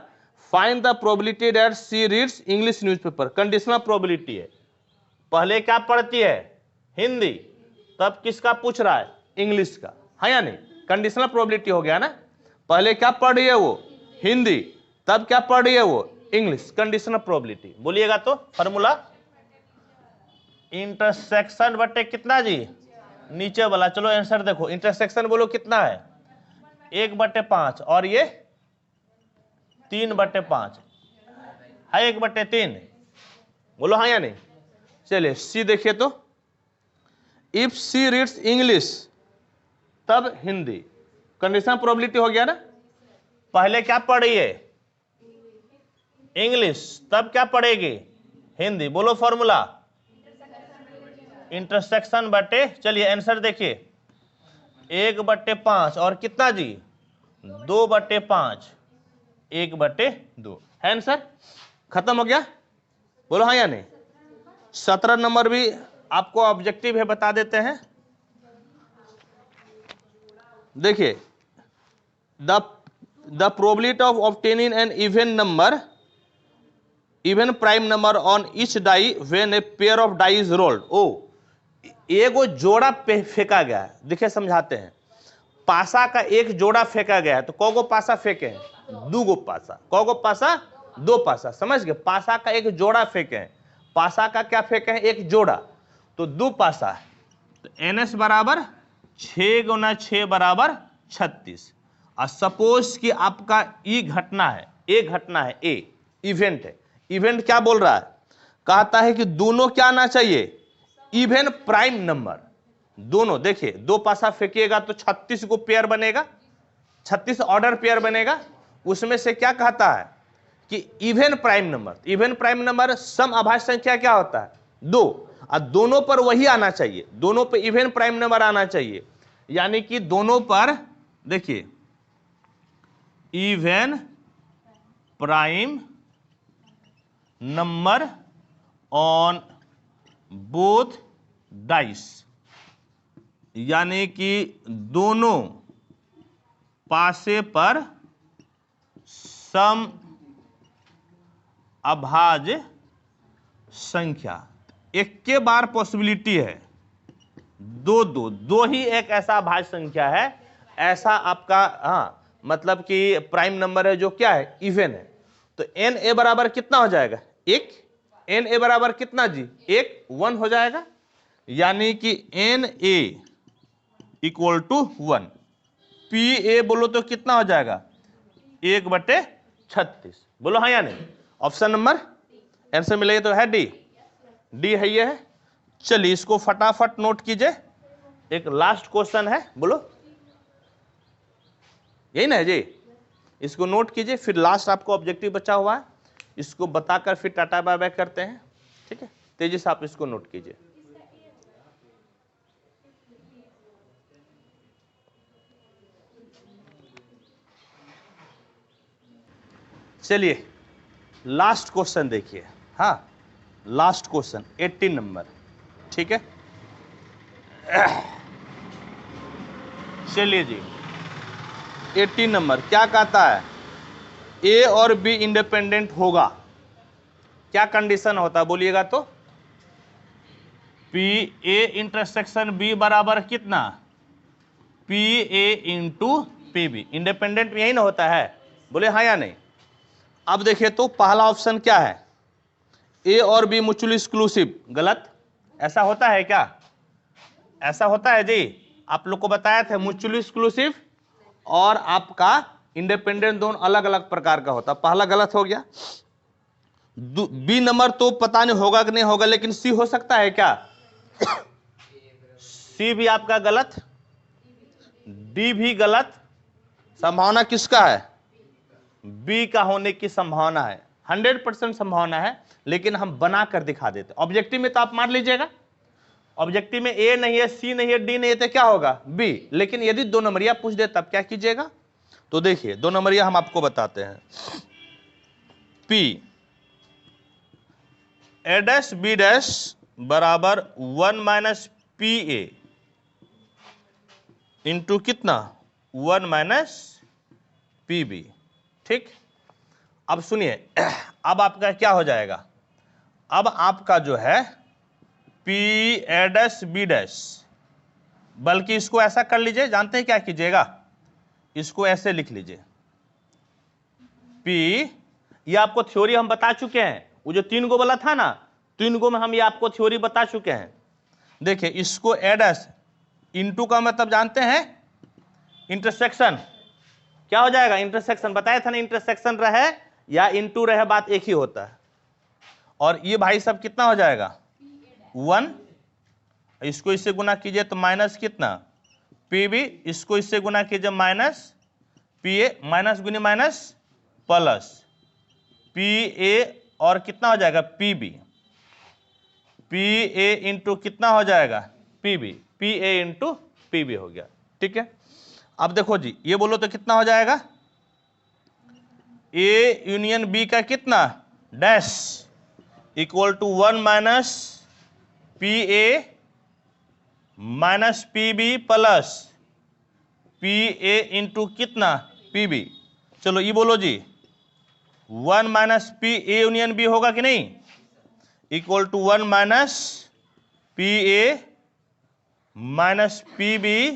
find the probability that she reads English newspaper, conditional probability है, पहले क्या पढ़ती है हिंदी, तब किसका पूछ रहा है इंग्लिश का, है या नहीं, कंडीशनल प्रोबेबिलिटी हो गया ना, पहले क्या पढ़ रही है वो हिंदी, तब क्या पढ़ रही है वो इंग्लिश, कंडीशनल प्रोबेबिलिटी, बोलिएगा तो फार्मूला, इंटरसेक्शन बटे कितना जी नीचे वाला, चलो आंसर देखो, इंटरसेक्शन बोलो कितना है 1/5 और ये 3/5 है, 1/3 बोलो हाँ या नहीं, चलिए सी देखिए तो, इफ सी रीड्स इंग्लिश तब हिंदी, कंडीशनल प्रोबेबिलिटी हो गया ना, पहले क्या पढ़ रही है इंग्लिश, तब क्या पढ़ेगी हिंदी, बोलो फॉर्मूला, इंटरसेक्शन बटे, चलिए आंसर देखिए 1/5 और कितना जी 2/5, 1/2 है आंसर, खत्म हो गया, बोलो हाँ या नहीं। 17 नंबर भी आपको ऑब्जेक्टिव है, बता देते हैं, देखिए, the probability of obtaining an even prime number on each die when a pair of die is rolled, ओ एगो जोड़ा फेंका गया है, देखिए समझाते हैं, पासा का एक जोड़ा फेंका गया है, तो कौगो पासा फेंके हैं, 2 पासा, कौगो पासा 2 पासा, समझ गए, पासा का एक जोड़ा फेंके हैं, पासा का क्या फेंके हैं एक जोड़ा, तो 2 पासा है, तो NS बराबर 6 × 6 = 36, और सपोज कि आपका ई घटना है, ए घटना है, ए इवेंट है, इवेंट क्या बोल रहा है, कहता है कि दोनों क्या आना चाहिए इवन प्राइम नंबर, दोनों, देखिए 2 पासा फेंकिएगा तो 36 को पेयर बनेगा, 36 ऑर्डर पेयर बनेगा, उसमें से क्या कहता है कि even prime number, even prime number सम अभाज्य संख्या क्या होता है 2, और दोनों पर वही आना चाहिए, दोनों पर इवन प्राइम नंबर आना चाहिए, यानी कि दोनों पर देखिए even prime number on both dice, यानी कि दोनों पासे पर सम अभाज्य संख्या, एक के बार पॉसिबिलिटी है, दो ही एक ऐसा अभाज्य संख्या है, ऐसा आपका, हाँ मतलब कि प्राइम नंबर है जो क्या है इवन है, तो NA बराबर कितना हो जाएगा 1, NA बराबर कितना जी 1 हो जाएगा, यानी कि NA = 1, PA बोलो तो कितना हो जाएगा 1/36, बोलो हाँ या नहीं, ऑप्शन नंबर आंसर मिलेगा तो है डी है, ये है, चलिए इसको फटाफट नोट कीजिए, एक लास्ट क्वेश्चन है, बोलो यही ना है जी, इसको नोट कीजिए, फिर लास्ट आपको ऑब्जेक्टिव बचा हुआ है, इसको बताकर फिर टाटा बाय बाय करते हैं, ठीक है, तेजी से आप इसको नोट कीजिए। चलिए लास्ट क्वेश्चन देखिए, हाँ लास्ट क्वेश्चन 18 नंबर, ठीक है, चलिए जी 18 नंबर क्या कहता है, A और B इंडिपेंडेंट होगा, क्या कंडीशन होता है बोलिएगा तो, PA इंटरसेक्शन B बराबर कितना PA × PB, इंडिपेंडेंट यही ना होता है, बोले हाँ या नहीं। अब देखिए तो पहला ऑप्शन क्या है, A और B म्यूचुअली एक्सक्लूसिव, गलत, ऐसा होता है क्या, ऐसा होता है जी, आप लोग को बताया था म्यूचुअली एक्सक्लूसिव और आपका इंडिपेंडेंट दोनों अलग अलग प्रकार का होता। पहला गलत हो गया। बी नंबर तो पता नहीं होगा कि नहीं होगा, लेकिन सी हो सकता है क्या? सी भी आपका गलत, डी भी गलत। संभावना किसका है? बी का होने की संभावना है, 100% संभावना है, लेकिन हम बना कर दिखा देते। ऑब्जेक्टिव में तो आप मान लीजिएगा, ऑब्जेक्टिव में ए नहीं है, सी नहीं है, डी नहीं है, तो क्या होगा? बी। लेकिन यदि 2 नंबरिया पूछ दे तब क्या कीजिएगा? तो देखिए 2 नंबरिया हम आपको बताते हैं। P A dash B dash बराबर 1 माइनस पी ए इंटू कितना? 1 माइनस पी बी। ठीक, अब सुनिए, अब आपका क्या हो जाएगा? अब आपका जो है P A dash B dash, बल्कि इसको ऐसा कर लीजिए, जानते हैं क्या कीजिएगा? इसको ऐसे लिख लीजिए पी, ये आपको थ्योरी हम बता चुके हैं, वो जो 3 गो वाला था ना, 3 गो में हम ये आपको थ्योरी बता चुके हैं। देखिए इसको ए डैश, इनटू का मतलब जानते हैं इंटरसेक्शन, क्या हो जाएगा? इंटरसेक्शन बताया था ना, इंटरसेक्शन रहे या इनटू रहे बात एक ही होता है। और ये भाई सब कितना हो जाएगा? 1, इसको इससे गुना कीजिए तो माइनस कितना? पी बी, इसको इससे गुना कीजिए माइनस पी ए, माइनस गुनी माइनस प्लस पी ए, और कितना हो जाएगा? P B, P A into कितना हो जाएगा? P B, P A into P B हो गया। ठीक है, अब देखो जी, ये बोलो तो कितना हो जाएगा? ए यूनियन बी का कितना? Dash equal to 1 minus P A minus P B plus P A into कितना? P B. चलो ये बोलो जी, 1 minus P A union B होगा कि नहीं? Equal to 1 minus P A minus P B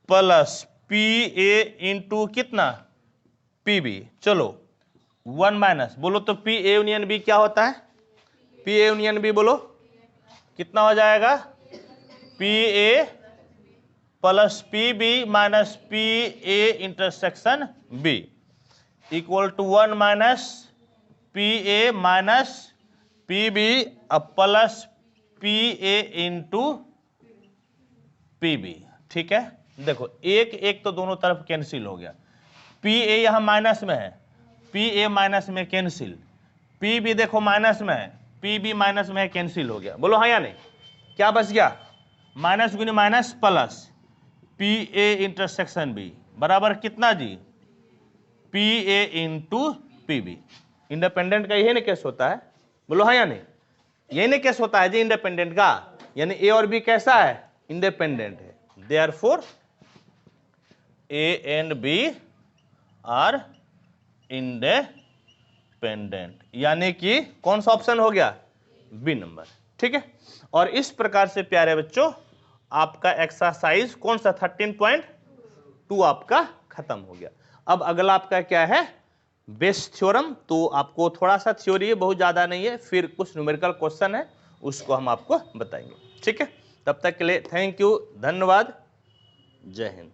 plus P A into कितना? P B. चलो 1 माइनस बोलो तो पी ए यूनियन बी क्या होता है? पी ए यूनियन बी बोलो कितना हो जाएगा? P A plus P B minus P A intersection B equal to 1 minus P A minus P B plus P A into P B. ठीक है, देखो एक एक तो दोनों तरफ कैंसिल हो गया, पी ए यहां माइनस में है, पी ए माइनस में कैंसिल, पी बी देखो माइनस में है, पी बी माइनस में है, कैंसिल हो गया। बोलो हाँ या नहीं? क्या बच गया? माइनस गुनी minus plus P A intersection B बराबर कितना जी? P A into P B. Independent का यही ना केस होता है? बोलो हाँ या नहीं? यही ना केस होता है जी इंडिपेंडेंट का, यानी ए और बी कैसा है? इंडिपेंडेंट है। Therefore A and B are independent, यानी कि कौन सा ऑप्शन हो गया? B number. ठीक है, और इस प्रकार से प्यारे बच्चों आपका एक्सरसाइज कौन सा 13.2 आपका खत्म हो गया। अब अगला आपका क्या है? Bayes theorem. तो आपको थोड़ा सा थ्योरी है, बहुत ज्यादा नहीं है, फिर कुछ न्यूमेरिकल क्वेश्चन है, उसको हम आपको बताएंगे। ठीक है, तब तक के लिए थैंक यू, धन्यवाद, जय हिंद।